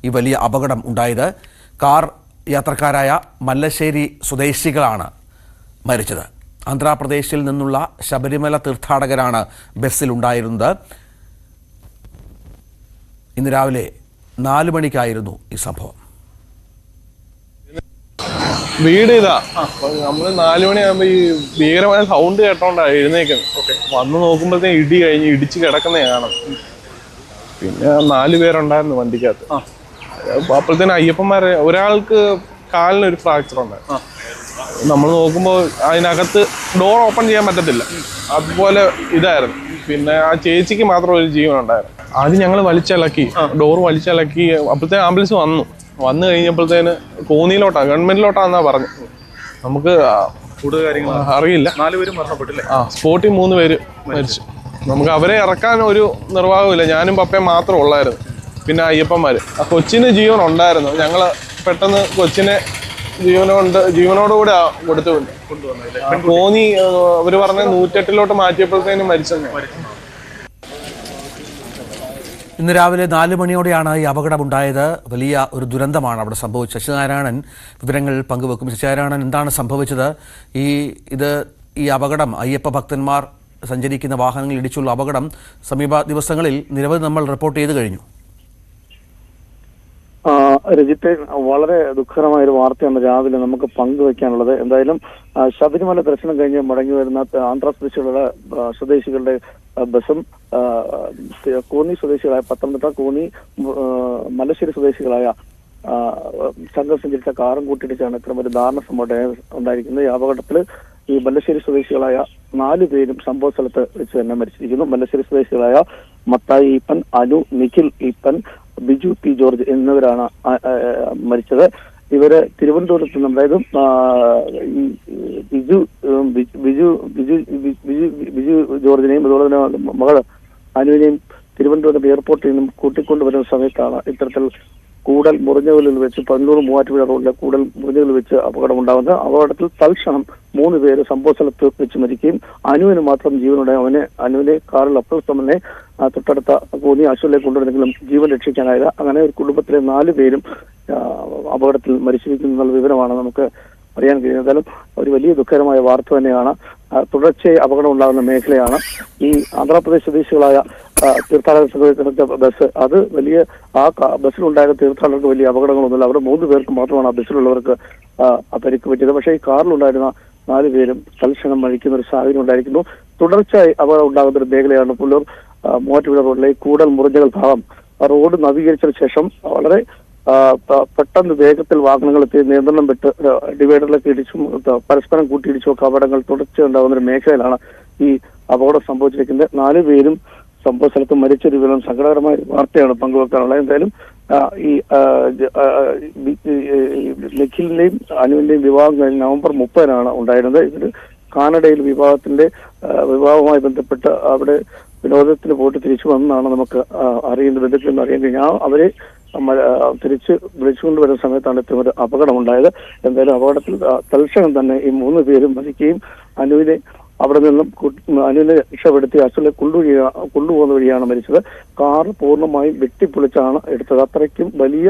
ഈ വലിയ അപകടം ഉണ്ടായത്. കാർ യാത്രക്കാരായ മല്ലശ്ശേരി സ്വദേശികളാണ് മരിച്ചത്. ആന്ധ്രാപ്രദേശിൽ നിന്നുള്ള ശബരിമല തീർത്ഥാടകരാണ് ബസ്സിലുണ്ടായിരുന്നത്. ഇന്ന് രാവിലെ 4 മണിക്കായിരുന്നു ഈ സംഭവം. വീട് ഇതാ, നമ്മള് 4 മണിയാകുമ്പോ ഈ ഭീകരമായ സൗണ്ട് കേട്ടോണ്ടാ എഴുന്നേക്കുന്നത്. വന്ന് നോക്കുമ്പോഴത്തേക്ക് ഇടി കഴിഞ്ഞ് ഇടിച്ച് കിടക്കുന്നേ കാണാം. പിന്നെ 4 പേരുണ്ടായിരുന്നു വണ്ടിക്കകത്ത്. അപ്പോഴത്തേന് അയ്യപ്പന്മാരെ ഒരാൾക്ക് കാലിനൊരു ഫ്രാക്ചർ ഉണ്ടായിരുന്നു. നമ്മൾ നോക്കുമ്പോൾ അതിനകത്ത് ഡോർ ഓപ്പൺ ചെയ്യാൻ പറ്റത്തില്ല, അതുപോലെ ഇതായിരുന്നു. പിന്നെ ആ ചേച്ചിക്ക് മാത്രം ഒരു ജീവൻ ഉണ്ടായിരുന്നു. ആദ്യം ഞങ്ങൾ വലിച്ചിളക്കി, ഡോർ വലിച്ചിളക്കി. അപ്പോഴത്തേന് ആംബുലൻസ് വന്നു കഴിഞ്ഞപ്പോഴത്തേന് കോന്നിയിലോട്ടാ, ഗവൺമെന്റിലോട്ടാന്നാ പറഞ്ഞു. നമുക്ക് കൂടുതൽ കാര്യങ്ങൾ അറിയില്ല. 4 പേരും മരണപ്പെട്ടില്ലേ? സ്പോട്ടിൽ 3 പേര് മരിച്ചു. നമുക്ക് അവരെ ഇറക്കാൻ ഒരു നിർവാഹമില്ല. ഞാനും പപ്പയും മാത്രം ഉള്ളായിരുന്നു. പിന്നെ അയ്യപ്പന്മാര്. ആ കൊച്ചിന് ജീവൻ ഉണ്ടായിരുന്നു. ഞങ്ങള് പെട്ടെന്ന് കൊച്ചിനെ ജീവനോടുകൂടെ കൊണ്ടുവന്നു. കോന്നി അവര് പറഞ്ഞ 108 മാറ്റിയപ്പോഴത്തേനും മരിച്ചെന്ന്. ഇന്ന് രാവിലെ 4 മണിയോടെയാണ് ഈ അപകടമുണ്ടായത്. വലിയ ഒരു ദുരന്തമാണ് അവിടെ സംഭവിച്ചത്. ശശിനാരായണൻ വിവരങ്ങൾ പങ്കുവെക്കും. ശശിനാരായണൻ, എന്താണ് സംഭവിച്ചത്? ഈ അപകടം, അയ്യപ്പ ഭക്തന്മാർ സഞ്ചരിക്കുന്ന വാഹനങ്ങൾ ഇടിച്ചുള്ള അപകടം സമീപ ദിവസങ്ങളിൽ നിരവധി നമ്മൾ റിപ്പോർട്ട് ചെയ്ത് കഴിഞ്ഞു. രജിത്തെ, വളരെ ദുഃഖകരമായ ഒരു വാർത്തയാണ് രാവിലെ നമുക്ക് പങ്കുവെക്കാനുള്ളത്. എന്തായാലും ശബരിമല ദർശനം കഴിഞ്ഞ് മടങ്ങി വരുന്ന ആന്ധ്രാപ്രദേശിലുള്ള സ്വദേശികളുടെ ബസ്സും കോന്നി സ്വദേശികളായ പത്തനംതിട്ട, കോന്നി, മല്ലശ്ശേരി സ്വദേശികളായ സംഘം സഞ്ചരിച്ച കാറും കൂട്ടിയിടിച്ചാണ് ഇത്തരം ഒരു ദാരുണ സംഭവം ഉണ്ടായിരിക്കുന്നത്. ഈ അപകടത്തിൽ ഈ മല്ലശ്ശേരി സ്വദേശികളായ 4 പേരും സംഭവ സ്ഥലത്ത് വെച്ച് തന്നെ മരിച്ചിരിക്കുന്നു. മല്ലശ്ശേരി സ്വദേശികളായ മത്തായി ഈപ്പൻ, അനു, നിഖിൽ ഈപ്പൻ, ബിജു പി ജോർജ് എന്നിവരാണ് മരിച്ചത്. ഇവര് തിരുവനന്തപുരത്ത് നിന്ന്, അതായത് ബിജു ജോർജിനെയും അതുപോലെ തന്നെ മകൾ അനുവിനെയും തിരുവനന്തപുരം എയർപോർട്ടിൽ നിന്നും കൂട്ടിക്കൊണ്ടുവരുന്ന സമയത്താണ് ഇത്തരത്തിൽ കൂടൽ മുറിഞ്ഞകലിൽ വെച്ച് 18 മൂവാറ്റുപുഴ റോഡിലെ കൂടൽ മുറിഞ്ഞകലിൽ വെച്ച് അപകടം ഉണ്ടാകുന്നത്. അപകടത്തിൽ തൽക്ഷണം 3 പേര് സംഭവ സ്ഥലത്ത് വെച്ച് മരിക്കുകയും അനുവിന് മാത്രം ജീവനുണ്ടായി. അനുവിനെ കാറിൽ അപ്പോൾ തന്നെ തൊട്ടടുത്ത കോന്നി ആശുപത്രിയിലേക്ക് കൊണ്ടുവരുന്നെങ്കിലും ജീവൻ രക്ഷിക്കാനായില്ല. അങ്ങനെ ഒരു കുടുംബത്തിലെ 4 പേരും അപകടത്തിൽ മരിച്ചിരിക്കുന്നു എന്നുള്ള വിവരമാണ് നമുക്ക് അറിയാൻ കഴിയുന്നത്. എന്തായാലും ഒരു വലിയ ദുഃഖകരമായ വാർത്ത തന്നെയാണ്. തുടർച്ചയായി അപകടം ഉണ്ടാകുന്ന മേഖലയാണ്. ഈ ആന്ധ്രാപ്രദേശ് സ്വദേശികളായ തീർത്ഥാടക സംഘടിച്ച ബസ്, അത് വലിയ ബസ്സിലുണ്ടായ തീർത്ഥാടകർക്ക് വലിയ അപകടങ്ങളൊന്നുമില്ല. അവിടെ 3 പേർക്ക് മാത്രമാണ് ആ ബസ്സിലുള്ളവർക്ക് പരിക്ക് പറ്റിയത്. പക്ഷേ ഈ കാറിലുണ്ടായിരുന്ന 4 പേരും തൽക്ഷണം മരിക്കുന്ന ഒരു സാഹചര്യം ഉണ്ടായിരിക്കുന്നു. തുടർച്ചയായി അപകടം ഉണ്ടാകുന്ന ഒരു മേഖലയാണ് പുല്ലൂർ മൂവാറ്റുപുഴ റോഡിലെ കൂടൽ മുറിഞ്ഞകൽ ഭാഗം. റോഡ് നവീകരിച്ചതിന് ശേഷം വളരെ പെട്ടെന്ന് വേഗത്തിൽ വാഹനങ്ങൾ എത്തി നിയന്ത്രണം വിട്ട് ഡിവൈഡറിലേക്ക് ഇടിച്ചും പരസ്പരം കൂട്ടിയിടിച്ചും ഒക്കെ അപകടങ്ങൾ തുടർച്ചയായി ഉണ്ടാകുന്ന ഒരു മേഖലയിലാണ് ഈ അപകടം സംഭവിച്ചിരിക്കുന്നത്. 4 പേരും സംഭവ സ്ഥലത്ത് മരിച്ചൊരു വിവരം സങ്കടകരമായ വാർത്തയാണ് പങ്കുവെക്കാനുള്ളത്. എന്തായാലും ഈ നിഖിലിന്റെയും അനുവിന്റെയും വിവാഹം കഴിഞ്ഞ് നവംബർ 30-നാണ് ഉണ്ടായിരുന്നത്. ഇതിൽ കാനഡയിൽ വിവാഹവുമായി ബന്ധപ്പെട്ട് അവിടെ വിനോദത്തിന് പോയിട്ട് തിരിച്ചു വന്നാണ് നമുക്ക് അറിയുന്നത്, ബന്ധുക്കളെന്ന് അറിയാൻ കഴിഞ്ഞാൽ അവരെ തിരിച്ച് വിളിച്ചുകൊണ്ടുവരുന്ന സമയത്താണ് ഇത്തരം ഒരു അപകടം ഉണ്ടായത്. എന്തായാലും അപകടത്തിൽ തൽക്ഷണം തന്നെ ഈ 3 പേരും മരിക്കുകയും അനുവിനെ അവിടെ നിന്നും രക്ഷപ്പെടുത്തി ആശുപത്രിയിൽ കൊണ്ടുപോകുന്ന വഴിയാണ് മരിച്ചത്. കാർ പൂർണ്ണമായും വെട്ടിപ്പൊളിച്ചാണ് എടുത്തത്. അത്രയ്ക്കും വലിയ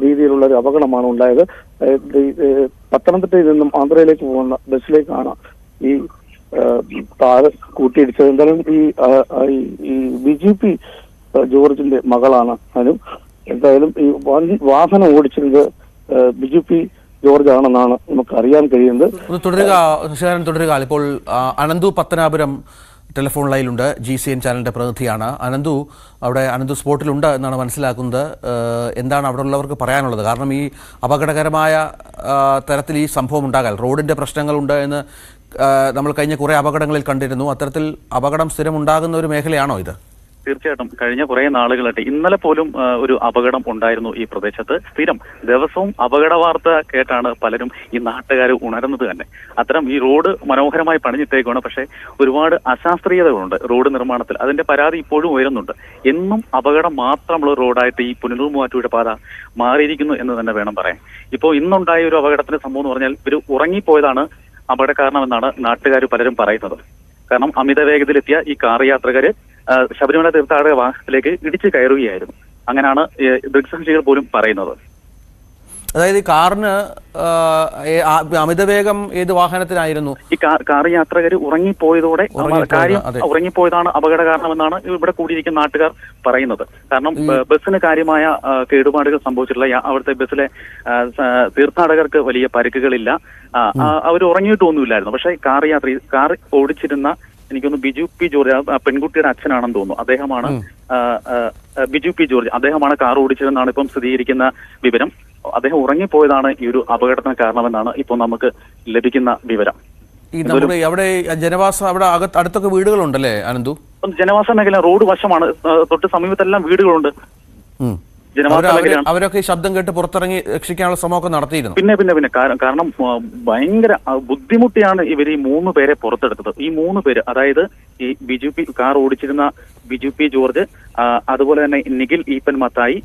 രീതിയിലുള്ള ഒരു അപകടമാണ് ഉണ്ടായത്. പത്തനംതിട്ടയിൽ നിന്നും ആന്ധ്രയിലേക്ക് പോകുന്ന ബസ്സിലേക്കാണ് ഈ കാറ് കൂട്ടിയിടിച്ചത്. എന്തായാലും ഈ ബിജു പി ജോർജിന്റെ മകളാണ് അനു. എന്തായാലും ഈ വാഹനം ഓടിച്ചിരുന്നത് ബിജു പി ജോർജ് ആണെന്നാണ് നമുക്ക് അറിയാൻ കഴിയുന്നത്. തുടരുക. ഇപ്പോൾ അനന്തു പത്തനാപുരം ടെലിഫോൺ ലൈനിലുണ്ട്. GCN ചാനലിന്റെ പ്രതിനിധിയാണ്. അനന്തു സ്പോട്ടിലുണ്ട് എന്നാണ് മനസ്സിലാക്കുന്നത്. എന്താണ് അവിടെ ഉള്ളവർക്ക് പറയാനുള്ളത്? കാരണം ഈ അപകടകരമായ തരത്തിൽ ഈ സംഭവം ഉണ്ടാകാൻ റോഡിന്റെ പ്രശ്നങ്ങളുണ്ട് എന്ന് നമ്മൾ കഴിഞ്ഞ കുറേ അപകടങ്ങളിൽ കണ്ടിരുന്നു. അത്തരത്തിൽ അപകടം സ്ഥിരം ഉണ്ടാകുന്ന ഒരു മേഖലയാണോ ഇത്? തീർച്ചയായിട്ടും കഴിഞ്ഞ കുറെ നാളുകളായിട്ട് ഇന്നലെ പോലും ഒരു അപകടം ഉണ്ടായിരുന്നു ഈ പ്രദേശത്ത്. സ്ഥിരം ദിവസവും അപകട വാർത്ത കേട്ടാണ് പലരും ഈ നാട്ടുകാർ ഉണരുന്നത് തന്നെ. അത്തരം ഈ റോഡ് മനോഹരമായി പണിഞ്ഞിട്ടേക്കാണ്, പക്ഷേ ഒരുപാട് അശാസ്ത്രീയതകളുണ്ട് റോഡ് നിർമ്മാണത്തിൽ. അതിന്റെ പരാതി ഇപ്പോഴും ഉയരുന്നുണ്ട്. എന്നും അപകടം മാത്രമുള്ള റോഡായിട്ട് ഈ പുനലൂർ മൂവാറ്റുപുഴ പാത മാറിയിരിക്കുന്നു എന്ന് തന്നെ വേണം പറയാൻ. ഇപ്പോൾ ഇന്നുണ്ടായ ഒരു അപകടത്തിന്റെ സംഭവം എന്ന് പറഞ്ഞാൽ ഒരു ഉറങ്ങിപ്പോയതാണ് അപകട കാരണമെന്നാണ് നാട്ടുകാർ പലരും പറയുന്നത്. കാരണം അമിത വേഗതയിലെത്തിയ ഈ കാർ യാത്രക്കാര് ശബരിമല തീർത്ഥാടക വാഹനത്തിലേക്ക് ഇടിച്ചു കയറുകയായിരുന്നു. അങ്ങനെയാണ് ദൃക്സാക്ഷികൾ പോലും പറയുന്നത്. അതായത് ഈ കാറിന് അമിതവേഗം ഏത് വാഹനത്തിനായിരുന്നു? ഈ കാർ യാത്രക്കാർ ഉറങ്ങിപ്പോയതോടെ കാര്യം ഉറങ്ങിപ്പോയതാണ് അപകട കാരണമെന്നാണ് ഇവിടെ കൂടിയിരിക്കുന്ന നാട്ടുകാർ പറയുന്നത്. കാരണം ബസ്സിന് കാര്യമായ കേടുപാടുകൾ സംഭവിച്ചിട്ടില്ല. അവിടുത്തെ ബസ്സിലെ തീർത്ഥാടകർക്ക് വലിയ പരിക്കുകളില്ല. അവർ ഉറങ്ങിയിട്ടൊന്നുമില്ലായിരുന്നു. പക്ഷേ കാർ ഓടിച്ചിരുന്ന എനിക്കൊന്ന് ബിജു പി ജോർജ്, പെൺകുട്ടിയുടെ അച്ഛനാണെന്ന് തോന്നുന്നു, അദ്ദേഹമാണ് ബിജു പി ജോർജ്, അദ്ദേഹമാണ് കാർ ഓടിച്ചതെന്നാണ് ഇപ്പം സ്ഥിരീകരിക്കുന്ന വിവരം. അദ്ദേഹം ഉറങ്ങിപ്പോയതാണ് ഈ ഒരു അപകടത്തിന് കാരണമെന്നാണ് ഇപ്പോൾ നമുക്ക് ലഭിക്കുന്ന വിവരം. ഈ നമ്മുടെ അവിടെ ജനവാസം അവിടെ അടുത്തൊക്കെ വീടുകളുണ്ടല്ലേ അനന്തു? ജനവാസ മേഖല റോഡ് വശമാണ്, തൊട്ട് സമീപത്തെല്ലാം വീടുകളുണ്ട്. അവരൊക്കെ ഈ ശബ്ദം കേട്ട് പുറത്തിറങ്ങി രക്ഷിക്കാനുള്ള ശ്രമമൊക്കെ നടത്തിയിരുന്നു. പിന്നെ കാരണം ഭയങ്കര ബുദ്ധിമുട്ടിയാണ് ഇവർ ഈ 3 പേരെ പുറത്തെടുത്തത്. ഈ 3 പേര്, അതായത് ഈ കാർ ഓടിച്ചിരുന്ന ബിജു പി ജോർജ്, അതുപോലെ തന്നെ നിഖിൽ ഈപ്പൻ മത്തായി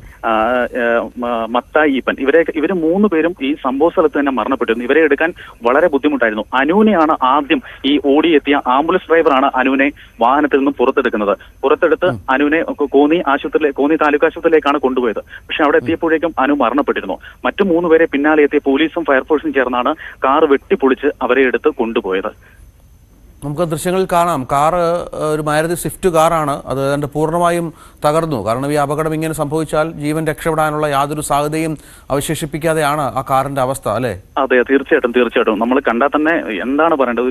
ഈപ്പൻ, ഇവര് 3 പേരും ഈ സംഭവ സ്ഥലത്ത് തന്നെ മരണപ്പെട്ടിരുന്നു. ഇവരെ എടുക്കാൻ വളരെ ബുദ്ധിമുട്ടായിരുന്നു. അനുവിനെയാണ് ആദ്യം, ഈ ഓടിയെത്തിയ ആംബുലൻസ് ഡ്രൈവറാണ് അനുവിനെ വാഹനത്തിൽ നിന്നും പുറത്തെടുത്ത് അനുവിനെ കോന്നി താലൂക്ക് ആശുപത്രിയിലേക്കാണ് കൊണ്ടുപോയത്. പക്ഷെ അവിടെ എത്തിയപ്പോഴേക്കും അനു മരണപ്പെട്ടിരുന്നു. മറ്റു 3 പേരെ പിന്നാലെ എത്തിയ പോലീസും ഫയർഫോഴ്സും ചേർന്നാണ് കാർ വെട്ടിപ്പൊളിച്ച് അവരെ എടുത്ത് കൊണ്ടുപോയത്. നമുക്ക് ദൃശ്യങ്ങളിൽ കാണാം, കാറ് ഒരു മാരുതി സ്വിഫ്റ്റ് കാറാണ്. അത് ഏതാണ്ട് പൂർണ്ണമായും തകർന്നു. കാരണം ഈ അപകടം ഇങ്ങനെ സംഭവിച്ചാൽ ജീവൻ രക്ഷപ്പെടാനുള്ള യാതൊരു സാധ്യതയും അവശേഷിപ്പിക്കാതെയാണ് ആ കാറിന്റെ അവസ്ഥ, അല്ലേ? അതെ, തീർച്ചയായിട്ടും നമ്മൾ കണ്ടാൽ തന്നെ എന്താണ് പറയേണ്ടത്,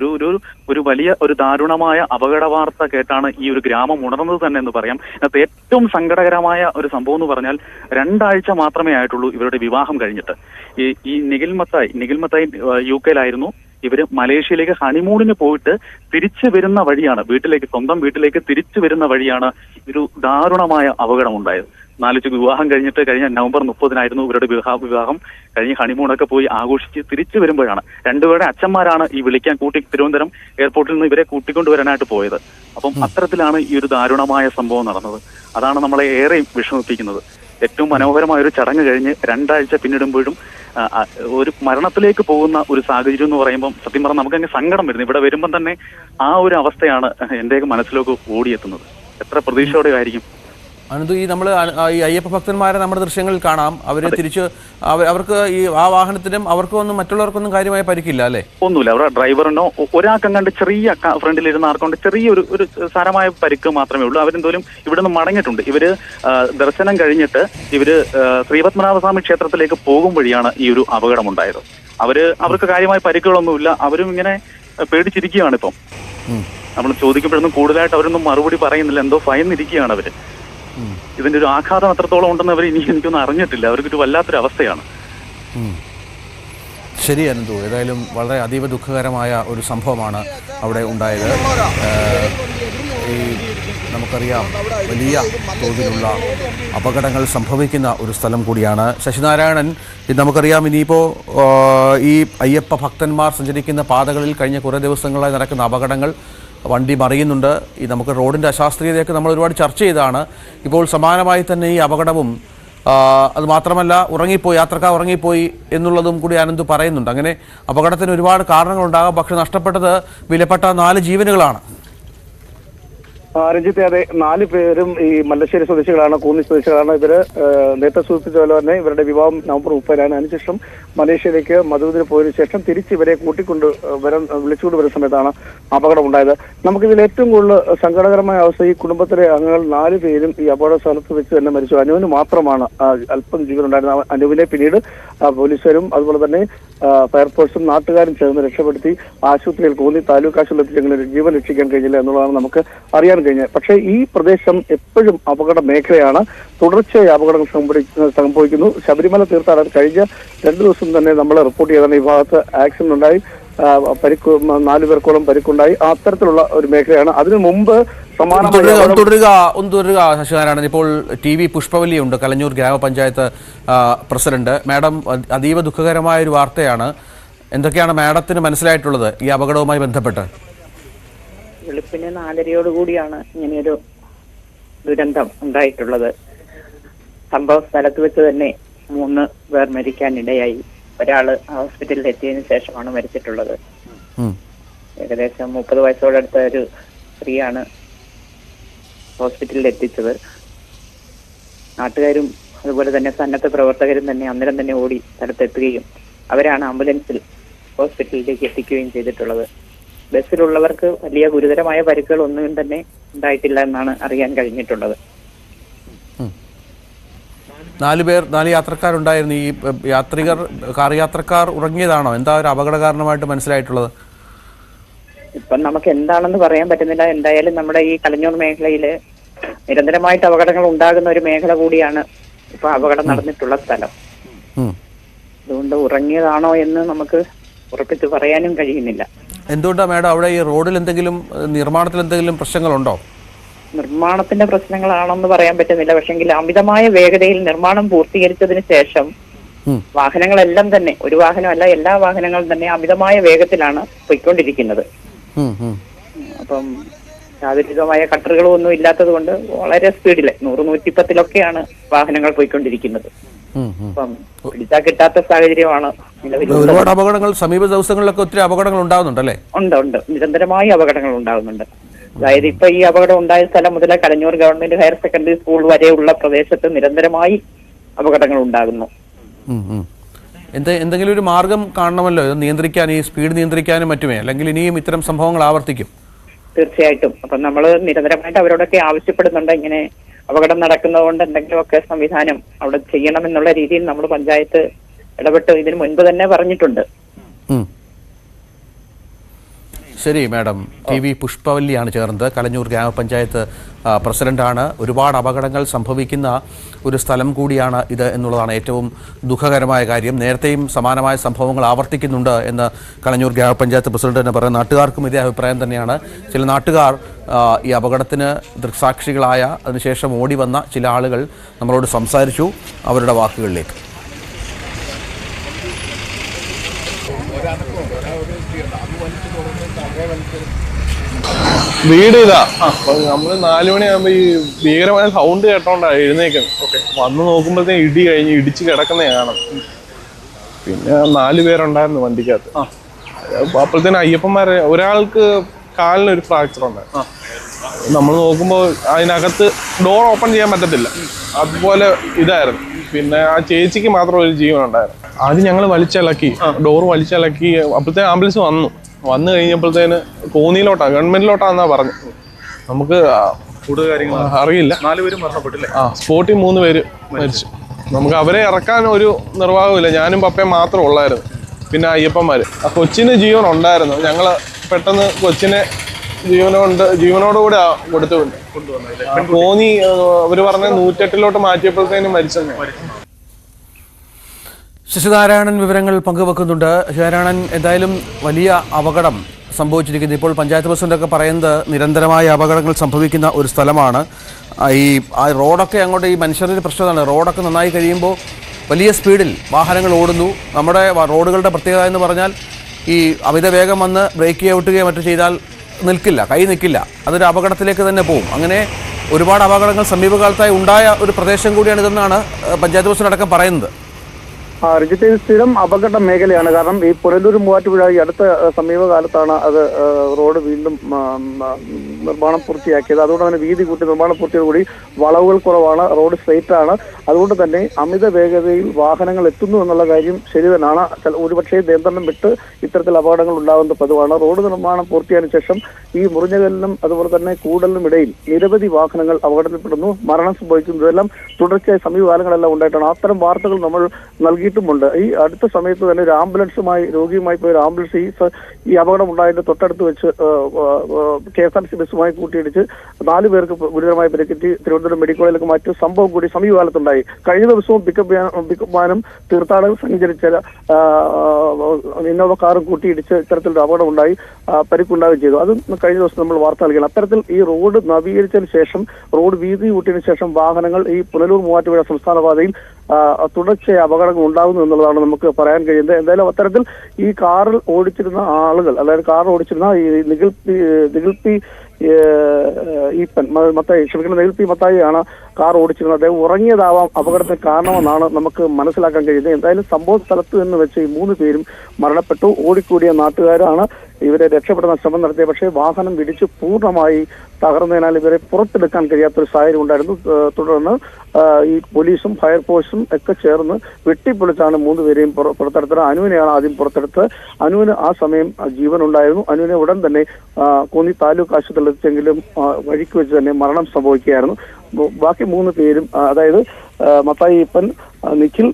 ഒരു വലിയ ഒരു ദാരുണമായ അപകട വാർത്ത കേട്ടാണ് ഈ ഒരു ഗ്രാമം ഉണർന്നത് തന്നെ എന്ന് പറയാം. അതിനകത്ത് ഏറ്റവും സങ്കടകരമായ ഒരു സംഭവം എന്ന് പറഞ്ഞാൽ 2 ആഴ്ച മാത്രമേ ആയിട്ടുള്ളൂ ഇവരുടെ വിവാഹം കഴിഞ്ഞിട്ട്. ഈ നിഖിൽ മത്തായി UK-യിലായിരുന്നു. ഇവര് മലേഷ്യയിലേക്ക് ഹണിമൂണിന് പോയിട്ട് തിരിച്ചു വരുന്ന വഴിയാണ്, സ്വന്തം വീട്ടിലേക്ക് തിരിച്ചു വരുന്ന വഴിയാണ് ഒരു ദാരുണമായ അപകടം ഉണ്ടായത്. വിവാഹം കഴിഞ്ഞിട്ട് കഴിഞ്ഞ നവംബർ 30-നായിരുന്നു ഇവരുടെ വിവാഹം കഴിഞ്ഞ് ഹണിമൂണൊക്കെ പോയി ആഘോഷിച്ച് തിരിച്ചു വരുമ്പോഴാണ് 2 പേരുടെ അച്ഛന്മാരാണ് ഈ വിളിക്കാൻ തിരുവനന്തപുരം എയർപോർട്ടിൽ നിന്ന് ഇവരെ കൂട്ടിക്കൊണ്ടുവരാനായിട്ട് പോയത്. അപ്പം അത്തരത്തിലാണ് ഈ ഒരു ദാരുണമായ സംഭവം നടന്നത്. അതാണ് നമ്മളെ ഏറെ വിഷമിപ്പിക്കുന്നത്. ഏറ്റവും മനോഹരമായ ഒരു ചടങ്ങ് കഴിഞ്ഞ് 2 ആഴ്ച പിന്നിടുമ്പോഴും ഒരു മരണത്തിലേക്ക് പോകുന്ന ഒരു സാഹചര്യം എന്ന് പറയുമ്പോൾ സത്യം പറഞ്ഞാൽ നമുക്കങ്ങ് സങ്കടം വരുന്നു. ഇവിടെ വരുമ്പം തന്നെ ആ ഒരു അവസ്ഥയാണ് എന്റെയൊക്കെ മനസ്സിലേക്ക് ഓടിയെത്തുന്നത്. എത്ര പ്രതീക്ഷയോടെ ആയിരിക്കും. അനന്തു, ഈ നമ്മൾ ഈ അയ്യപ്പ ഭക്തന്മാരെ നമ്മുടെ ദൃശ്യങ്ങളിൽ കാണാം. അവരെ തിരിച്ച് അവർക്ക് ഈ ആ വാഹനത്തിനും അവർക്കൊന്നും മറ്റുള്ളവർക്കൊന്നും കാര്യമായ പരിക്കില്ല, അല്ലേ? ഒന്നുമില്ല. അവരുടെ ഡ്രൈവറിനോ ഒരാൾക്കങ്ങാണ്ട് ചെറിയ ഫ്രണ്ടിലിരുന്ന ആർക്കൊണ്ട് ഒരു സാരമായ പരിക്ക് മാത്രമേ ഉള്ളൂ. അവരെന്തോലും ഇവിടുന്ന് മടങ്ങിയിട്ടുണ്ട്. ഇവര് ദർശനം കഴിഞ്ഞിട്ട് ഇവര് ശ്രീപത്മനാഭസ്വാമി ക്ഷേത്രത്തിലേക്ക് പോകും വഴിയാണ് ഈ ഒരു അപകടമുണ്ടായത്. അവർക്ക് കാര്യമായ പരിക്കുകളൊന്നുമില്ല. അവരും ഇങ്ങനെ പേടിച്ചിരിക്കുകയാണ്. ഇപ്പം നമ്മൾ ചോദിക്കുമ്പോഴൊന്നും കൂടുതലായിട്ട് അവരൊന്നും മറുപടി പറയുന്നില്ല. എന്തോ ഭയന്നിരിക്കുകയാണ് അവര്. ഇതിന്റെ ഒരു ആഘാതം എത്രത്തോളം ഉണ്ടെന്ന് അവർ എനിക്കൊന്നും അറിഞ്ഞിട്ടില്ല. അവർക്കൊരു വല്ലാത്തൊരു അവസ്ഥയാണ്. ശരി അനന്തു, ഏതായാലും വളരെ അതീവ ദുഃഖകരമായ ഒരു സംഭവമാണ് അവിടെ ഉണ്ടായത്. ഈ നമുക്കറിയാം വലിയ തോതിലുള്ള അപകടങ്ങൾ സംഭവിക്കുന്ന ഒരു സ്ഥലം കൂടിയാണ് ശശിനാരായണൻ. ഇത് നമുക്കറിയാം. ഇനിയിപ്പോൾ ഈ അയ്യപ്പ ഭക്തന്മാർ സഞ്ചരിക്കുന്ന പാതകളിൽ കഴിഞ്ഞ കുറേ ദിവസങ്ങളായി നടക്കുന്ന അപകടങ്ങൾ, വണ്ടി മറിയുന്നുണ്ട്. ഈ നമുക്ക് റോഡിൻ്റെ അശാസ്ത്രീയതയൊക്കെ നമ്മൾ ഒരുപാട് ചർച്ച ചെയ്തതാണ്. ഇപ്പോൾ സമാനമായി തന്നെ ഈ അപകടവും, അത് മാത്രമല്ല യാത്രക്കാർ ഉറങ്ങിപ്പോയി എന്നുള്ളതും കൂടി അനന്തു പറയുന്നുണ്ട്. അങ്ങനെ അപകടത്തിന് ഒരുപാട് കാരണങ്ങളുണ്ടാകാം. പക്ഷെ നഷ്ടപ്പെട്ടത് വിലപ്പെട്ട 4 ജീവനുകളാണ്. രഞ്ജിത്തെ, അതെ, 4 പേരും ഈ മല്ലശ്ശേരി സ്വദേശികളാണ്, കൂന്നി സ്വദേശികളാണ്. ഇവര് നേരത്തെ സൂചിപ്പിച്ച പോലെ തന്നെ ഇവരുടെ വിവാഹം നവംബർ 30-നാണ്. അതിനുശേഷം മലേഷ്യയിലേക്ക് മധുവിന് പോയതിനു ശേഷം തിരിച്ച് ഇവരെ വിളിച്ചുകൊണ്ട് വരുന്ന സമയത്താണ് അപകടം ഉണ്ടായത്. നമുക്കിതിൽ ഏറ്റവും കൂടുതൽ സങ്കടകരമായ അവസ്ഥ, ഈ കുടുംബത്തിലെ അംഗങ്ങൾ 4 പേരും ഈ അപകട സ്ഥലത്ത് വെച്ച് തന്നെ മരിച്ചു. അനുവിന് മാത്രമാണ് അല്പം ജീവനുണ്ടായിരുന്നത്. അനുവിനെ പിന്നീട് പോലീസുകാരും അതുപോലെ തന്നെ ഫയർഫോഴ്സും നാട്ടുകാരും ചേർന്ന് രക്ഷപ്പെടുത്തി ആശുപത്രിയിൽ, കൂന്നി താലൂക്ക് ആശുപത്രിയിൽ ജീവൻ രക്ഷിക്കാൻ കഴിഞ്ഞില്ല എന്നുള്ളതാണ് നമുക്ക് അറിയാൻ കഴിഞ്ഞത്. പക്ഷേ ഈ പ്രദേശം എപ്പോഴും അപകട മേഖലയാണ്. തുടർച്ചയായി അപകടങ്ങൾ സംഭവിക്കുന്നു. ശബരിമല തീർത്ഥാടനം കഴിഞ്ഞ 2 ദിവസം തന്നെ നമ്മൾ റിപ്പോർട്ട് ചെയ്താണ് ഈ ഭാഗത്ത് ആക്സിഡന്റ് ഉണ്ടായി, 4 പേർക്കോളം പരിക്കുണ്ടായി. അത്തരത്തിലുള്ള ഒരു മേഖലയാണ്. അതിനു മുമ്പ് തുടരുക ശശിനാരായണൻ. ഇപ്പോൾ TV പുഷ്പവല്ലിയുണ്ട്, കലഞ്ഞൂർ ഗ്രാമപഞ്ചായത്ത് പ്രസിഡന്റ്. മാഡം, അതീവ ദുഃഖകരമായ ഒരു വാർത്തയാണ്. എന്തൊക്കെയാണ് മാഡത്തിന് മനസ്സിലായിട്ടുള്ളത് ഈ അപകടവുമായി ബന്ധപ്പെട്ട്? വെളുപ്പിന് 4:30 ഇങ്ങനെയൊരു ദുരന്തം ഉണ്ടായിട്ടുള്ളത്. സംഭവ സ്ഥലത്ത് വെച്ച് തന്നെ 3 പേർ മരിക്കാനിടയായി. ഒരാള് ഹോസ്പിറ്റലിൽ എത്തിയതിനു ശേഷമാണ് മരിച്ചിട്ടുള്ളത്. ഏകദേശം 30 വയസ്സോടടുത്ത ഒരു സ്ത്രീയാണ് ഹോസ്പിറ്റലിൽ എത്തിച്ചത്. നാട്ടുകാരും അതുപോലെ തന്നെ സന്നദ്ധ പ്രവർത്തകരും തന്നെ അന്നേരം തന്നെ ഓടി സ്ഥലത്തെത്തുകയും അവരാണ് ആംബുലൻസിൽ ഹോസ്പിറ്റലിലേക്ക് എത്തിക്കുകയും ചെയ്തിട്ടുള്ളത്. ബസ്സിലുള്ളവർക്ക് വലിയ ഗുരുതരമായ പരിക്കുകൾ ഒന്നും തന്നെ ഉണ്ടായിട്ടില്ല എന്നാണ് അറിയാൻ കഴിഞ്ഞിട്ടുള്ളത്. 4 യാത്രക്കാരുണ്ടായിരുന്നു. ഈ കാർ യാത്രക്കാർ ഉറങ്ങിയതാണോ? എന്താ ഒരു അപകട കാരണമായിട്ട് മനസ്സിലായിട്ടുള്ളത്? ഇപ്പം നമുക്ക് എന്താണെന്ന് പറയാൻ പറ്റുന്നില്ല. എന്തായാലും നമ്മുടെ ഈ കലഞ്ഞൂർ മേഖലയിൽ നിരന്തരമായിട്ട് അപകടങ്ങൾ ഉണ്ടാകുന്ന ഒരു മേഖല കൂടിയാണ് ഇപ്പൊ അപകടം നടന്നിട്ടുള്ള സ്ഥലം. അതുകൊണ്ട് ഉറങ്ങിയതാണോ എന്ന് നമുക്ക് ഉറപ്പിച്ച് പറയാനും കഴിയുന്നില്ല. എന്തുകൊണ്ടാണ് മാഡം അവിടെ ഈ റോഡിൽ നിർമ്മാണത്തിൽ എന്തെങ്കിലും പ്രശ്നങ്ങളുണ്ടോ? നിർമ്മാണത്തിന്റെ പ്രശ്നങ്ങളാണെന്ന് പറയാൻ പറ്റുന്നില്ല. പക്ഷെങ്കിൽ അമിതമായ വേഗതയിൽ നിർമ്മാണം പൂർത്തീകരിച്ചതിന് ശേഷം വാഹനങ്ങളെല്ലാം തന്നെ, ഒരു വാഹനമല്ല എല്ലാ വാഹനങ്ങളും തന്നെ അമിതമായ വേഗത്തിലാണ് പോയിക്കൊണ്ടിരിക്കുന്നത്. അപ്പം യാതൊരുവിധമായ കട്ടറുകളും ഒന്നും ഇല്ലാത്തത് കൊണ്ട് വളരെ സ്പീഡില് 100-110 വാഹനങ്ങൾ പോയിക്കൊണ്ടിരിക്കുന്നത്. അപ്പം പിടിച്ചാൽ കിട്ടാത്ത സാഹചര്യമാണ് നിലവിൽ. ഒരുപാട് അപകടങ്ങൾ സമീപ ദിവസങ്ങളിലൊക്കെ ഒത്തിരി അപകടങ്ങൾ ഉണ്ടാകുന്നുണ്ടല്ലേ? ഉണ്ട്. നിരന്തരമായി അപകടങ്ങൾ ഉണ്ടാകുന്നുണ്ട്. അതായത് ഇപ്പൊ ഈ അപകടം ഉണ്ടായ സ്ഥലം മുതൽ Kalanjoor government higher secondary school വരെയുള്ള പ്രദേശത്ത് നിരന്തരമായി അപകടങ്ങൾ ഉണ്ടാകുന്നു. എന്തെങ്കിലും ഒരു മാർഗം കാണണമല്ലോ ഇത് നിയന്ത്രിക്കാൻ, ഈ സ്പീഡ് നിയന്ത്രിക്കാനും മറ്റുമേ, അല്ലെങ്കിൽ ഇനിയും ഇത്തരം സംഭവങ്ങൾ ആവർത്തിക്കും. തീർച്ചയായിട്ടും. അപ്പം നമ്മൾ നിരന്തരമായിട്ട് അവരോടൊക്കെ ആവശ്യപ്പെടുന്നുണ്ട്, ഇങ്ങനെ അപകടം നടക്കുന്നതുകൊണ്ട് എന്തെങ്കിലുമൊക്കെ സംവിധാനം അവിടെ ചെയ്യണമെന്നുള്ള രീതിയിൽ നമ്മൾ പഞ്ചായത്ത് ഇടപെട്ട് ഇതിനു മുൻപ് തന്നെ പറഞ്ഞിട്ടുണ്ട്. ശരി മാഡം. TV പുഷ്പവല്ലിയാണ് ചേർന്നത്, കലഞ്ഞൂർ ഗ്രാമപഞ്ചായത്ത് പ്രസിഡന്റാണ്. ഒരുപാട് അപകടങ്ങൾ സംഭവിക്കുന്ന ഒരു സ്ഥലം കൂടിയാണ് ഇത് എന്നുള്ളതാണ് ഏറ്റവും ദുഃഖകരമായ കാര്യം. നേരത്തെയും സമാനമായ സംഭവങ്ങൾ ആവർത്തിക്കുന്നുണ്ട് എന്ന് കലഞ്ഞൂർ ഗ്രാമപഞ്ചായത്ത് പ്രസിഡന്റ് തന്നെ പറയുന്നത്. നാട്ടുകാർക്കും ഇതേ അഭിപ്രായം തന്നെയാണ്. ചില നാട്ടുകാർ ഈ അപകടത്തിന് ദൃക്സാക്ഷികളായ അതിനുശേഷം ഓടി വന്ന ചില ആളുകൾ നമ്മളോട് സംസാരിച്ചു. അവരുടെ വാക്കുകളിലേക്ക്. വീട് ഇതാ. നമ്മള് 4 മണിയാകുമ്പോ ഈ ഭീകരമായ സൗണ്ട് കേട്ടോണ്ടാ എഴുന്നേക്കുന്നത്. വന്ന് നോക്കുമ്പോഴത്തേക്കും ഇടി കഴിഞ്ഞ് ഇടിച്ച് കിടക്കുന്ന കാണാം. പിന്നെ 4 പേരുണ്ടായിരുന്നു വണ്ടിക്കകത്ത്. അപ്പോഴത്തേനും അയ്യപ്പന്മാരെ ഒരാൾക്ക് കാലിനൊരു ഫ്രാക്ചർ ഉണ്ടായിരുന്നു. നമ്മൾ നോക്കുമ്പോൾ അതിനകത്ത് ഡോർ ഓപ്പൺ ചെയ്യാൻ പറ്റത്തില്ല, അതുപോലെ ഇതായിരുന്നു. പിന്നെ ആ ചേച്ചിക്ക് മാത്രം ഒരു ജീവൻ ഉണ്ടായിരുന്നു. ആദ്യം ഞങ്ങൾ വലിച്ചിളക്കി, ഡോർ വലിച്ചിളക്കി. അപ്പോഴത്തേനും ആംബുലൻസ് വന്നു കഴിഞ്ഞപ്പോഴത്തേന് കോന്നിയിലോട്ടാ, ഗവൺമെന്റിലോട്ടാന്നാ പറഞ്ഞു. നമുക്ക് കൂടുതൽ കാര്യങ്ങൾ അറിയില്ല. 4 പേരും മരണപ്പെട്ടില്ലേ? സ്പോട്ടിൽ 3 പേര് മരിച്ചു. നമുക്ക് അവരെ ഇറക്കാൻ ഒരു നിർവാഹമില്ല. ഞാനും പപ്പയും മാത്രം ഉള്ളായിരുന്നു. പിന്നെ അയ്യപ്പന്മാര്. ആ കൊച്ചിന് ജീവൻ ഉണ്ടായിരുന്നു. ഞങ്ങള് പെട്ടെന്ന് കൊച്ചിനെ ജീവനോടുകൂടെ കൊടുത്തുകൊണ്ട് കോന്നി അവര് പറഞ്ഞ 108 മാറ്റിയപ്പോഴത്തേനും മരിച്ചെന്ന്. ശശിനാരായണൻ വിവരങ്ങൾ പങ്കുവെക്കുന്നുണ്ട്. ശശിനാരായണൻ, എന്തായാലും വലിയ അപകടം സംഭവിച്ചിരിക്കുന്നു. ഇപ്പോൾ പഞ്ചായത്ത് പ്രസിഡന്റൊക്കെ പറയുന്നത് നിരന്തരമായ അപകടങ്ങൾ സംഭവിക്കുന്ന ഒരു സ്ഥലമാണ്. ആ റോഡൊക്കെ അങ്ങോട്ട്, ഈ മനുഷ്യരുടെ പ്രശ്നമാണ്, റോഡൊക്കെ നന്നായി കഴിയുമ്പോൾ വലിയ സ്പീഡിൽ വാഹനങ്ങൾ ഓടുന്നു. നമ്മുടെ റോഡുകളുടെ പ്രത്യേകത എന്ന് പറഞ്ഞാൽ ഈ അമിത വേഗം വന്ന് ബ്രേക്ക് ഔട്ടുകയോ മറ്റു ചെയ്താൽ കൈ നിൽക്കില്ല. അതൊരു അപകടത്തിലേക്ക് തന്നെ പോകും. അങ്ങനെ ഒരുപാട് അപകടങ്ങൾ സമീപകാലത്തായി ഉണ്ടായ ഒരു പ്രദേശം കൂടിയാണിതെന്നാണ് പഞ്ചായത്ത് പ്രസിഡന്റ് അടക്കം പറയുന്നത്. റിജിത്ത്, ഇത് സ്ഥിരം അപകട മേഖലയാണ്. കാരണം ഈ പുനലൂർ മൂവാറ്റുപുഴ ഈ അടുത്ത സമീപകാലത്താണ് അത് റോഡ് വീണ്ടും നിർമ്മാണം പൂർത്തിയാക്കിയത്. അതുകൊണ്ട് തന്നെ വീതി കൂട്ടി നിർമ്മാണം പൂർത്തിയോടുകൂടി വളവുകൾ കുറവാണ്, റോഡ് സ്ട്രെയിറ്റ് ആണ്. അതുകൊണ്ട് തന്നെ അമിത വേഗതയിൽ വാഹനങ്ങൾ എത്തുന്നു എന്നുള്ള കാര്യം ശരി തന്നെയാണ്. ഒരുപക്ഷെ നിയന്ത്രണം വിട്ട് ഇത്തരത്തിൽ അപകടങ്ങൾ ഉണ്ടാകുന്ന പതിവാണ്. റോഡ് നിർമ്മാണം പൂർത്തിയായതിനു ശേഷം ഈ മുറിഞ്ഞകലിനും അതുപോലെ തന്നെ കൂടലിനും ഇടയിൽ നിരവധി വാഹനങ്ങൾ അപകടത്തിൽപ്പെടുന്നു, മരണം സംഭവിക്കുന്നു. ഇതെല്ലാം തുടർച്ചയായി സമീപകാലങ്ങളെല്ലാം ഉണ്ടായിട്ടാണ്. അത്തരം വാർത്തകൾ നമ്മൾ നൽകിയിട്ടുമുണ്ട്. ഈ അടുത്ത സമയത്ത് തന്നെ ഒരു ആംബുലൻസുമായി രോഗിയുമായി പോയ ഒരു ആംബുലൻസ് ഈ അപകടം ഉണ്ടായതിന്റെ തൊട്ടടുത്ത് വെച്ച് KSRTC ബസ്സുമായി കൂട്ടിയിടിച്ച് 4 പേർക്ക് ഗുരുതരമായി പരിക്കേറ്റ് തിരുവനന്തപുരം മെഡിക്കൽ കോളേജിലേക്ക് മാറ്റിയ സംഭവം കൂടി സമീപകാലത്തുണ്ടായി. കഴിഞ്ഞ ദിവസവും പിക്കപ്പ് വാനും തീർത്ഥാടകർ സഞ്ചരിച്ച ഇന്നോവ കാറും കൂട്ടിയിടിച്ച് ഇത്തരത്തിലൊരു അപകടം ഉണ്ടായി, പരിക്കുണ്ടാവുകയും ചെയ്തു. അതും കഴിഞ്ഞ ദിവസം നമ്മൾ വാർത്ത നൽകിയാണ്. അത്തരത്തിൽ ഈ റോഡ് നവീകരിച്ചതിന് ശേഷം, റോഡ് വീതി കൂട്ടിയതിനു ശേഷം വാഹനങ്ങൾ ഈ പുനലൂർ മൂവാറ്റുപുഴ സംസ്ഥാന പാതയിൽ തുടർച്ചയായ അപകടങ്ങൾ ഉണ്ടാകുന്നു എന്നുള്ളതാണ് നമുക്ക് പറയാൻ കഴിയുന്നത്. എന്തായാലും അത്തരത്തിൽ ഈ കാറിൽ ഓടിച്ചിരുന്ന ആളുകൾ, അതായത് കാർ ഓടിച്ചിരുന്ന ഈ നിഖിൽപി മത്തായിയാണ് കാർ ഓടിച്ചിരുന്നത്. അദ്ദേഹം ഉറങ്ങിയതാവാം അപകടത്തിന് കാരണമെന്നാണ് നമുക്ക് മനസ്സിലാക്കാൻ കഴിയുന്നത്. എന്തായാലും സംഭവ സ്ഥലത്ത് നിന്ന് വെച്ച് ഈ 3 പേരും മരണപ്പെട്ടു. ഓടിക്കൂടിയ നാട്ടുകാരാണ് ഇവരെ രക്ഷപ്പെടുന്ന ശ്രമം നടത്തിയ പക്ഷേ വാഹനം ഇടിച്ച് പൂർണ്ണമായി തകർന്നതിനാൽ ഇവരെ പുറത്തെടുക്കാൻ കഴിയാത്തൊരു സാഹചര്യം ഉണ്ടായിരുന്നു. തുടർന്ന് ഈ പോലീസും ഫയർഫോഴ്സും ഒക്കെ ചേർന്ന് വെട്ടിപ്പൊളിച്ചാണ് 3 പേരെയും പുറത്തെടുത്തത്. അനുവിനെയാണ് ആദ്യം പുറത്തെടുത്തത്. അനുവിന് ആ സമയം ജീവനുണ്ടായിരുന്നു. അനുവിനെ ഉടൻ തന്നെ കോന്നി താലൂക്ക് ആശുപത്രിയിൽ എത്തിച്ചെങ്കിലും വഴിക്ക് വെച്ച് തന്നെ മരണം സംഭവിക്കുകയായിരുന്നു. ബാക്കി 3 പേരും അതായത് മത്തായി ഈപ്പൻ, നിഖിൽ,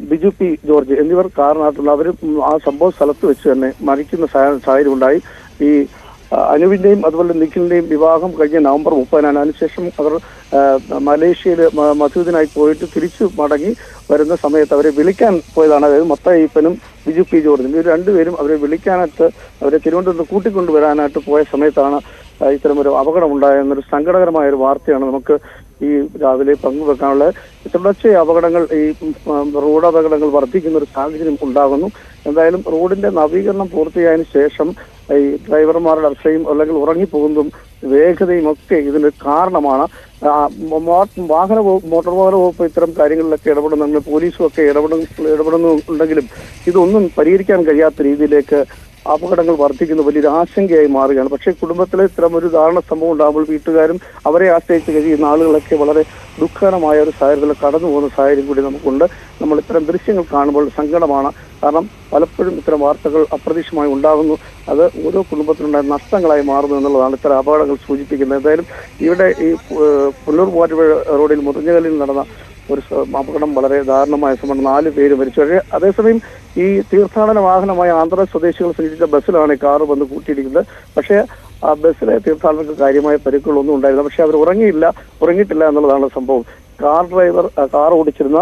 ബിജു പി ജോർജ് എന്നിവർ കാറിനകത്തുള്ള അവർ ആ സംഭവ സ്ഥലത്ത് വെച്ച് തന്നെ മരിക്കുന്ന സാഹചര്യം ഉണ്ടായി. ഈ അനുവിന്റെയും അതുപോലെ നിഖിലിന്റെയും വിവാഹം കഴിഞ്ഞ നവംബർ 30-നാണ്. അതിനുശേഷം അവർ മലേഷ്യയിൽ മസൂദിനായി പോയിട്ട് തിരിച്ചു മടങ്ങി വരുന്ന സമയത്ത് അവരെ വിളിക്കാൻ പോയതാണ്. അതായത് മത്തായി ഈപ്പനും ബിജു പി ജോർജും ഇവർ രണ്ടുപേരും അവരെ വിളിക്കാനായിട്ട് അവരെ തിരുവനന്തപുരത്ത് കൂട്ടിക്കൊണ്ടുവരാനായിട്ട് പോയ സമയത്താണ് ഇത്തരമൊരു അപകടം ഉണ്ടായെന്നൊരു സങ്കടകരമായ ഒരു വാർത്തയാണ് നമുക്ക് ഈ രാവിലെ പങ്കുവെക്കാനുള്ളത്. തുടർച്ചയായ അപകടങ്ങൾ, ഈ റോഡ് അപകടങ്ങൾ വർദ്ധിക്കുന്ന ഒരു സാഹചര്യം ഉണ്ടാകുന്നു. എന്തായാലും റോഡിന്റെ നവീകരണം പൂർത്തിയായതിനു ശേഷം ഈ ഡ്രൈവർമാരുടെ അർഹതയും അല്ലെങ്കിൽ ഉറങ്ങിപ്പോകുന്നതും വേഗതയും ഒക്കെ ഇതിന് കാരണമാണ്. മോട്ടോർ വാഹന വകുപ്പ് ഇത്തരം കാര്യങ്ങളിലൊക്കെ ഇടപെടുന്നുണ്ട്, പോലീസും ഒക്കെ ഇടപെടുന്നുണ്ടെങ്കിലും ഇതൊന്നും പരിഹരിക്കാൻ കഴിയാത്ത രീതിയിലേക്ക് അപകടങ്ങൾ വർദ്ധിക്കുന്ന വലിയൊരു ആശങ്കയായി മാറുകയാണ്. പക്ഷേ കുടുംബത്തിലെ ഇത്തരം ഒരു ദാരുണ സംഭവം ഉണ്ടാകുമ്പോൾ വീട്ടുകാരും അവരെ ആശ്രയിച്ച് കഴിയുന്ന ആളുകളൊക്കെ വളരെ ദുഃഖകരമായ ഒരു സാഹചര്യത്തിൽ കടന്നു പോകുന്ന സാഹചര്യം കൂടി നമുക്കുണ്ട്. നമ്മൾ ഇത്തരം ദൃശ്യങ്ങൾ കാണുമ്പോൾ സങ്കടമാണ്. കാരണം പലപ്പോഴും ഇത്തരം വാർത്തകൾ അപ്രതീക്ഷിതമായി ഉണ്ടാകുന്നു. അത് ഓരോ കുടുംബത്തിനുണ്ടായ നഷ്ടങ്ങളായി മാറുന്നു എന്നുള്ളതാണ് ഇത്തരം അപകടങ്ങൾ സൂചിപ്പിക്കുന്നത്. എന്തായാലും ഇവിടെ ഈ പുല്ലൂർ മൂവാറ്റുപുഴ റോഡിൽ മുറിഞ്ഞകലിൽ നടന്ന ഒരു അപകടം വളരെ ദാരുണമായ സംഭവം. 4 പേര് മരിച്ചു. പക്ഷേ അതേസമയം ഈ തീർത്ഥാടന വാഹനമായ ആന്ധ്ര സ്വദേശികൾ സഞ്ചരിച്ച ബസ്സിലാണ് ഈ കാറ് വന്ന് കൂട്ടിയിടിക്കുന്നത്. പക്ഷേ ആ ബസ്സിലെ തീർത്ഥാടകർക്ക് കാര്യമായ പരിക്കുകളൊന്നും ഉണ്ടായില്ല. പക്ഷെ അവർ ഉറങ്ങിയിട്ടില്ല എന്നുള്ളതാണ് സംഭവം. കാർ ഡ്രൈവർ, കാർ ഓടിച്ചിരുന്ന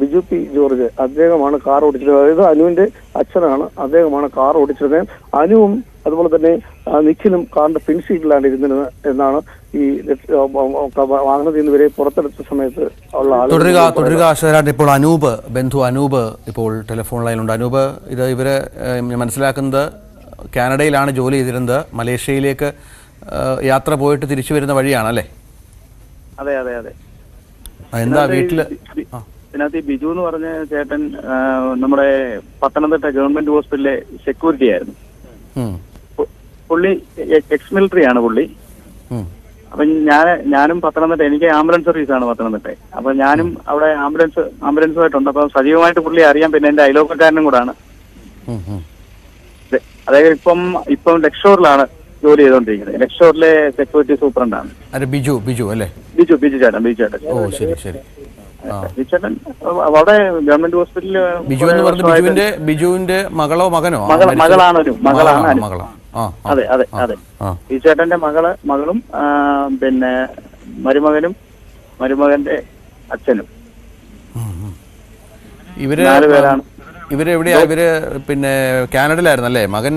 ബിജു പി ജോർജ്, അദ്ദേഹമാണ് കാർ ഓടിച്ചിരുന്നത്. അതായത് അനുവിന്റെ അച്ഛനാണ്, അദ്ദേഹമാണ് കാർ ഓടിച്ചിരുന്നത്. അനുവും അതുപോലെ തന്നെ നിഖിലും കാറിന്റെ പിൻസീറ്റിലാണ് ഇരുന്നിരുന്നത് എന്നാണ് ഈ വാഹനത്തിൽ നിന്ന് ഇവരെ പുറത്തെടുത്ത സമയത്ത് ഉള്ള തുടരുക ശരാൻ. ഇപ്പോൾ ബന്ധു അനൂപ് ഇപ്പോൾ ടെലിഫോൺ ലൈനിലുണ്ട്. അനൂപ്, ഇത് ഇവര് മനസ്സിലാക്കുന്നത് കാനഡയിലാണ് ജോലി ചെയ്തിരുന്നത്, മലേഷ്യയിലേക്ക് യാത്ര പോയിട്ട് തിരിച്ചു വരുന്ന വഴിയാണല്ലേ? അതെ അതെ അതെ. എന്താ വീട്ടില് ഇതിനകത്ത് ഈ ബിജു എന്ന് പറഞ്ഞ ചേട്ടൻ നമ്മുടെ പത്തനംതിട്ട ഗവൺമെന്റ് ഹോസ്പിറ്റലിലെ സെക്യൂരിറ്റി ആയിരുന്നു. പുള്ളി എക്സ് മിലിറ്ററി ആണ് പുള്ളി. അപ്പൊ ഞാനും പത്തനംതിട്ട, എനിക്ക് ആംബുലൻസ് സർവീസ് ആണ് പത്തനംതിട്ട. അപ്പൊ ഞാനും അവിടെ ആംബുലൻസുമായിട്ടുണ്ട്. അപ്പൊ സജീവമായിട്ട് പുള്ളി അറിയാം. പിന്നെ എന്റെ അയലോക്കക്കാരനും കൂടാണ്. അതായത് ഇപ്പം ലക്ഷോറിലാണ് ജോലി ചെയ്തോണ്ടിരിക്കുന്നത്. ലക്ഷോറിലെ സെക്യൂരിറ്റി സൂപ്രണ്ടാണ്. ബിജു അല്ലേ? ബിജു ചേട്ടൻ. ഓ ശരി ശരി. ബിജു ചേട്ടൻ അവിടെ ഗവൺമെന്റ് ഹോസ്പിറ്റലിൽ. ബിജുവിന്റെ മകളോ മകനോ? മകളാണ്. അതെ അതെ അതെ. ബിജു ചേട്ടന്റെ മകളും പിന്നെ മരുമകന്റെ അച്ഛനും ഇവര് 4 പേരാണ്. ഇവരെവിടെയാ? ഇവര് പിന്നെ കാനഡയിലായിരുന്നല്ലേ? മകൻ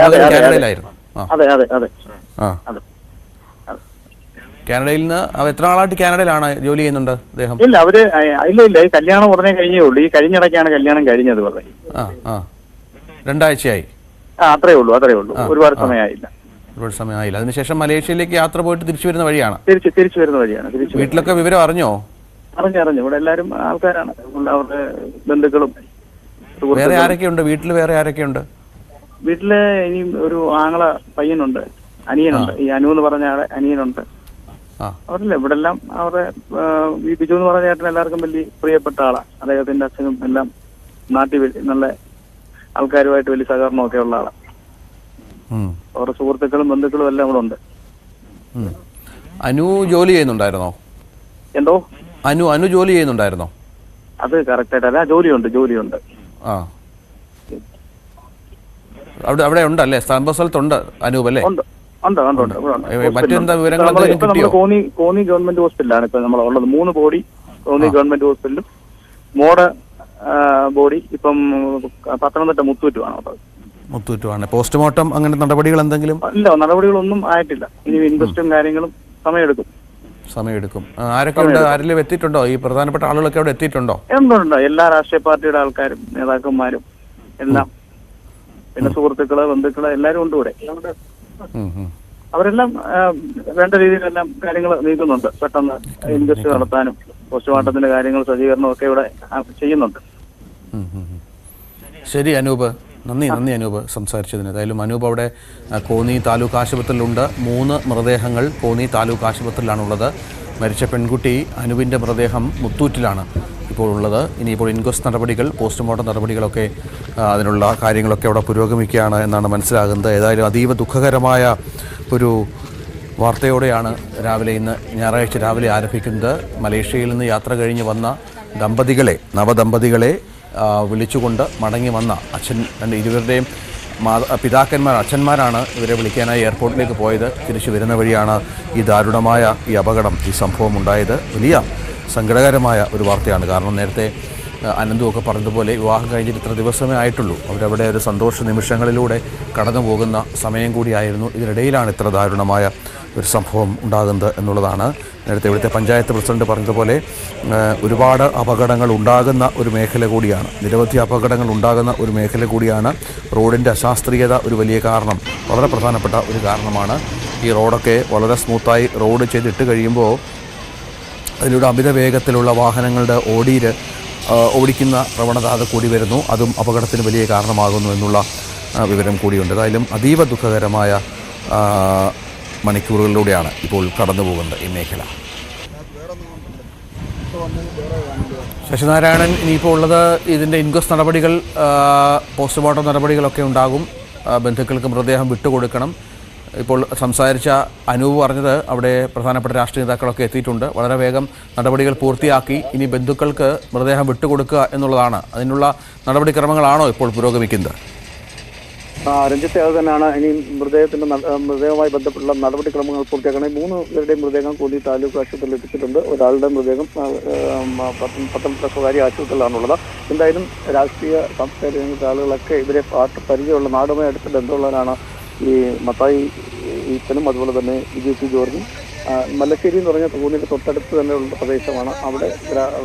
കാനഡയിലായിരുന്നു. അതെ അതെ അതെ. കാനഡയിൽ നിന്ന് എത്ര നാളായിട്ട് കാനഡയിലാണ് ജോലി ചെയ്യുന്നുണ്ട് അദ്ദേഹം? ഇല്ല, ഇല്ല ഈ കല്യാണം ഉടനെ കഴിഞ്ഞേ ഉള്ളൂ. ഈ കഴിഞ്ഞിടയ്ക്കാണ് കല്യാണം കഴിഞ്ഞത് പറഞ്ഞത്. 2 ആഴ്ചയായി. അത്രേ ഉള്ളൂ. ഒരുപാട് സമയമായില്ല. അതിനുശേഷം മലേഷ്യയിലേക്ക് യാത്ര പോയിട്ട് തിരിച്ചു വരുന്ന വഴിയാണ്. തിരിച്ചു വരുന്ന വഴിയാണ്. വീട്ടിലൊക്കെ വിവരം അറിഞ്ഞോ? അറിഞ്ഞു. ഇവിടെ എല്ലാരും ആൾക്കാരാണ്, അവരുടെ ബന്ധുക്കളും. വേറെ ആരൊക്കെയുണ്ട് വീട്ടിൽ? വീട്ടില് ഇനിയും ഒരു ആങ്ങള പയ്യനുണ്ട്, അനിയനുണ്ട്. ഈ അനു എന്ന് പറഞ്ഞ ആളെ അനിയനുണ്ട്. അവരല്ല ഇവിടെ എല്ലാം അവരുടെ ഈ ബിജു എന്ന് പറഞ്ഞ ചേട്ടൻ എല്ലാവർക്കും വലിയ പ്രിയപ്പെട്ട ആളാണ്. അദ്ദേഹത്തിന്റെ അച്ഛനും എല്ലാം നാട്ടിൽ നല്ല ആൾക്കാരുമായിട്ട് വലിയ സഹകരണമൊക്കെ ഉള്ള ആളാണ്. അവരുടെ സുഹൃത്തുക്കളും ബന്ധുക്കളും എല്ലാം ഇവിടെ ഉണ്ട്. അനു ജോലി ചെയ്യുന്നുണ്ടായിരുന്നോ? എന്തോ? അനു ജോലി ചെയ്യുന്നുണ്ടായിരുന്നോ? അത് കറക്റ്റ് ആയിട്ടല്ല. ജോലിയുണ്ട്. അവിടെ ഉണ്ടല്ലേ? സ്ഥലത്തുണ്ട് അനൂപ് അല്ലേ? ഉണ്ട്. മറ്റെന്താ വിവരങ്ങൾ? കോന്നി ഗവൺമെന്റ് ഹോസ്പിറ്റലാണ് ഇപ്പൊ നമ്മളുള്ളത്. 3 ബോഡി കോന്നി ഗവൺമെന്റ് ഹോസ്പിറ്റലും മോഡ് ബോഡി ഇപ്പം പത്തനംതിട്ട മുത്തൂറ്റുമാണ്. പോസ്റ്റ്മോർട്ടം അങ്ങനെ നടപടികൾ എന്തെങ്കിലും? ഇല്ല, നടപടികളൊന്നും ആയിട്ടില്ല. ഇനി ഇൻവെസ്റ്റും കാര്യങ്ങളും സമയമെടുക്കും. ആരൊക്കെ ഉണ്ട്? ആരെങ്കിലും എത്തിയിട്ടുണ്ടോ? ഈ പ്രധാനപ്പെട്ട ആളുകളൊക്കെ അവിടെ എത്തിയിട്ടുണ്ടോ? എന്തുണ്ട്, എല്ലാ രാഷ്ട്രീയ പാർട്ടിയുടെ ആൾക്കാരും നേതാക്കന്മാരും എല്ലാം, പിന്നെ സുഹൃത്തുക്കള് ബന്ധുക്കള് എല്ലാരും ഉണ്ട് ഇവിടെ. അവരെല്ലാം വേണ്ട രീതിയിലെല്ലാം കാര്യങ്ങൾ നീക്കുന്നുണ്ട്. പെട്ടെന്ന് ഇൻവെസ്റ്റ് നടത്താനും പോസ്റ്റ്മോർട്ടത്തിന്റെ കാര്യങ്ങൾ സജ്ജീകരണം ഒക്കെ ഇവിടെ ചെയ്യുന്നുണ്ട്. ശരി അനൂപ്, നന്ദി അനൂപ് സംസാരിച്ചതിന്. ഏതായാലും അനൂപ് അവിടെ കോന്നി താലൂക്ക് ആശുപത്രിയിലുണ്ട്. 3 മൃതദേഹങ്ങൾ കോന്നി താലൂക്ക് ആശുപത്രിയിലാണുള്ളത്. മരിച്ച പെൺകുട്ടി അനൂപിൻ്റെ മൃതദേഹം മുത്തൂറ്റിലാണ് ഇപ്പോൾ ഉള്ളത്. ഇനിയിപ്പോൾ ഇൻക്വസ്റ്റ് നടപടികൾ, പോസ്റ്റ്മോർട്ടം നടപടികളൊക്കെ അതിനുള്ള കാര്യങ്ങളൊക്കെ അവിടെ പുരോഗമിക്കുകയാണ് എന്നാണ് മനസ്സിലാകുന്നത്. ഏതായാലും അതീവ ദുഃഖകരമായ ഒരു വാർത്തയോടെയാണ് ഇന്ന് ഞായറാഴ്ച രാവിലെ ആരംഭിക്കുന്നത്. മലേഷ്യയിൽ നിന്ന് യാത്ര കഴിഞ്ഞ് വന്ന നവദമ്പതികളെ വിളിച്ചുകൊണ്ട് മടങ്ങി വന്ന ഇരുവരുടെയും അച്ഛന്മാരാണ് ഇവരെ വിളിക്കാനായി എയർപോർട്ടിലേക്ക് പോയത്. തിരിച്ചു വരുന്ന വഴിയാണ് ഈ ദാരുണമായ ഈ സംഭവം ഉണ്ടായത്. വലിയ സങ്കടകരമായ ഒരു വാർത്തയാണ്. കാരണം നേരത്തെ അനന്തുമൊക്കെ പറഞ്ഞതുപോലെ വിവാഹം കഴിഞ്ഞിട്ട് ഇത്ര ദിവസമേ ആയിട്ടുള്ളൂ. അവരവിടെ ഒരു സന്തോഷ നിമിഷങ്ങളിലൂടെ കടന്നു പോകുന്ന സമയം കൂടിയായിരുന്നു. ഇതിനിടയിലാണ് ഇത്ര ദാരുണമായ ഒരു സംഭവം ഉണ്ടാകുന്നത് എന്നുള്ളതാണ്. നേരത്തെ ഇവിടുത്തെ പഞ്ചായത്ത് പ്രസിഡന്റ് പറഞ്ഞതുപോലെ ഒരുപാട് അപകടങ്ങൾ ഉണ്ടാകുന്ന ഒരു മേഖല കൂടിയാണ്, നിരവധി അപകടങ്ങൾ ഉണ്ടാകുന്ന ഒരു മേഖല കൂടിയാണ്. റോഡിൻ്റെ അശാസ്ത്രീയത ഒരു വലിയ കാരണം, വളരെ പ്രധാനപ്പെട്ട ഒരു കാരണമാണ്. ഈ റോഡൊക്കെ വളരെ സ്മൂത്തായി റോഡ് ചെയ്തിട്ട് കഴിയുമ്പോൾ അതിലൂടെ അമിത വേഗത്തിലുള്ള വാഹനങ്ങളുടെ ഓടിക്കുന്ന പ്രവണത അത് കൂടി വരുന്നു. അതും അപകടത്തിന് വലിയ കാരണമാകുന്നു എന്നുള്ള വിവരം കൂടിയുണ്ട്. ഏതായാലും അതീവ ദുഃഖകരമായ മണിക്കൂറുകളിലൂടെയാണ് ഇപ്പോൾ കടന്നു പോകുന്നത് ഈ മേഖല. ശശിനാരായണൻ, ഇനിയിപ്പോൾ ഉള്ളത് ഇതിൻ്റെ ഇൻക്വസ്റ്റ് നടപടികൾ, പോസ്റ്റ്മോർട്ടം നടപടികളൊക്കെ ഉണ്ടാകും. ബന്ധുക്കൾക്ക് മൃതദേഹം വിട്ടുകൊടുക്കണം. ഇപ്പോൾ സംസാരിച്ച അനൂപ് പറഞ്ഞത് അവിടെ പ്രധാനപ്പെട്ട രാഷ്ട്രീയ നേതാക്കളൊക്കെ എത്തിയിട്ടുണ്ട്. വളരെ വേഗം നടപടികൾ പൂർത്തിയാക്കി ഇനി ബന്ധുക്കൾക്ക് മൃതദേഹം വിട്ടുകൊടുക്കുക എന്നുള്ളതാണ്. അതിനുള്ള നടപടിക്രമങ്ങളാണോ ഇപ്പോൾ പുരോഗമിക്കുന്നത്? രഞ്ജിത്തെ, അത് തന്നെയാണ്. ഇനി മൃതദേഹവുമായി ബന്ധപ്പെട്ടുള്ള നടപടിക്രമങ്ങൾ പൂർത്തിയാക്കണം. 3 പേരുടെയും മൃതദേഹം കോന്നി താലൂക്ക് ആശുപത്രിയിൽ എത്തിച്ചിട്ടുണ്ട്. ഒരാളുടെ മൃതദേഹം പത്തനംതിട്ട സ്വകാര്യ ആശുപത്രിയിലാണുള്ളത്. എന്തായാലും രാഷ്ട്രീയ സാംസ്കാരിക രംഗത്തെ ആളുകളൊക്കെ ഇവരെ പരിചയമുള്ള, നാടുമായി അടുത്ത ബന്ധമുള്ളവരാണ് ഈ മത്തായി ഈപ്പനും അതുപോലെ തന്നെ ബിജു ജോർജും. മല്ലശ്ശേരി എന്ന് പറഞ്ഞാൽ കോന്നിയുടെ തൊട്ടടുത്ത് തന്നെയുള്ള പ്രദേശമാണ്. അവിടെ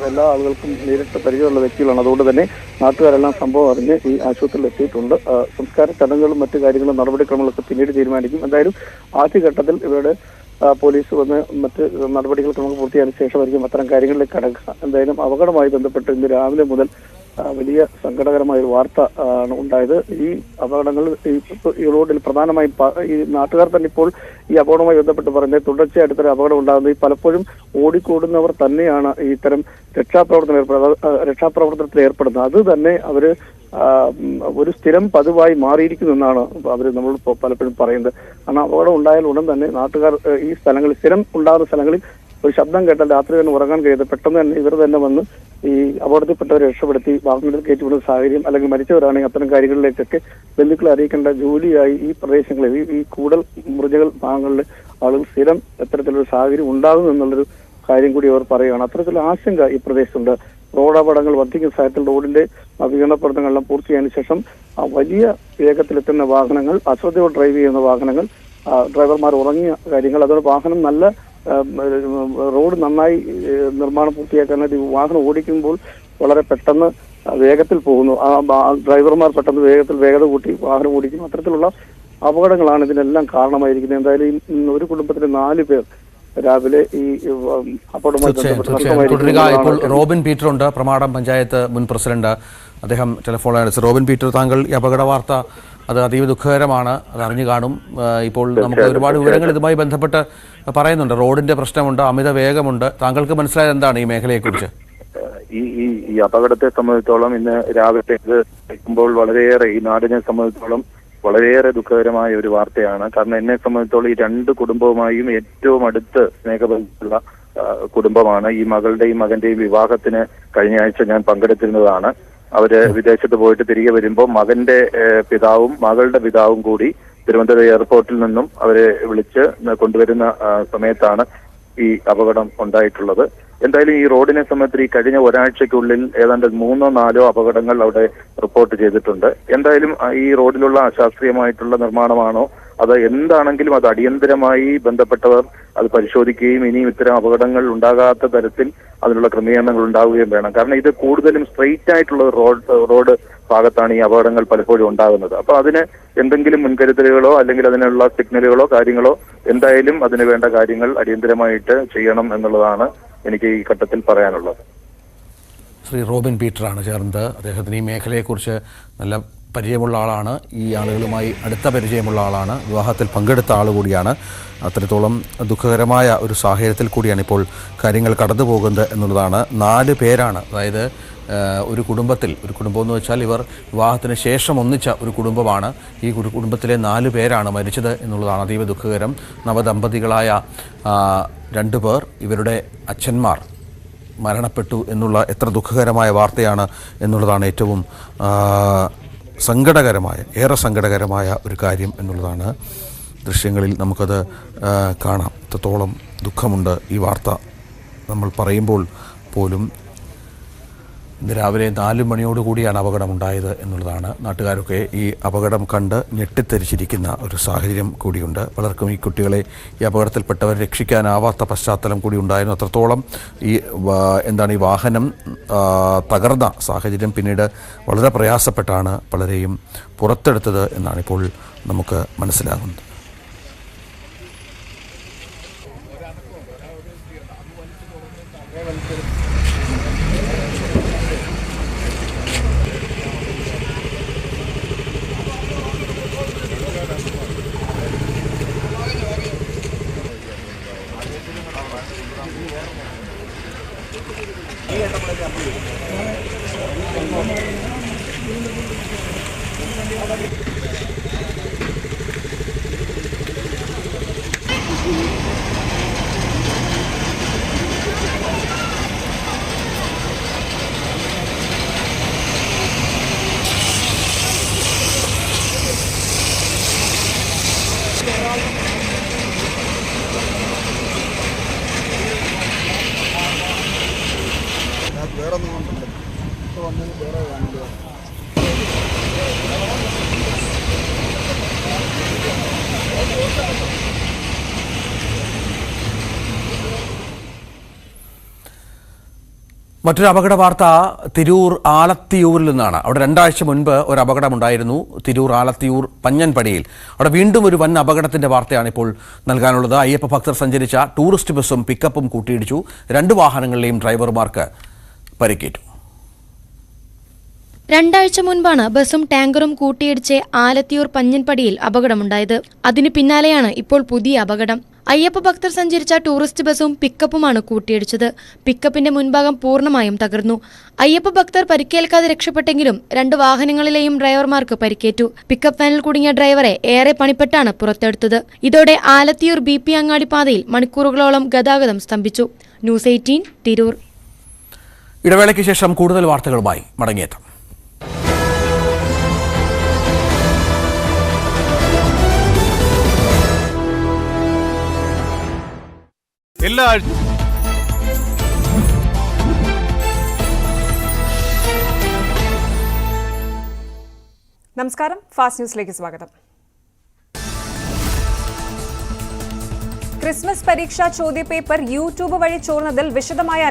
എല്ലാ ആളുകൾക്കും നേരിട്ട് പരിചയമുള്ള വ്യക്തികളാണ്. അതുകൊണ്ട് തന്നെ നാട്ടുകാരെല്ലാം സംഭവം അറിഞ്ഞ് ഈ ആശുപത്രിയിൽ എത്തിയിട്ടുണ്ട്. സംസ്കാര ചടങ്ങുകളും മറ്റു കാര്യങ്ങളും നടപടിക്രമങ്ങളൊക്കെ പിന്നീട് തീരുമാനിക്കും. എന്തായാലും ആദ്യഘട്ടത്തിൽ ഇവരുടെ പോലീസ് വന്ന് മറ്റ് നടപടികൾക്ക് നമുക്ക് പൂർത്തിയായ ശേഷമായിരിക്കും അത്തരം കാര്യങ്ങളിലേക്ക് കടക്കുക. എന്തായാലും അപകടവുമായി ബന്ധപ്പെട്ട് ഇന്ന് രാവിലെ മുതൽ വലിയ സങ്കടകരമായ ഒരു വാർത്ത ആണ് ഉണ്ടായത്. ഈ അപകടങ്ങൾ ഈ റോഡിൽ പ്രധാനമായും ഈ നാട്ടുകാർ തന്നെ ഇപ്പോൾ ഈ അപകടവുമായി ബന്ധപ്പെട്ട് പറഞ്ഞത് തുടർച്ചയായിട്ട് ഇത്തരം അപകടം ഉണ്ടാകുന്നത് പലപ്പോഴും ഓടിക്കൂടുന്നവർ തന്നെയാണ് ഈ ഇത്തരം രക്ഷാപ്രവർത്തനത്തിൽ ഏർപ്പെടുന്നത്. അത് തന്നെ അവര് ഒരു സ്ഥിരം പതിവായി മാറിയിരിക്കുന്നു എന്നാണ് നമ്മൾ പലപ്പോഴും പറയുന്നത്. കാരണം അപകടം ഉണ്ടായാൽ ഉടൻ തന്നെ നാട്ടുകാർ ഈ സ്ഥലങ്ങളിൽ, സ്ഥിരം ഉണ്ടാകുന്ന സ്ഥലങ്ങളിൽ ഒരു ശബ്ദം കേട്ടാൽ രാത്രി തന്നെ ഉറങ്ങാൻ കഴിയാതെ പെട്ടെന്ന് തന്നെ ഇവർ തന്നെ വന്ന് ഈ അപകടത്തിൽപ്പെട്ടവരെ രക്ഷപ്പെടുത്തി വാഹനത്തിൽ കയറ്റിവിടുന്ന സാഹചര്യം, അല്ലെങ്കിൽ മരിച്ചവരാണെങ്കിൽ അത്തരം കാര്യങ്ങളിലേക്കൊക്കെ ബന്ധുക്കളെ അറിയിക്കേണ്ട ജോലിയായി ഈ പ്രദേശങ്ങളിൽ, ഈ കൂടൽ മുറിഞ്ഞകൾ ഭാഗങ്ങളിൽ ആളുകൾ സ്ഥിരം എത്തരത്തിലൊരു സാഹചര്യം ഉണ്ടാകുന്നു എന്നുള്ളൊരു കാര്യം കൂടി അവർ പറയുകയാണ്. അത്തരത്തിലുള്ള ആശങ്ക ഈ പ്രദേശത്തുണ്ട്. റോഡപകടങ്ങൾ വർദ്ധിക്കുന്ന സാഹചര്യത്തിൽ റോഡിന്റെ നവീകരണ പ്രവർത്തനങ്ങളെല്ലാം പൂർത്തിയായതിനു ശേഷം വലിയ വേഗത്തിലെത്തുന്ന വാഹനങ്ങൾ, അശ്രദ്ധയോടെ ഡ്രൈവ് ചെയ്യുന്ന വാഹനങ്ങൾ, ഡ്രൈവർമാർ ഉറങ്ങിയ കാര്യങ്ങൾ, അതുപോലെ വാഹനം നല്ല റോഡ് നന്നായി നിർമ്മാണം പൂർത്തിയാക്കാനായിട്ട് വാഹനം ഓടിക്കുമ്പോൾ വളരെ പെട്ടെന്ന് വേഗത്തിൽ പോകുന്നു. ഡ്രൈവർമാർ പെട്ടെന്ന് വേഗത കൂട്ടി വാഹനം ഓടിക്കും. അത്തരത്തിലുള്ള അപകടങ്ങളാണ് ഇതിനെല്ലാം കാരണമായിരിക്കുന്നത്. എന്തായാലും ഒരു കുടുംബത്തിലെ 4 പേർ രാവിലെ ഈ അപകടവുമായി ഇപ്പോൾ റോബിൻ പീറ്റർ ഉണ്ട്, പ്രമാടം പഞ്ചായത്ത് മുൻ പ്രസിഡന്റ്. അദ്ദേഹം ടെലിഫോണിലാണ്. റോബിൻ പീറ്റർ, താങ്കൾ ഈ അപകട വാർത്ത അത് അതീവ ദുഃഖകരമാണ്, അത് അറിഞ്ഞു കാണും. ഇപ്പോൾ നമുക്ക് ഒരുപാട് വിവരങ്ങൾ ഇതുമായി ബന്ധപ്പെട്ട് പറയുന്നുണ്ട്. റോഡിന്റെ പ്രശ്നമുണ്ട്, അമിത വേഗമുണ്ട്. താങ്കൾക്ക് മനസ്സിലായത് എന്താണ് ഈ മേഖലയെക്കുറിച്ച്? ഈ അപകടത്തെ സംബന്ധിച്ചോളം ഇന്ന് രാവിലെ ഇത് കേൾക്കുമ്പോൾ വളരെയേറെ ഈ നാടിനെ സംബന്ധിച്ചോളം വളരെയേറെ ദുഃഖകരമായ ഒരു വാർത്തയാണ്. കാരണം എന്നെ സംബന്ധിച്ചോളം ഈ 2 കുടുംബവുമായും ഏറ്റവും അടുത്ത് സ്നേഹബന്ധമുള്ള കുടുംബമാണ്. ഈ മകളുടെയും മകന്റെയും വിവാഹത്തിന് കഴിഞ്ഞ ആഴ്ച ഞാൻ പങ്കെടുത്തിരുന്നതാണ്. അവര് വിദേശത്ത് പോയിട്ട് തിരികെ വരുമ്പോൾ മകന്റെ പിതാവും മകളുടെ പിതാവും കൂടി തിരുവനന്തപുരം എയർപോർട്ടിൽ നിന്നും അവരെ വിളിച്ച് കൊണ്ടുവരുന്ന സമയത്താണ് ഈ അപകടം ഉണ്ടായിട്ടുള്ളത്. എന്തായാലും ഈ റോഡിനെ സംബന്ധിച്ച് ഈ കഴിഞ്ഞ ഒരാഴ്ചയ്ക്കുള്ളിൽ ഏതാണ്ട് 3-4 അപകടങ്ങൾ അവിടെ റിപ്പോർട്ട് ചെയ്തിട്ടുണ്ട്. എന്തായാലും ഈ റോഡിലുള്ള അശാസ്ത്രീയമായിട്ടുള്ള നിർമ്മാണമാണോ അത് എന്താണെങ്കിലും അത് അടിയന്തരമായി ബന്ധപ്പെട്ടവർ അത് പരിശോധിക്കുകയും ഇനിയും ഇത്തരം അപകടങ്ങൾ ഉണ്ടാകാത്ത തരത്തിൽ അതിനുള്ള ക്രമീകരണങ്ങൾ ഉണ്ടാവുകയും വേണം. കാരണം ഇത് കൂടുതലും സ്ട്രെയിറ്റ് ആയിട്ടുള്ള റോഡ് ഭാഗത്താണ് ഈ അപകടങ്ങൾ പലപ്പോഴും ഉണ്ടാകുന്നത്. അപ്പൊ അതിന് എന്തെങ്കിലും മുൻകരുതലുകളോ അല്ലെങ്കിൽ അതിനുള്ള സിഗ്നലുകളോ കാര്യങ്ങളോ എന്തായാലും അതിന് വേണ്ട കാര്യങ്ങൾ അടിയന്തരമായിട്ട് ചെയ്യണം എന്നുള്ളതാണ് എനിക്ക് ഈ ഘട്ടത്തിൽ പറയാനുള്ളത്. ശ്രീ റോബിൻ പീറ്ററാണ് ചേർന്നത്. അദ്ദേഹത്തിന് ഈ മേഖലയെക്കുറിച്ച് നല്ല പരിചയമുള്ള ആളാണ്, ഈ ആളുകളുമായി അടുത്ത പരിചയമുള്ള ആളാണ്, വിവാഹത്തിൽ പങ്കെടുത്ത ആൾ കൂടിയാണ്. അത്രത്തോളം ദുഃഖകരമായ ഒരു സാഹചര്യത്തിൽ കൂടിയാണ് ഇപ്പോൾ കാര്യങ്ങൾ കടന്നു പോകുന്നത് എന്നുള്ളതാണ്. 4 പേരാണ്, അതായത് ഒരു കുടുംബം എന്ന് വെച്ചാൽ ഇവർ വിവാഹത്തിന് ശേഷം ഒന്നിച്ച ഒരു കുടുംബമാണ്. ഈ കുടുംബത്തിലെ 4 പേരാണ് മരിച്ചത് എന്നുള്ളതാണ് അതീവ ദുഃഖകരം. നവദമ്പതികളായ 2 പേർ, ഇവരുടെ അച്ഛന്മാർ മരണപ്പെട്ടു എന്നുള്ള എത്ര ദുഃഖകരമായ വാർത്തയാണ് എന്നുള്ളതാണ് ഏറ്റവും ഏറെ സങ്കടകരമായ ഒരു കാര്യം എന്നുള്ളതാണ്. ദൃശ്യങ്ങളിൽ നമുക്കത് കാണാം. എത്രത്തോളം ദുഃഖമുണ്ട് ഈ വാർത്ത നമ്മൾ പറയുമ്പോൾ പോലും. ഇന്ന് രാവിലെ 4 മണിയോടുകൂടിയാണ് അപകടമുണ്ടായത് എന്നുള്ളതാണ്. നാട്ടുകാരൊക്കെ ഈ അപകടം കണ്ട് ഞെട്ടിത്തെരിച്ചിരിക്കുന്ന ഒരു സാഹചര്യം കൂടിയുണ്ട്. പലർക്കും ഈ കുട്ടികളെ, ഈ അപകടത്തിൽപ്പെട്ടവരെ രക്ഷിക്കാനാവാത്ത പശ്ചാത്തലം കൂടി ഉണ്ടായിരുന്നു. അത്രത്തോളം ഈ വാഹനം തകർന്ന സാഹചര്യം പിന്നീട് വളരെ പ്രയാസപ്പെട്ടാണ് പലരെയും പുറത്തെടുത്തത് എന്നാണ് ഇപ്പോൾ നമുക്ക് മനസ്സിലാകുന്നത്. മറ്റൊരു അപകട വാർത്ത തിരൂർ ആലത്തിയൂരിൽ നിന്നാണ്. അവിടെ 2 ആഴ്ച മുൻപ് ഒരു അപകടമുണ്ടായിരുന്നു തിരൂർ ആലത്തിയൂർ പഞ്ഞൻപടിയിൽ. അവിടെ വീണ്ടും ഒരു വൻ അപകടത്തിന്റെ വാർത്തയാണ് ഇപ്പോൾ നൽകാനുള്ളത്. അയ്യപ്പ ഭക്തർ സഞ്ചരിച്ച ടൂറിസ്റ്റ് ബസ്സും പിക്കപ്പും കൂട്ടിയിടിച്ചു. 2 വാഹനങ്ങളിലെയും ഡ്രൈവർമാർക്ക് പരിക്കേറ്റു. 2 ആഴ്ച മുൻപാണ് ബസും ടാങ്കറും കൂട്ടിയിടിച്ച് ആലത്തിയൂർ പഞ്ഞൻപടിയിൽ അപകടമുണ്ടായത്. അതിനു പിന്നാലെയാണ് ഇപ്പോൾ പുതിയ അപകടം. അയ്യപ്പ ഭക്തർ സഞ്ചരിച്ച ടൂറിസ്റ്റ് ബസും പിക്കപ്പുമാണ് കൂട്ടിയിടിച്ചത്. പിക്കപ്പിന്റെ മുൻഭാഗം പൂർണ്ണമായും തകർന്നു. അയ്യപ്പ ഭക്തർ പരിക്കേൽക്കാതെ രക്ഷപ്പെട്ടെങ്കിലും 2 വാഹനങ്ങളിലെയും ഡ്രൈവർമാർക്ക് പരിക്കേറ്റു. പിക്കപ്പ് വാനിൽ കുടുങ്ങിയ ഡ്രൈവറെ ഏറെ പണിപ്പെട്ടാണ് പുറത്തെടുത്തത്. ഇതോടെ ആലത്തിയൂർ BP അങ്ങാടി പാതയിൽ മണിക്കൂറുകളോളം ഗതാഗതം സ്തംഭിച്ചു. ന്യൂസ് 18 തിരൂർ. ഇടവേളയ്ക്ക് ശേഷം കൂടുതൽ വാർത്തകളുമായി മടങ്ങിയെത്താം. നമസ്കാരം, ഫാസ്റ്റ് ന്യൂസിലേക്ക് സ്വാഗതം. ക്രിസ്മസ് പരീക്ഷാ ചോദ്യപേപ്പർ യൂട്യൂബ് വഴി ചോർന്നതിൽ വിശദമായ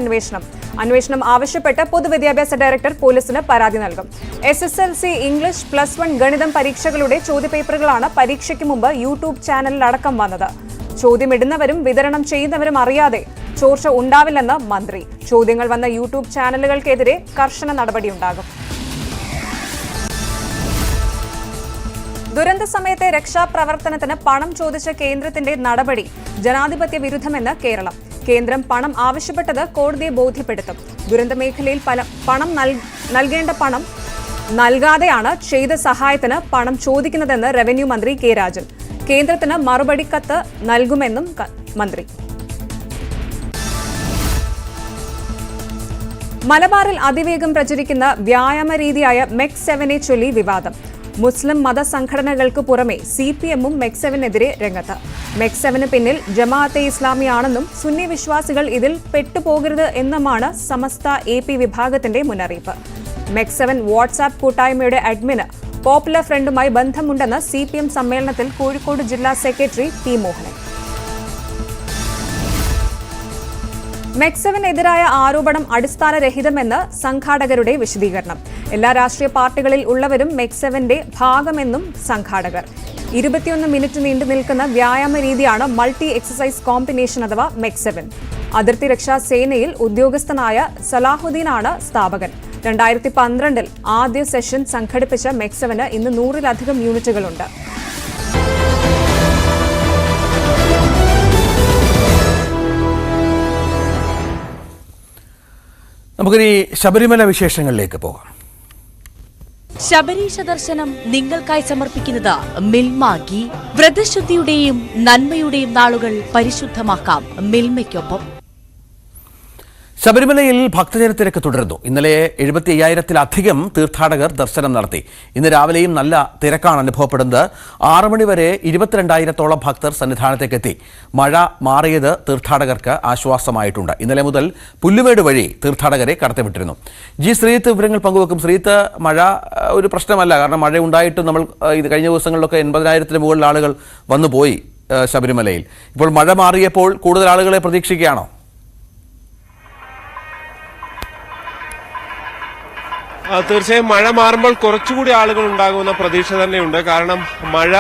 അന്വേഷണം ആവശ്യപ്പെട്ട് പൊതുവിദ്യാഭ്യാസ ഡയറക്ടർ പോലീസിന് പരാതി നൽകും. SSLC ഇംഗ്ലീഷ് +1 ഗണിതം പരീക്ഷകളുടെ ചോദ്യപേപ്പറുകളാണ് പരീക്ഷയ്ക്ക് മുമ്പ് യൂട്യൂബ് ചാനലിൽ അടക്കം വന്നത്. ചോദ്യമിടുന്നവരും വിതരണം ചെയ്യുന്നവരും അറിയാതെ ചോർച്ച ഉണ്ടാവില്ലെന്ന് മന്ത്രി. ചോദ്യങ്ങൾ വന്ന യൂട്യൂബ് ചാനലുകൾക്കെതിരെ കർശന നടപടിയുണ്ടാകും. ദുരന്ത സമയത്തെ രക്ഷാപ്രവർത്തനത്തിന് പണം ചോദിച്ച കേന്ദ്രത്തിന്റെ നടപടി ജനാധിപത്യ വിരുദ്ധമെന്ന് കേരളം. കേന്ദ്രം പണം ആവശ്യപ്പെട്ടത് കോടതിയെ ബോധ്യപ്പെടുത്തും. ദുരന്ത മേഖലയിൽ നൽകേണ്ട പണം നൽകാതെയാണ് ചെയ്ത സഹായത്തിന് പണം ചോദിക്കുന്നതെന്ന് റവന്യൂ മന്ത്രി കെ രാജൻ. കേന്ദ്രത്തിന് മറുപടി കത്ത് നൽകുമെന്നും മന്ത്രി. മലബാറിൽ അതിവേഗം പ്രചരിക്കുന്ന വ്യായാമ രീതിയായ മെക് 7നെ ചൊല്ലി വിവാദം. മുസ്ലിം മതസംഘടനകൾക്ക് പുറമെ CPM-ഉം മെക് 7-നെതിരെ രംഗത്ത്. മെക് 7 പിന്നിൽ ജമാഅത്തെ ഇസ്ലാമിയാണെന്നും സുന്നി വിശ്വാസികൾ ഇതിൽ പെട്ടുപോകരുത് എന്നുമാണ് സമസ്ത AP വിഭാഗത്തിന്റെ മുന്നറിയിപ്പ്. മെക് 7 വാട്സാപ്പ് കൂട്ടായ്മയുടെ അഡ്മിന് പോപ്പുലർ ഫ്രണ്ടുമായി ബന്ധമുണ്ടെന്ന് CPM സമ്മേളനത്തിൽ കോഴിക്കോട് ജില്ലാ സെക്രട്ടറി P. മോഹനൻ. മെക് 7-എതിരായ ആരോപണം അടിസ്ഥാനരഹിതമെന്ന് സംഘാടകരുടെ വിശദീകരണം. എല്ലാ രാഷ്ട്രീയ പാർട്ടികളിൽ ഉള്ളവരും മെക് 7-ന്റെ ഭാഗമെന്നും സംഘാടകർ. 21 മിനിറ്റ് നീണ്ടു നിൽക്കുന്ന വ്യായാമ രീതിയാണ് മൾട്ടി എക്സസൈസ് കോമ്പിനേഷൻ അഥവാ മെക് 7. അതിർത്തി രക്ഷാ സേനയിൽ ഉദ്യോഗസ്ഥനായ സലാഹുദ്ദീനാണ് സ്ഥാപകൻ. 2012 ആദ്യ സെഷൻ സംഘടിപ്പിച്ച മെക്സെവന് ഇന്ന് 100-ലധികം യൂണിറ്റുകളുണ്ട്. നമുക്കിനി ശബരിമല വിശേഷങ്ങളിലേക്ക് പോകാം. ശബരീശ ദർശനം നിങ്ങൾക്കായി സമർപ്പിക്കുന്നത് മിൽമ ഗീ. വ്രതശുദ്ധിയുടെയും നന്മയുടെയും നാളുകൾ പരിശുദ്ധമാക്കാം മിൽമയ്ക്കൊപ്പം. ശബരിമലയിൽ ഭക്തജനത്തിരക്ക് തുടരുന്നു. ഇന്നലെ 75,000-ലധികം തീർത്ഥാടകർ ദർശനം നടത്തി. ഇന്ന് രാവിലെയും നല്ല തിരക്കാണ് അനുഭവപ്പെടുന്നത്. 6 മണി വരെ 22,000-ഓളം ഭക്തർ സന്നിധാനത്തേക്കെത്തി. മഴ മാറിയത് തീർത്ഥാടകർക്ക് ആശ്വാസമായിട്ടുണ്ട്. ഇന്നലെ മുതൽ പുല്ലുമേട് വഴി തീർത്ഥാടകരെ കടത്തിവിട്ടിരുന്നു. ജി ശ്രീത്ത് വിവരങ്ങൾ പങ്കുവെക്കും. ശ്രീത്ത്, മഴ ഒരു പ്രശ്നമല്ല, കാരണം മഴ ഉണ്ടായിട്ടും നമ്മൾ ഇത് കഴിഞ്ഞ ദിവസങ്ങളിലൊക്കെ 80,000-ന് മുകളിൽ ആളുകൾ വന്നുപോയി ശബരിമലയിൽ. ഇപ്പോൾ മഴ മാറിയപ്പോൾ കൂടുതൽ ആളുകളെ പ്രതീക്ഷിക്കുകയാണോ? തീർച്ചയായും മഴ മാറുമ്പോൾ കുറച്ചുകൂടി ആളുകൾ ഉണ്ടാകുമെന്ന പ്രതീക്ഷ തന്നെയുണ്ട്. കാരണം മഴ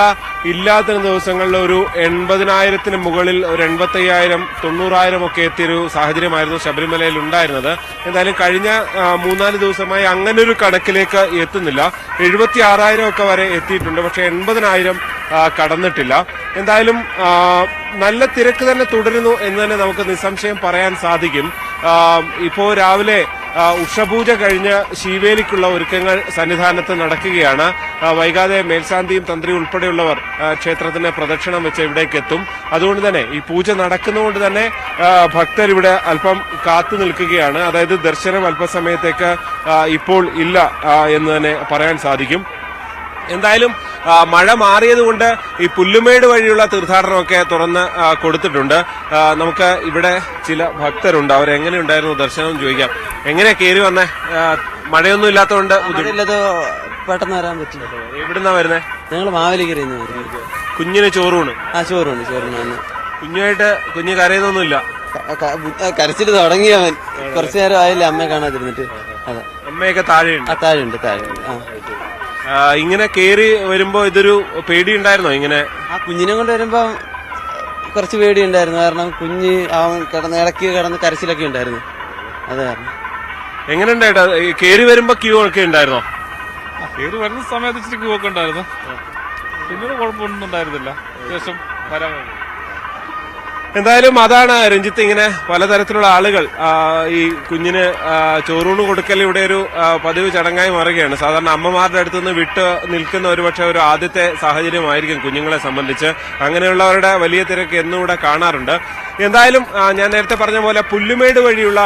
ഇല്ലാത്ത ദിവസങ്ങളിൽ ഒരു 80,000-ന് മുകളിൽ ഒരു 85,000, 90,000 ഒക്കെ എത്തിയൊരു സാഹചര്യമായിരുന്നു ശബരിമലയിൽ ഉണ്ടായിരുന്നത്. എന്തായാലും കഴിഞ്ഞ 3-4 ദിവസമായി അങ്ങനെ ഒരു കണക്കിലേക്ക് എത്തുന്നില്ല. 76,000 ഒക്കെ വരെ എത്തിയിട്ടുണ്ട്. പക്ഷെ 80,000 കടന്നിട്ടില്ല. എന്തായാലും നല്ല തിരക്ക് തന്നെ തുടരുന്നു എന്ന് തന്നെ നമുക്ക് നിസ്സംശയം പറയാൻ സാധിക്കും. ഇപ്പോ രാവിലെ ഉഷപൂജ കഴിഞ്ഞ് ശീവേലിക്കുള്ള ഒരുക്കങ്ങൾ സന്നിധാനത്ത് നടക്കുകയാണ്. വൈകാതെ മേൽശാന്തിയും തന്ത്രി ഉൾപ്പെടെയുള്ളവർ ക്ഷേത്രത്തിന് പ്രദക്ഷിണം വെച്ച് ഇവിടേക്ക് എത്തും. അതുകൊണ്ട് തന്നെ ഈ പൂജ നടക്കുന്നതുകൊണ്ട് തന്നെ ഭക്തർ ഇവിടെ അല്പം കാത്തു നിൽക്കുകയാണ്. അതായത് ദർശനം അല്പസമയത്തേക്ക് ഇപ്പോൾ ഇല്ല എന്ന് തന്നെ പറയാൻ സാധിക്കും. എന്തായാലും മഴ മാറിയതുകൊണ്ട് ഈ പുല്ലുമേട് വഴിയുള്ള തീർത്ഥാടനമൊക്കെ തുറന്ന് കൊടുത്തിട്ടുണ്ട്. നമുക്ക് ഇവിടെ ചില ഭക്തരുണ്ട്. അവരെങ്ങനെയുണ്ടായിരുന്നു ദർശനം ചോദിക്കാം. എങ്ങനെയാ കയറി വന്നേ? മഴയൊന്നും ഇല്ലാത്തതുകൊണ്ട് പെട്ടെന്ന് വരാൻ പറ്റില്ല. എവിടുന്നാ വരുന്നേ? ഞങ്ങൾ മാവേലിക്കര. കുഞ്ഞിന് ചോറൂണ്? ചോറുണ്ട്. കുഞ്ഞ് കരയുന്നൊന്നുമില്ല? കരച്ചിട്ട് തുടങ്ങിയവൻ കുറച്ചു നേരം ആയില്ലേ അമ്മയെ കാണാതിരുന്നിട്ട്. അതെ, അമ്മയൊക്കെ താഴെയുണ്ട്? താഴെയുണ്ട്. ഇങ്ങനെ കേറി വരുമ്പോ ഇതൊരു പേടി ഉണ്ടായിരുന്നോ? ഇങ്ങനെ കുഞ്ഞിനെ കൊണ്ട് വരുമ്പോ കുറച്ച് പേടി ഉണ്ടായിരുന്നു. കാരണം കുഞ്ഞ് അവൻ ഇടയ്ക്ക് കിടന്ന് കരച്ചിലൊക്കെ ഉണ്ടായിരുന്നു. അത് കാരണം. എങ്ങനെയുണ്ട് ഏട്ടാ കേറി വരുമ്പോ ക്യൂ ഒക്കെ ഉണ്ടായിരുന്നോ? കേറി വരുന്ന സമയത്ത് ഇച്ചിരി ക്യൂ ഒക്കെ ഉണ്ടായിരുന്നു. പിന്നീട് കുഴപ്പമൊന്നും ഉണ്ടായിരുന്നില്ല. ശേഷം വരാൻ. എന്തായാലും അതാണ് രഞ്ജിത്ത്, ഇങ്ങനെ പലതരത്തിലുള്ള ആളുകൾ ഈ കുഞ്ഞിന് ചോറൂണ് കൊടുക്കൽ ഇവിടെ ഒരു പതിവ് ചടങ്ങായി മാറുകയാണ്. സാധാരണ അമ്മമാരുടെ അടുത്ത് നിന്ന് വിട്ട് നിൽക്കുന്ന ഒരുപക്ഷെ ഒരു ആദ്യത്തെ സാഹചര്യമായിരിക്കും കുഞ്ഞുങ്ങളെ സംബന്ധിച്ച്. അങ്ങനെയുള്ളവരുടെ വലിയ തിരക്ക് എന്നും ഇവിടെ കാണാറുണ്ട്. എന്തായാലും ഞാൻ നേരത്തെ പറഞ്ഞ പോലെ പുല്ലുമേട് വഴിയുള്ള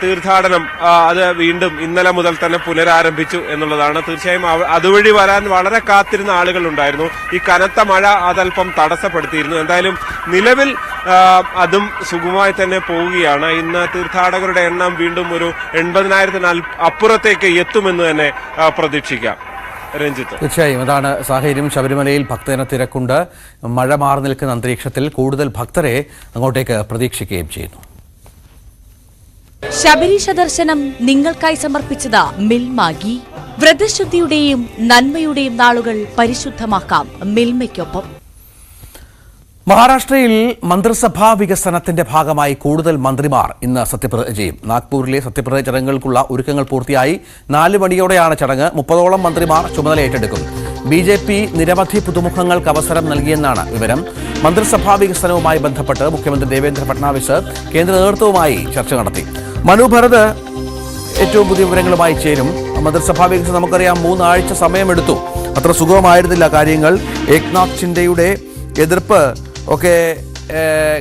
തീർത്ഥാടനം അത് വീണ്ടും ഇന്നലെ മുതൽ തന്നെ പുനരാരംഭിച്ചു എന്നുള്ളതാണ്. തീർച്ചയായും അതുവഴി വരാൻ വളരെ കാത്തിരുന്ന ആളുകൾ ഉണ്ടായിരുന്നു. ഈ കനത്ത മഴ അതല്പം തടസ്സപ്പെടുത്തിയിരുന്നു. എന്തായാലും നിലവിൽ അതും സുഗമമായി തന്നെ പോവുകയാണ്. ഇന്ന് തീർത്ഥാടകരുടെ എണ്ണം വീണ്ടും ഒരു 80,000-ന് അപ്പുറത്തേക്ക് എത്തുമെന്ന് തന്നെ പ്രതീക്ഷിക്കാം. രഞ്ജിത്ത്, തീർച്ചയായും അതാണ് സാഹചര്യം. ശബരിമലയിൽ ഭക്തജന തിരക്കുണ്ട്. മഴ മാറി നിൽക്കുന്ന അന്തരീക്ഷത്തിൽ കൂടുതൽ ഭക്തരെ അങ്ങോട്ടേക്ക് പ്രതീക്ഷിക്കുകയും ചെയ്യുന്നു. ശബരീശ ദർശനം നിങ്ങൾക്കായി സമർപ്പിച്ചത് മിൽമ ഗീ. വ്രതശുദ്ധിയുടെയും നന്മയുടെയും നാളുകൾ പരിശുദ്ധമാക്കാം മിൽമയ്ക്കൊപ്പം. മഹാരാഷ്ട്രയിൽ മന്ത്രിസഭാ വികസനത്തിന്റെ ഭാഗമായി കൂടുതൽ മന്ത്രിമാർ ഇന്ന് സത്യപ്രതിജ്ഞ ചെയ്യും. നാഗ്പൂരിലെ സത്യപ്രതിജ്ഞ ചടങ്ങുകൾക്കുള്ള ഒരുക്കങ്ങൾ പൂർത്തിയായി. 4 മണിയോടെയാണ് ചടങ്ങ്. 30ഓളം മന്ത്രിമാർ ചുമതല ഏറ്റെടുക്കും. BJP നിരവധി പുതുമുഖങ്ങൾക്ക് അവസരം നൽകിയെന്നാണ് വിവരം. മന്ത്രിസഭാ വികസനവുമായി ബന്ധപ്പെട്ട് മുഖ്യമന്ത്രി ദേവേന്ദ്ര ഫട്നാവിസ് കേന്ദ്ര നേതൃത്വവുമായി ചർച്ച നടത്തി. മനു ഭരത് ഏറ്റവും പുതിയ വിവരങ്ങളുമായി ചേരും. മന്ത്രിസഭാ വികസനം നമുക്കറിയാം 3 ആഴ്ച സമയമെടുത്തു. അത്ര സുഗമമായിരുന്നില്ല കാര്യങ്ങൾ. ഏക്നാഥ് ഷിൻഡെയുടെ എതിർപ്പ് ഒക്കെ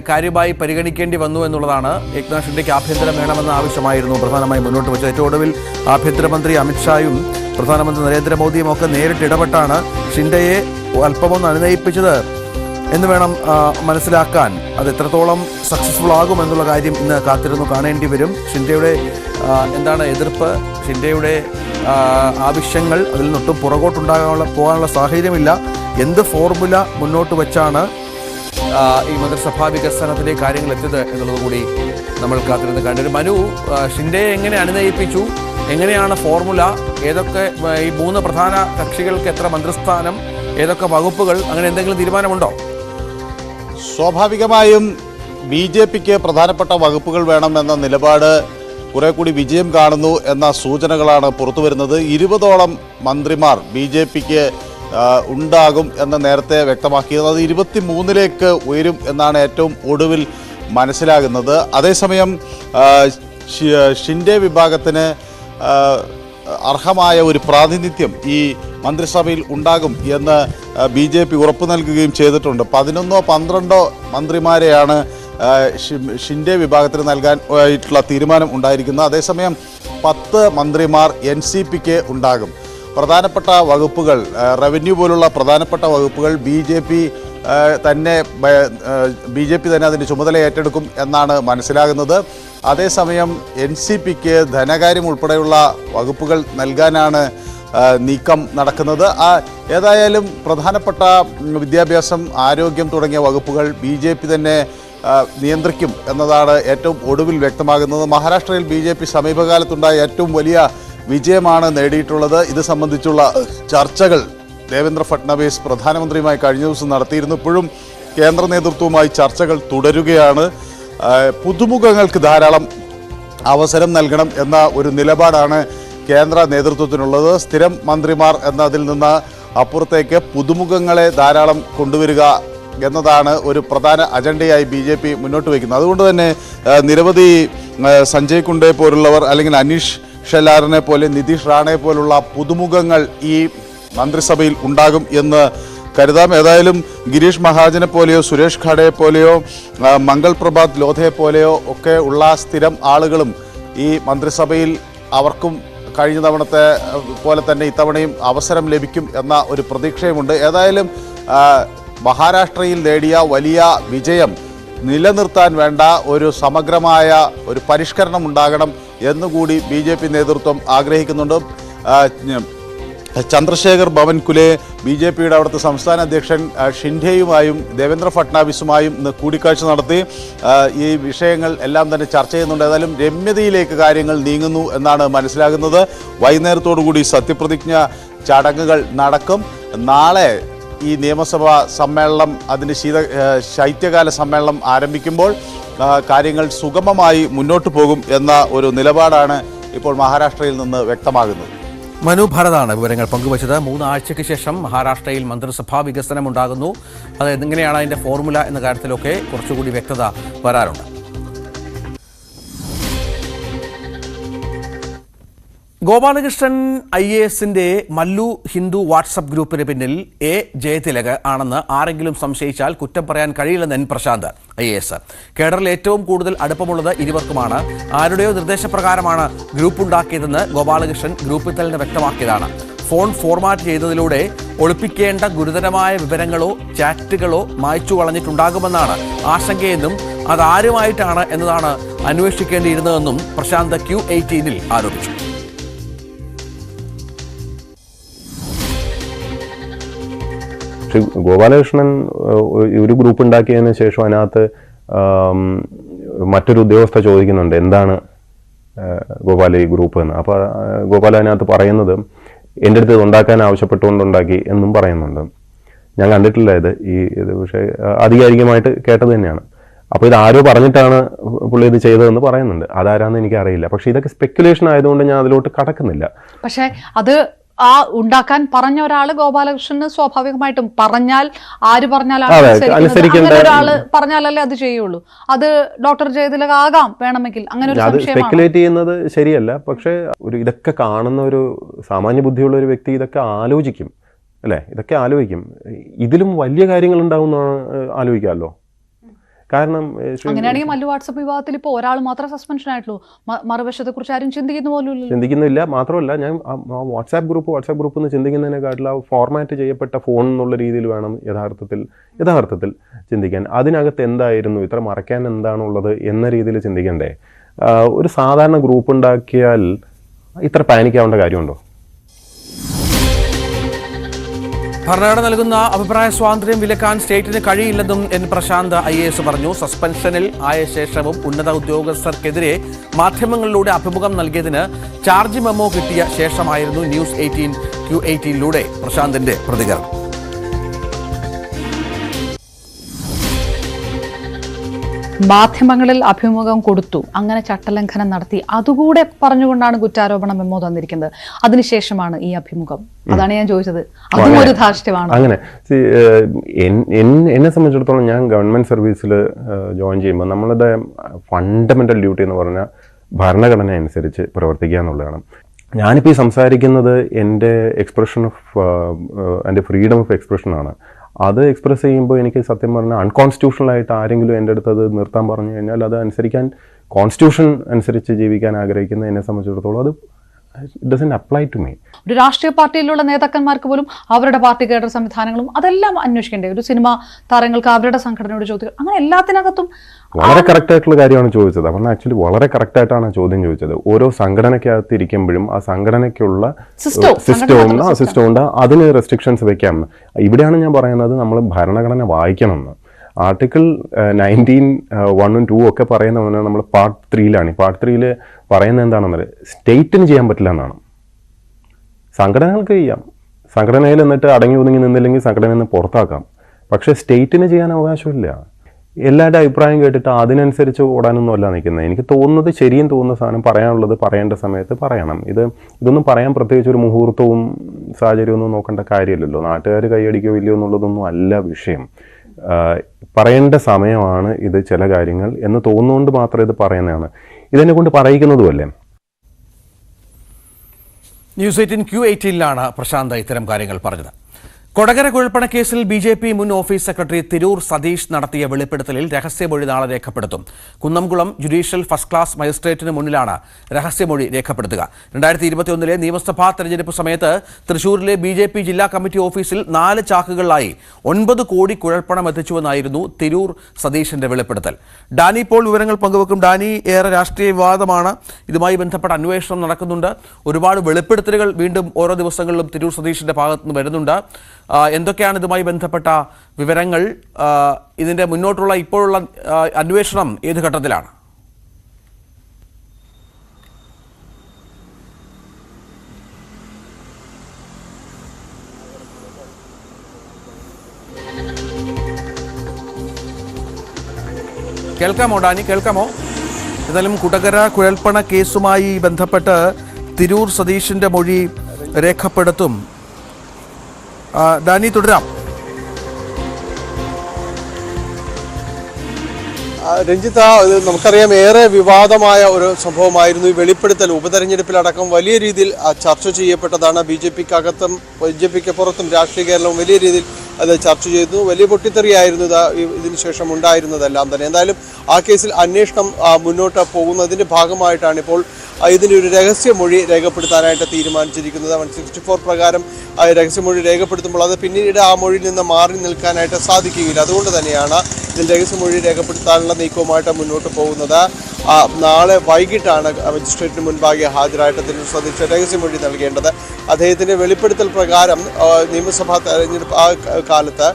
കാര്യമായി പരിഗണിക്കേണ്ടി വന്നു എന്നുള്ളതാണ്. ഏക്നാഥ് ഷിൻഡെയ്ക്ക് ആഭ്യന്തരം വേണമെന്ന ആവശ്യമായിരുന്നു പ്രധാനമായി മുന്നോട്ട് വെച്ചത്. ഏറ്റവും ഒടുവിൽ ആഭ്യന്തരമന്ത്രി അമിത്ഷായും പ്രധാനമന്ത്രി നരേന്ദ്രമോദിയും ഒക്കെ നേരിട്ട് ഇടപെട്ടാണ് ഷിൻഡെയെ അല്പമൊന്ന് അനുനയിപ്പിച്ചത് എന്ന് വേണം മനസ്സിലാക്കാൻ. അത് എത്രത്തോളം സക്സസ്ഫുൾ ആകുമെന്നുള്ള കാര്യം ഇന്ന് കാത്തിരുന്നു കാണേണ്ടി വരും. ഷിൻഡെയുടെ എന്താണ് എതിർപ്പ്, ഷിൻഡെയുടെ ആവശ്യങ്ങൾ അതിൽ നിന്നൊട്ടും പോകാനുള്ള സാഹചര്യമില്ല. എന്ത് ഫോർമുല മുന്നോട്ട് വെച്ചാണ് ഈ മന്ത്രിസഭാ വികസനത്തിലെ കാര്യങ്ങൾ എത്തിയത് എന്നുള്ളത് കൂടി നമ്മൾ കാത്തിരുന്ന് കണ്ടൊരു. മനു, ഷിൻഡെയെ എങ്ങനെ അനുനയിപ്പിച്ചു, എങ്ങനെയാണ് ഫോർമുല, ഏതൊക്കെ ഈ 3 പ്രധാന കക്ഷികൾക്ക് എത്ര മന്ത്രിസ്ഥാനം, ഏതൊക്കെ വകുപ്പുകൾ, അങ്ങനെ എന്തെങ്കിലും തീരുമാനമുണ്ടോ? സ്വാഭാവികമായും BJPക്ക് പ്രധാനപ്പെട്ട വകുപ്പുകൾ വേണമെന്ന നിലപാട് കുറെ കൂടി വിജയം കാണുന്നു എന്ന സൂചനകളാണ് പുറത്തു വരുന്നത്. 20ഓളം മന്ത്രിമാർ BJPക്ക് ഉണ്ടാകും എന്ന് നേരത്തെ വ്യക്തമാക്കിയത്. അത് 23ലേക്ക് ഉയരും എന്നാണ് ഏറ്റവും ഒടുവിൽ മനസ്സിലാകുന്നത്. അതേസമയം ഷിൻഡെ വിഭാഗത്തിന് അർഹമായ ഒരു പ്രാതിനിധ്യം ഈ മന്ത്രിസഭയിൽ ഉണ്ടാകും എന്ന് BJP ഉറപ്പു നൽകുകയും ചെയ്തിട്ടുണ്ട്. 11ഓ 12ഓ മന്ത്രിമാരെയാണ് ഷിൻഡെ വിഭാഗത്തിന് നൽകാൻ ആയിട്ടുള്ള തീരുമാനം ഉണ്ടായിരിക്കുന്നത്. അതേസമയം 10 മന്ത്രിമാർ NCPക്ക് ഉണ്ടാകും. പ്രധാനപ്പെട്ട വകുപ്പുകൾ, റവന്യൂ പോലുള്ള പ്രധാനപ്പെട്ട വകുപ്പുകൾ BJP തന്നെ അതിൻ്റെ ചുമതല ഏറ്റെടുക്കും എന്നാണ് മനസ്സിലാകുന്നത്. അതേസമയം NCPക്ക് ധനകാര്യം ഉൾപ്പെടെയുള്ള വകുപ്പുകൾ നൽകാനാണ് നീക്കം നടക്കുന്നത്. ഏതായാലും പ്രധാനപ്പെട്ട വിദ്യാഭ്യാസം, ആരോഗ്യം തുടങ്ങിയ വകുപ്പുകൾ BJP തന്നെ നിയന്ത്രിക്കും എന്നതാണ് ഏറ്റവും ഒടുവിൽ വ്യക്തമാകുന്നത്. മഹാരാഷ്ട്രയിൽ BJP സമീപകാലത്തുണ്ടായ ഏറ്റവും വലിയ വിജയമാണ് നേടിയിട്ടുള്ളത്. ഇത് സംബന്ധിച്ചുള്ള ചർച്ചകൾ ദേവേന്ദ്ര ഫട്നാവിസ് പ്രധാനമന്ത്രിയുമായി കഴിഞ്ഞ ദിവസം നടത്തിയിരുന്നു. ഇപ്പോഴും കേന്ദ്ര നേതൃത്വവുമായി ചർച്ചകൾ തുടരുകയാണ്. പുതുമുഖങ്ങൾക്ക് ധാരാളം അവസരം നൽകണം എന്ന ഒരു നിലപാടാണ് കേന്ദ്ര നേതൃത്വത്തിനുള്ളത്. സ്ഥിരം മന്ത്രിമാർ എന്നതിൽ നിന്ന് അപ്പുറത്തേക്ക് പുതുമുഖങ്ങളെ ധാരാളം കൊണ്ടുവരിക എന്നതാണ് ഒരു പ്രധാന അജണ്ടയായി BJP മുന്നോട്ട് വയ്ക്കുന്നത്. അതുകൊണ്ട് തന്നെ നിരവധി സഞ്ജയ് കുണ്ഡെ പോലുള്ളവർ, അല്ലെങ്കിൽ അനീഷ് ഷെല്ലാറിനെ പോലെ, നിതീഷ് റാണയെ പോലുള്ള പുതുമുഖങ്ങൾ ഈ മന്ത്രിസഭയിൽ ഉണ്ടാകും എന്ന് കരുതാം. ഏതായാലും ഗിരീഷ് മഹാജനെ പോലെയോ സുരേഷ് ഖാഡയെ പോലെയോ മംഗൾ പ്രഭാത് ലോധയെ പോലെയോ ഒക്കെ ഉള്ള സ്ഥിരം ആളുകളും ഈ മന്ത്രിസഭയിൽ അവർക്കും കഴിഞ്ഞ തവണത്തെ പോലെ തന്നെ ഇത്തവണയും അവസരം ലഭിക്കും എന്ന ഒരു പ്രതീക്ഷയുമുണ്ട്. ഏതായാലും മഹാരാഷ്ട്രയിൽ നേടിയ വലിയ വിജയം നിലനിർത്താൻ വേണ്ട ഒരു സമഗ്രമായ ഒരു പരിഷ്കരണം ഉണ്ടാകണം എന്നുകൂടി BJP നേതൃത്വം ആഗ്രഹിക്കുന്നുണ്ട്. ചന്ദ്രശേഖർ ഭവൻകുലെ BJPയുടെ അവിടുത്തെ സംസ്ഥാന അധ്യക്ഷൻ ഷിൻഡെയുമായും ദേവേന്ദ്ര ഫട്നാവിസുമായും ഇന്ന് കൂടിക്കാഴ്ച നടത്തി ഈ വിഷയങ്ങൾ എല്ലാം തന്നെ ചർച്ച ചെയ്യുന്നുണ്ട്. ഏതായാലും രമ്യതയിലേക്ക് കാര്യങ്ങൾ നീങ്ങുന്നു എന്നാണ് മനസ്സിലാകുന്നത്. വൈകുന്നേരത്തോടുകൂടി സത്യപ്രതിജ്ഞ ചടങ്ങുകൾ നടക്കും. നാളെ ഈ നിയമസഭാ സമ്മേളനം, അതിൻ്റെ ശൈത്യകാല സമ്മേളനം ആരംഭിക്കുമ്പോൾ കാര്യങ്ങൾ സുഗമമായി മുന്നോട്ട് പോകും എന്ന ഒരു നിലപാടാണ് ഇപ്പോൾ മഹാരാഷ്ട്രയിൽ നിന്ന് വ്യക്തമാകുന്നത്. മനു ഭരതാണ് വിവരങ്ങൾ പങ്കുവച്ചത്. 3 ആഴ്ചയ്ക്ക് ശേഷം മഹാരാഷ്ട്രയിൽ മന്ത്രിസഭാ വികസനം ഉണ്ടാകുന്നു. അത് എങ്ങനെയാണ് അതിൻ്റെ ഫോർമുല എന്ന കാര്യത്തിലൊക്കെ കുറച്ചുകൂടി വ്യക്തത വരാറുണ്ട്. ഗോപാലകൃഷ്ണൻ IASന്റെ മല്ലു ഹിന്ദു വാട്സപ്പ് ഗ്രൂപ്പിന് പിന്നിൽ ജയതിലക് ആണെന്ന് ആരെങ്കിലും സംശയിച്ചാൽ കുറ്റം പറയാൻ കഴിയില്ലെന്ന് N പ്രശാന്ത് IAS. കേഡറിൽ ഏറ്റവും കൂടുതൽ അടുപ്പമുള്ളത് ഇരുവർക്കുമാണ്. ആരുടെയോ നിർദ്ദേശപ്രകാരമാണ് ഗ്രൂപ്പ് ഉണ്ടാക്കിയതെന്ന് ഗോപാലകൃഷ്ണൻ ഗ്രൂപ്പിൽ തന്നെ വ്യക്തമാക്കിയതാണ്. ഫോൺ ഫോർമാറ്റ് ചെയ്തതിലൂടെ ഒളിപ്പിക്കേണ്ട ഗുരുതരമായ വിവരങ്ങളോ ചാറ്റുകളോ മായ്ച്ചു കളഞ്ഞിട്ടുണ്ടാകുമെന്നാണ് ആശങ്കയെന്നും അതാരുമായിട്ടാണ് എന്നതാണ് അന്വേഷിക്കേണ്ടിയിരുന്നതെന്നും പ്രശാന്ത് Q18 ആരോപിച്ചു. ഗോപാലകൃഷ്ണൻ ഒരു ഗ്രൂപ്പ് ഉണ്ടാക്കിയതിന് ശേഷം അതിനകത്ത് മറ്റൊരു ഉദ്യോഗസ്ഥ ചോദിക്കുന്നുണ്ട് എന്താണ് ഗോപാല ഈ ഗ്രൂപ്പ് എന്ന്. അപ്പോൾ ഗോപാല അതിനകത്ത് പറയുന്നത് എൻ്റെ അടുത്ത് ഇത് ഉണ്ടാക്കാൻ ആവശ്യപ്പെട്ടുകൊണ്ടുണ്ടാക്കി എന്നും പറയുന്നുണ്ട്. ഞാൻ കണ്ടിട്ടില്ല ഇത് പക്ഷേ ആധികാരികമായിട്ട് കേട്ടത് തന്നെയാണ്. അപ്പോൾ ഇത് ആരോ പറഞ്ഞിട്ടാണ് പുള്ളി ഇത് ചെയ്തതെന്ന് പറയുന്നുണ്ട്. അതാരാന്ന് എനിക്കറിയില്ല. പക്ഷേ ഇതൊക്കെ സ്പെക്കുലേഷൻ ആയതുകൊണ്ട് ഞാൻ അതിലോട്ട് കടക്കുന്നില്ല. പക്ഷേ അത് ഉണ്ടാക്കാൻ പറഞ്ഞ ഒരാള് ഗോപാലകൃഷ്ണന് സ്വാഭാവികമായിട്ടും പറഞ്ഞാൽ ആര് പറഞ്ഞാലാണ് ഒരാള് പറഞ്ഞാലല്ലേ അത് ചെയ്യുള്ളൂ. അത് ഡോക്ടർ ജയതിലക് ആകാം വേണമെങ്കിൽ. അങ്ങനെ ഒരു സ്പെക്കുലേറ്റ് ചെയ്യുന്നത് ശരിയല്ല. പക്ഷേ ഇതൊക്കെ കാണുന്ന ഒരു സാമാന്യ ബുദ്ധിയുള്ള ഒരു വ്യക്തി ഇതൊക്കെ ആലോചിക്കും അല്ലേ? ഇതൊക്കെ ആലോചിക്കും. ഇതിലും വലിയ കാര്യങ്ങൾ ഉണ്ടാവും ആലോചിക്കാമല്ലോ. കാരണം അങ്ങനെയാണെങ്കിൽ മല്ലു വാട്സപ്പ് വിവാദത്തിൽ ഇപ്പോൾ ഒരാൾ മാത്രം സസ്പെൻഷൻ ആയിട്ടുള്ളൂ. മറുവശത്തെ കുറിച്ച് ആരും ചിന്തിക്കുന്നില്ല. മാത്രമല്ല, ഞാൻ വാട്സാപ്പ് ഗ്രൂപ്പ് എന്ന് ചിന്തിക്കുന്നതിനെക്കാട്ടിൽ ആ ഫോർമാറ്റ് ചെയ്യപ്പെട്ട ഫോൺ എന്നുള്ള രീതിയിൽ വേണം യഥാർത്ഥത്തിൽ ചിന്തിക്കാൻ. അതിനകത്ത് എന്തായിരുന്നു, ഇത്ര മറയ്ക്കാൻ എന്താണുള്ളത് എന്ന രീതിയിൽ ചിന്തിക്കണ്ടേ? ഒരു സാധാരണ ഗ്രൂപ്പ് ഉണ്ടാക്കിയാൽ ഇത്ര പാനിക്കാവേണ്ട കാര്യമുണ്ടോ? ഭരണഘടന നൽകുന്ന അഭിപ്രായ സ്വാതന്ത്ര്യം വിലക്കാൻ സ്റ്റേറ്റിന് കഴിയില്ലെന്നും N പ്രശാന്ത് IAS പറഞ്ഞു. സസ്പെൻഷനിൽ ആയ ശേഷവും ഉന്നത ഉദ്യോഗസ്ഥർക്കെതിരെ മാധ്യമങ്ങളിലൂടെ അഭിമുഖം നൽകിയതിന് ചാർജ് മെമ്മോ കിട്ടിയ ശേഷമായിരുന്നു ന്യൂസ് 18 Q18 പ്രശാന്തിന്റെ പ്രതികരണം. മാധ്യമങ്ങളിൽ അഭിമുഖം കൊടുത്തു, അങ്ങനെ ചട്ടലംഘനം നടത്തി, അതുകൂടെ പറഞ്ഞുകൊണ്ടാണ് കുറ്റാരോപണ മെമ്മോ തന്നിരിക്കുന്നത്. അതിനുശേഷമാണ് ഈ അഭിമുഖം. അതാണ് ഞാൻ ചോദിച്ചത്, അതും ഒരു ധാർഷ്ട്യമാണ്. അങ്ങനെ എന്നെ സംബന്ധിച്ചിടത്തോളം ഞാൻ ഗവൺമെന്റ് സർവീസിൽ ജോയിൻ ചെയ്യുമ്പോൾ നമ്മളുടെ ഫണ്ടമെന്റൽ ഡ്യൂട്ടി എന്ന് പറഞ്ഞാൽ ഭരണഘടന അനുസരിച്ച് പ്രവർത്തിക്കുക എന്നുള്ളതാണ്. ഞാനിപ്പോൾ ഈ സംസാരിക്കുന്നത് എൻ്റെ എക്സ്പ്രഷൻ ഓഫ് എൻ്റെ ഫ്രീഡം ഓഫ് എക്സ്പ്രഷനാണ്. അത് എക്സ്പ്രസ് ചെയ്യുമ്പോൾ എനിക്ക് സത്യം പറഞ്ഞാൽ അൺകോൺസ്റ്റിറ്റ്യൂഷണലായിട്ട് ആരെങ്കിലും എൻ്റെ അടുത്ത് അത് നിർത്താൻ പറഞ്ഞു കഴിഞ്ഞാൽ അത് അനുസരിക്കാൻ, കോൺസ്റ്റിറ്റ്യൂഷൻ അനുസരിച്ച് ജീവിക്കാൻ ആഗ്രഹിക്കുന്ന എന്നെ സംബന്ധിച്ചിടത്തോളം അത് it doesn't apply to me. ഒരു രാഷ്ട്രീയ പാർട്ടിയിലുള്ള നേതാക്കന്മാർക്ക് പോലും അവരുടെ പാർട്ടി കേഡർ സംവിധാനങ്ങളും അതെല്ലാം അന്വേഷിക്കേണ്ടേ? ഒരു സിനിമ താരങ്ങൾക്ക് അവരുടെ സംഘടനയോട് ചോദിക്കുക, അങ്ങനെ എല്ലാത്തിനകത്തും വളരെ കറക്റ്റ് ആയിട്ടുള്ള കാര്യമാണ് ചോദിച്ചത്. അപ്പം ആക്ച്വലി വളരെ കറക്റ്റ് ആയിട്ടാണ് ചോദ്യം ചോദിച്ചത്. ഓരോ സംഘടനയ്ക്കകത്ത് ഇരിക്കുമ്പോഴും ആ സംഘടനയ്ക്കുള്ള സിസ്റ്റം ഉണ്ട്, അതിന് റെസ്ട്രിക്ഷൻസ് വെക്കാം. ഇവിടെയാണ് ഞാൻ പറയുന്നത് നമ്മൾ ഭരണഘടന വായിക്കണമെന്ന്. ആർട്ടിക്കിൾ 19, 1 ഉം 2 ഒക്കെ പറയുന്ന നമ്മൾ പാർട്ട് 3ലാണ്. പാർട്ട് 3 പറയുന്നത് എന്താണെന്നറിയാം, സ്റ്റേറ്റിന് ചെയ്യാൻ പറ്റില്ല എന്നാണ്. സംഘടനകൾക്ക് ചെയ്യാം, സംഘടനയിൽ എന്നിട്ട് അടങ്ങി ഒതുങ്ങി നിന്നില്ലെങ്കിൽ സംഘടനയിൽ നിന്ന് പുറത്താക്കാം. പക്ഷേ സ്റ്റേറ്റിന് ചെയ്യാൻ അവകാശമില്ല. എല്ലാവരുടെ അഭിപ്രായം കേട്ടിട്ട് അതിനനുസരിച്ച് ഓടാനൊന്നും അല്ല നിൽക്കുന്നത്. എനിക്ക് തോന്നുന്നത് ശരിയും തോന്നുന്ന സാധനം പറയാനുള്ളത് പറയേണ്ട സമയത്ത് പറയണം. ഇതൊന്നും പറയാൻ പ്രത്യേകിച്ച് ഒരു മുഹൂർത്തവും സാഹചര്യമൊന്നും നോക്കേണ്ട കാര്യമില്ലല്ലോ. നാട്ടുകാർ കൈയടിക്കോ ഇല്ലയോ എന്നുള്ളതൊന്നും അല്ല വിഷയം. പറയേണ്ട സമയമാണ് ഇത് ചില കാര്യങ്ങൾ എന്ന് തോന്നുകൊണ്ട് മാത്രം ഇത് പറയുന്നതാണ്. ഇതെന്നെ കൊണ്ട് പറയിക്കുന്നതുമല്ലേ. ന്യൂസ് 18 Q18 പ്രശാന്ത് ഇത്തരം കാര്യങ്ങൾ പറഞ്ഞത്. കൊടകര കുഴൽപ്പണ കേസിൽ BJP മുൻ ഓഫീസ് സെക്രട്ടറി തിരൂർ സതീഷ് നടത്തിയ വെളിപ്പെടുത്തലിൽ രഹസ്യമൊഴി നാളെ രേഖപ്പെടുത്തും. കുന്നംകുളം ജുഡീഷ്യൽ ഫസ്റ്റ് ക്ലാസ് മജിസ്ട്രേറ്റിന് മുന്നിലാണ് രഹസ്യമൊഴി രേഖപ്പെടുത്തുക. 2021 നിയമസഭാ തെരഞ്ഞെടുപ്പ് സമയത്ത് തൃശൂരിലെ BJP ജില്ലാ കമ്മിറ്റി ഓഫീസിൽ 4 ചാക്കുകളിലായി 9 കോടി കുഴൽപ്പണം എത്തിച്ചുവെന്നായിരുന്നു തിരൂർ സതീഷിന്റെ വെളിപ്പെടുത്തൽ. ഡാനി പോൾ വിവരങ്ങൾ പങ്കുവെക്കും. ഡാനി, ഏറെ രാഷ്ട്രീയ വിവാദമാണ്, ഇതുമായി ബന്ധപ്പെട്ട അന്വേഷണം നടക്കുന്നുണ്ട്, ഒരുപാട് വെളിപ്പെടുത്തലുകൾ വീണ്ടും ഓരോ ദിവസങ്ങളിലും തിരൂർ സതീഷിന്റെ ഭാഗത്തുനിന്ന് വരുന്നുണ്ട്. എന്തൊക്കെയാണ് ഇതുമായി ബന്ധപ്പെട്ട വിവരങ്ങൾ? ഇതിന്റെ മുന്നോട്ടുള്ള ഇപ്പോഴുള്ള അന്വേഷണം ഏത് ഘട്ടത്തിലാണ്? കേൾക്കാമോ ഡാനി? കേൾക്കാമോ? എന്നാലും കൊടകര കുഴൽപ്പണ കേസുമായി ബന്ധപ്പെട്ട് തിരൂർ സതീഷിന്റെ മൊഴി രേഖപ്പെടുത്തും. ഡാനി, തുടരാം. രഞ്ജിത്ത, നമുക്കറിയാം ഏറെ വിവാദമായ ഒരു സംഭവമായിരുന്നു ഈ വെളിപ്പെടുത്തൽ. ഉപതെരഞ്ഞെടുപ്പിലടക്കം വലിയ രീതിയിൽ ചർച്ച ചെയ്യപ്പെട്ടതാണ്. BJPക്കകത്തും BJPക്ക് പുറത്തും രാഷ്ട്രീയ കേരളവും വലിയ രീതിയിൽ അത് ചർച്ച ചെയ്തു. വലിയ പൊട്ടിത്തെറിയായിരുന്നു ഇതിന് ശേഷം ഉണ്ടായിരുന്നതെല്ലാം തന്നെ. എന്തായാലും ആ കേസിൽ അന്വേഷണം മുന്നോട്ട് പോകുന്നതിൻ്റെ ഭാഗമായിട്ടാണ് ഇപ്പോൾ ഇതിൻ്റെ ഒരു രഹസ്യമൊഴി രേഖപ്പെടുത്താനായിട്ട് തീരുമാനിച്ചിരിക്കുന്നത്. 164 പ്രകാരം രഹസ്യമൊഴി രേഖപ്പെടുത്തുമ്പോൾ അത് പിന്നീട് ആ മൊഴിയിൽ നിന്ന് മാറി നിൽക്കാനായിട്ട് സാധിക്കുകയില്ല. അതുകൊണ്ട് തന്നെയാണ് ഇതിൽ രഹസ്യമൊഴി രേഖപ്പെടുത്താനുള്ള നീക്കവുമായിട്ട് മുന്നോട്ട് പോകുന്നത്. നാളെ വൈകിട്ടാണ് മജിസ്ട്രേറ്റിന് മുൻപാകെ ഹാജരായിട്ട് തിരൂർ സതീഷ് രഹസ്യമൊഴി നൽകേണ്ടത്. അദ്ദേഹത്തിൻ്റെ വെളിപ്പെടുത്തൽ പ്രകാരം നിയമസഭാ തെരഞ്ഞെടുപ്പ് ആ കാലത്ത്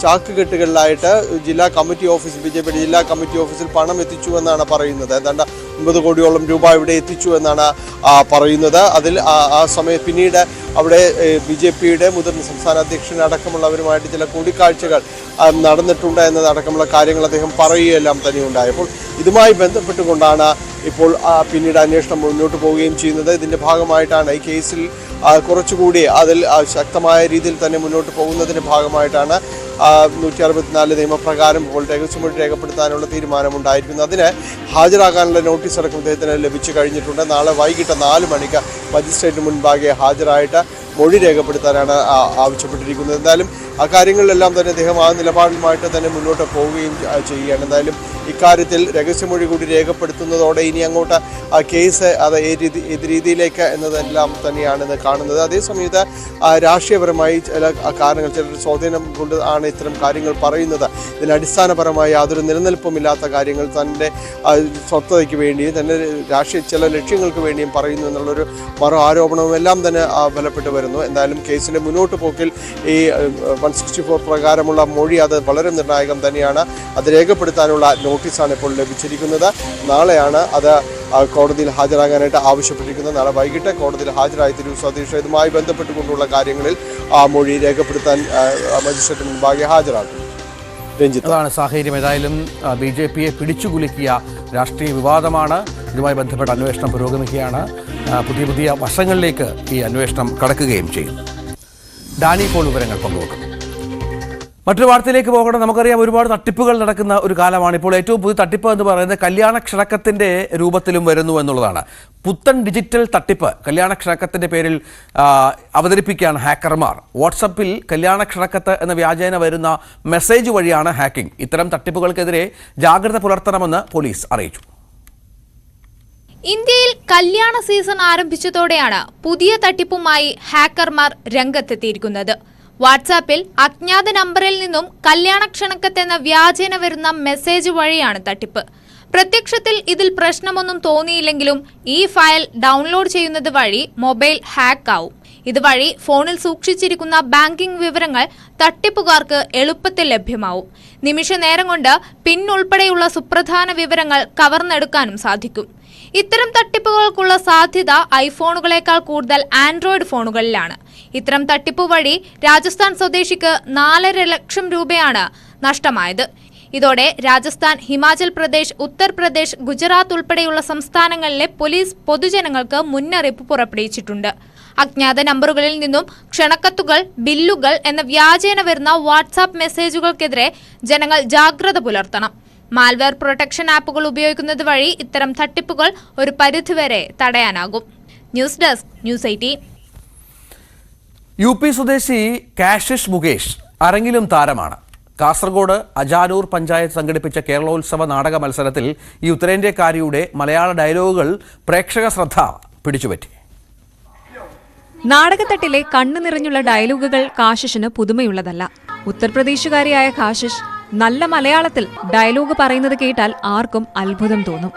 ചാക്കുകെട്ടുകളിലായിട്ട് ജില്ലാ കമ്മിറ്റി ഓഫീസ് BJPയുടെ ജില്ലാ കമ്മിറ്റി ഓഫീസിൽ പണം എത്തിച്ചു എന്നാണ് പറയുന്നത്. ഏതാണ്ട് 9 കോടിയോളം രൂപ ഇവിടെ എത്തിച്ചു എന്നാണ് പറയുന്നത്. അതിൽ ആ സമയം പിന്നീട് അവിടെ BJPയുടെ മുതിർന്ന സംസ്ഥാന അധ്യക്ഷനടക്കമുള്ളവരുമായിട്ട് ചില കൂടിക്കാഴ്ചകൾ നടന്നിട്ടുണ്ട് എന്നതടക്കമുള്ള കാര്യങ്ങൾ അദ്ദേഹം പറയുകയെല്ലാം തന്നെ ഉണ്ടായപ്പോൾ ഇതുമായി ബന്ധപ്പെട്ടുകൊണ്ടാണ് ഇപ്പോൾ പിന്നീട് അന്വേഷണം മുന്നോട്ട് പോവുകയും ചെയ്യുന്നത്. ഇതിൻ്റെ ഭാഗമായിട്ടാണ് ഈ കേസിൽ കുറച്ചുകൂടി അതിൽ ശക്തമായ രീതിയിൽ തന്നെ മുന്നോട്ട് പോകുന്നതിൻ്റെ ഭാഗമായിട്ടാണ് 164 നിയമപ്രകാരം ഇപ്പോൾ രഹസ്യമൊഴി രേഖപ്പെടുത്താനുള്ള തീരുമാനമുണ്ടായിരിക്കുന്നത്. അതിന് ഹാജരാകാനുള്ള നോട്ടീസ് അടക്കം അദ്ദേഹത്തിന് ലഭിച്ചു കഴിഞ്ഞിട്ടുണ്ട്. നാളെ വൈകിട്ട് 4 മണിക്ക് മജിസ്ട്രേറ്റിന് മുൻപാകെ ഹാജരായിട്ട് മൊഴി രേഖപ്പെടുത്താനാണ് ആവശ്യപ്പെട്ടിരിക്കുന്നത്. എന്തായാലും ആ കാര്യങ്ങളിലെല്ലാം തന്നെ അദ്ദേഹം ആ നിലപാടുമായിട്ട് തന്നെ മുന്നോട്ട് പോവുകയും ചെയ്യുകയാണ്. എന്തായാലും ഇക്കാര്യത്തിൽ രഹസ്യമൊഴി കൂടി രേഖപ്പെടുത്തുന്നതോടെ ഇനി അങ്ങോട്ട് ആ കേസ് അത് ഏത് രീതിയിലേക്ക് എന്നതെല്ലാം തന്നെയാണ് ഇന്ന് കാണുന്നത്. അതേസമയത്ത് രാഷ്ട്രീയപരമായി ചില കാരണങ്ങൾ, ചില സ്വാധീനം കൊണ്ട് ആണ് ഇത്തരം കാര്യങ്ങൾ പറയുന്നത്. ഇതിന് അടിസ്ഥാനപരമായി യാതൊരു നിലനിൽപ്പുമില്ലാത്ത കാര്യങ്ങൾ തൻ്റെ സ്വത്തതയ്ക്ക് വേണ്ടിയും തന്നെ രാഷ്ട്രീയ ചില ലക്ഷ്യങ്ങൾക്ക് വേണ്ടിയും പറയുന്നു എന്നുള്ളൊരു മറു ആരോപണവും എല്ലാം തന്നെ ബലപ്പെട്ട് വരുന്നു. എന്തായാലും കേസിൻ്റെ മുന്നോട്ട് പോക്കിൽ ഈ 164 പ്രകാരമുള്ള മൊഴി അത് വളരെ നിർണായകം തന്നെയാണ്. അത് രേഖപ്പെടുത്താനുള്ള നോട്ടീസാണ് ഇപ്പോൾ ലഭിച്ചിരിക്കുന്നത്. നാളെയാണ് അത് കോടതിയിൽ ഹാജരാകാനായിട്ട് ആവശ്യപ്പെട്ടിരിക്കുന്നത്. നാളെ വൈകിട്ട് കോടതിയിൽ ഹാജരായി തിരൂർ സതീഷ് ഇതുമായി ബന്ധപ്പെട്ടുകൊണ്ടുള്ള കാര്യങ്ങളിൽ ആ മൊഴി രേഖപ്പെടുത്താൻ മജിസ്ട്രേറ്റ് മുൻപാകെ ഹാജരാക്കും. രഞ്ജിത്ത്. അതാണ് സാഹചര്യം. ഏതായാലും BJPയെ പിടിച്ചുകുലുക്കിയ രാഷ്ട്രീയ വിവാദമാണ്. ഇതുമായി ബന്ധപ്പെട്ട അന്വേഷണം പുരോഗമിക്കുകയാണ്. പുതിയ വശങ്ങളിലേക്ക് ഈ അന്വേഷണം കടക്കുകയും ചെയ്യും. ഡാനി പോൾ വിവരങ്ങൾ പങ്കുവെക്കുന്നു. മറ്റൊരു വാർത്തയിലേക്ക് പോകണം. നമുക്കറിയാം ഒരുപാട് തട്ടിപ്പുകൾ നടക്കുന്ന ഒരു കാലമാണ് ഇപ്പോൾ. ഏറ്റവും പുതിയ തട്ടിപ്പ് എന്ന് പറയുന്നത് കല്യാണ ക്ഷണക്കത്തിൻ്റെ രൂപത്തിലും വരുന്നു എന്നുള്ളതാണ്. പുത്തൻ ഡിജിറ്റൽ തട്ടിപ്പ് കല്യാണ ക്ഷണക്കത്തിൻ്റെ പേരിൽ അവതരിപ്പിക്കുകയാണ് ഹാക്കർമാർ. വാട്സപ്പിൽ കല്യാണ ക്ഷണക്കത്ത് എന്ന വ്യാജേന വരുന്ന മെസ്സേജ് വഴിയാണ് ഹാക്കിംഗ്. ഇത്തരം തട്ടിപ്പുകൾക്കെതിരെ ജാഗ്രത പുലർത്തണമെന്ന് പോലീസ് അറിയിച്ചു. ഇന്ത്യയിൽ കല്യാണ സീസൺ ആരംഭിച്ചതോടെയാണ് പുതിയ തട്ടിപ്പുമായി ഹാക്കർമാർ രംഗത്തെത്തിയിരിക്കുന്നത്. വാട്സാപ്പിൽ അജ്ഞാത നമ്പറിൽ നിന്നും കല്യാണ ക്ഷണക്കത്തെന്ന വ്യാജേന വരുന്ന മെസ്സേജ് വഴിയാണ് തട്ടിപ്പ്. പ്രത്യക്ഷത്തിൽ ഇതിൽ പ്രശ്നമൊന്നും തോന്നിയില്ലെങ്കിലും ഈ ഫയൽ ഡൗൺലോഡ് ചെയ്യുന്നത് വഴി മൊബൈൽ ഹാക്ക് ആവും. ഇതുവഴി ഫോണിൽ സൂക്ഷിച്ചിരിക്കുന്ന ബാങ്കിംഗ് വിവരങ്ങൾ തട്ടിപ്പുകാർക്ക് എളുപ്പത്തിൽ ലഭ്യമാവും. നിമിഷ നേരം കൊണ്ട് പിൻ ഉൾപ്പെടെയുള്ള സുപ്രധാന വിവരങ്ങൾ കവർന്നെടുക്കാനും സാധിക്കും. ഇത്തരം തട്ടിപ്പുകൾക്കുള്ള സാധ്യത ഐഫോണുകളേക്കാൾ കൂടുതൽ ആൻഡ്രോയിഡ് ഫോണുകളിലാണ്. ഇത്തരം തട്ടിപ്പ് വഴി രാജസ്ഥാൻ സ്വദേശിക്ക് 4.5 ലക്ഷം രൂപയാണ് നഷ്ടമായത്. ഇതോടെ രാജസ്ഥാൻ, ഹിമാചൽ പ്രദേശ്, ഉത്തർപ്രദേശ്, ഗുജറാത്ത് ഉൾപ്പെടെയുള്ള സംസ്ഥാനങ്ങളിലെ പോലീസ് പൊതുജനങ്ങൾക്ക് മുന്നറിയിപ്പ് പുറപ്പെടുവിച്ചിട്ടുണ്ട്. അജ്ഞാത നമ്പറുകളിൽ നിന്നും ക്ഷണക്കത്തുകൾ, ബില്ലുകൾ എന്ന വ്യാജേന വരുന്ന വാട്സാപ്പ് മെസ്സേജുകൾക്കെതിരെ ജനങ്ങൾ ജാഗ്രത പുലർത്തണം. മാൽവെയർ പ്രൊട്ടക്ഷൻ ആപ്പുകൾ ഉപയോഗിക്കുന്നത് വഴി ഇത്തരം തട്ടിപ്പുകൾ ഒരു പരിധിവരെ തടയാനാകും. News desk, news 18. UP സ്വദേശി കാശിഷ് മുകേഷ് അരങ്ങിലും താരമാണ്. കാസർഗോഡ് അജാനൂർ പഞ്ചായത്ത് സംഘടിപ്പിച്ച കേരളോത്സവ നാടക മത്സരത്തിൽ ഈ ഉത്തരേന്ത്യക്കാരിയുടെ മലയാള ഡയലോഗുകൾ പ്രേക്ഷക ശ്രദ്ധ പിടിച്ചുപറ്റി. നാടകത്തട്ടിലെ കണ്ണു നിറഞ്ഞുള്ള ഡയലോഗുകൾ കാശിഷിന് പുതുമയുള്ളതല്ല. ഉത്തർപ്രദേശുകാരിയായ കാശിഷ് നല്ല മലയാളത്തിൽ ഡയലോഗ് പറയുന്നത് കേട്ടാൽ ആർക്കും അത്ഭുതം തോന്നും.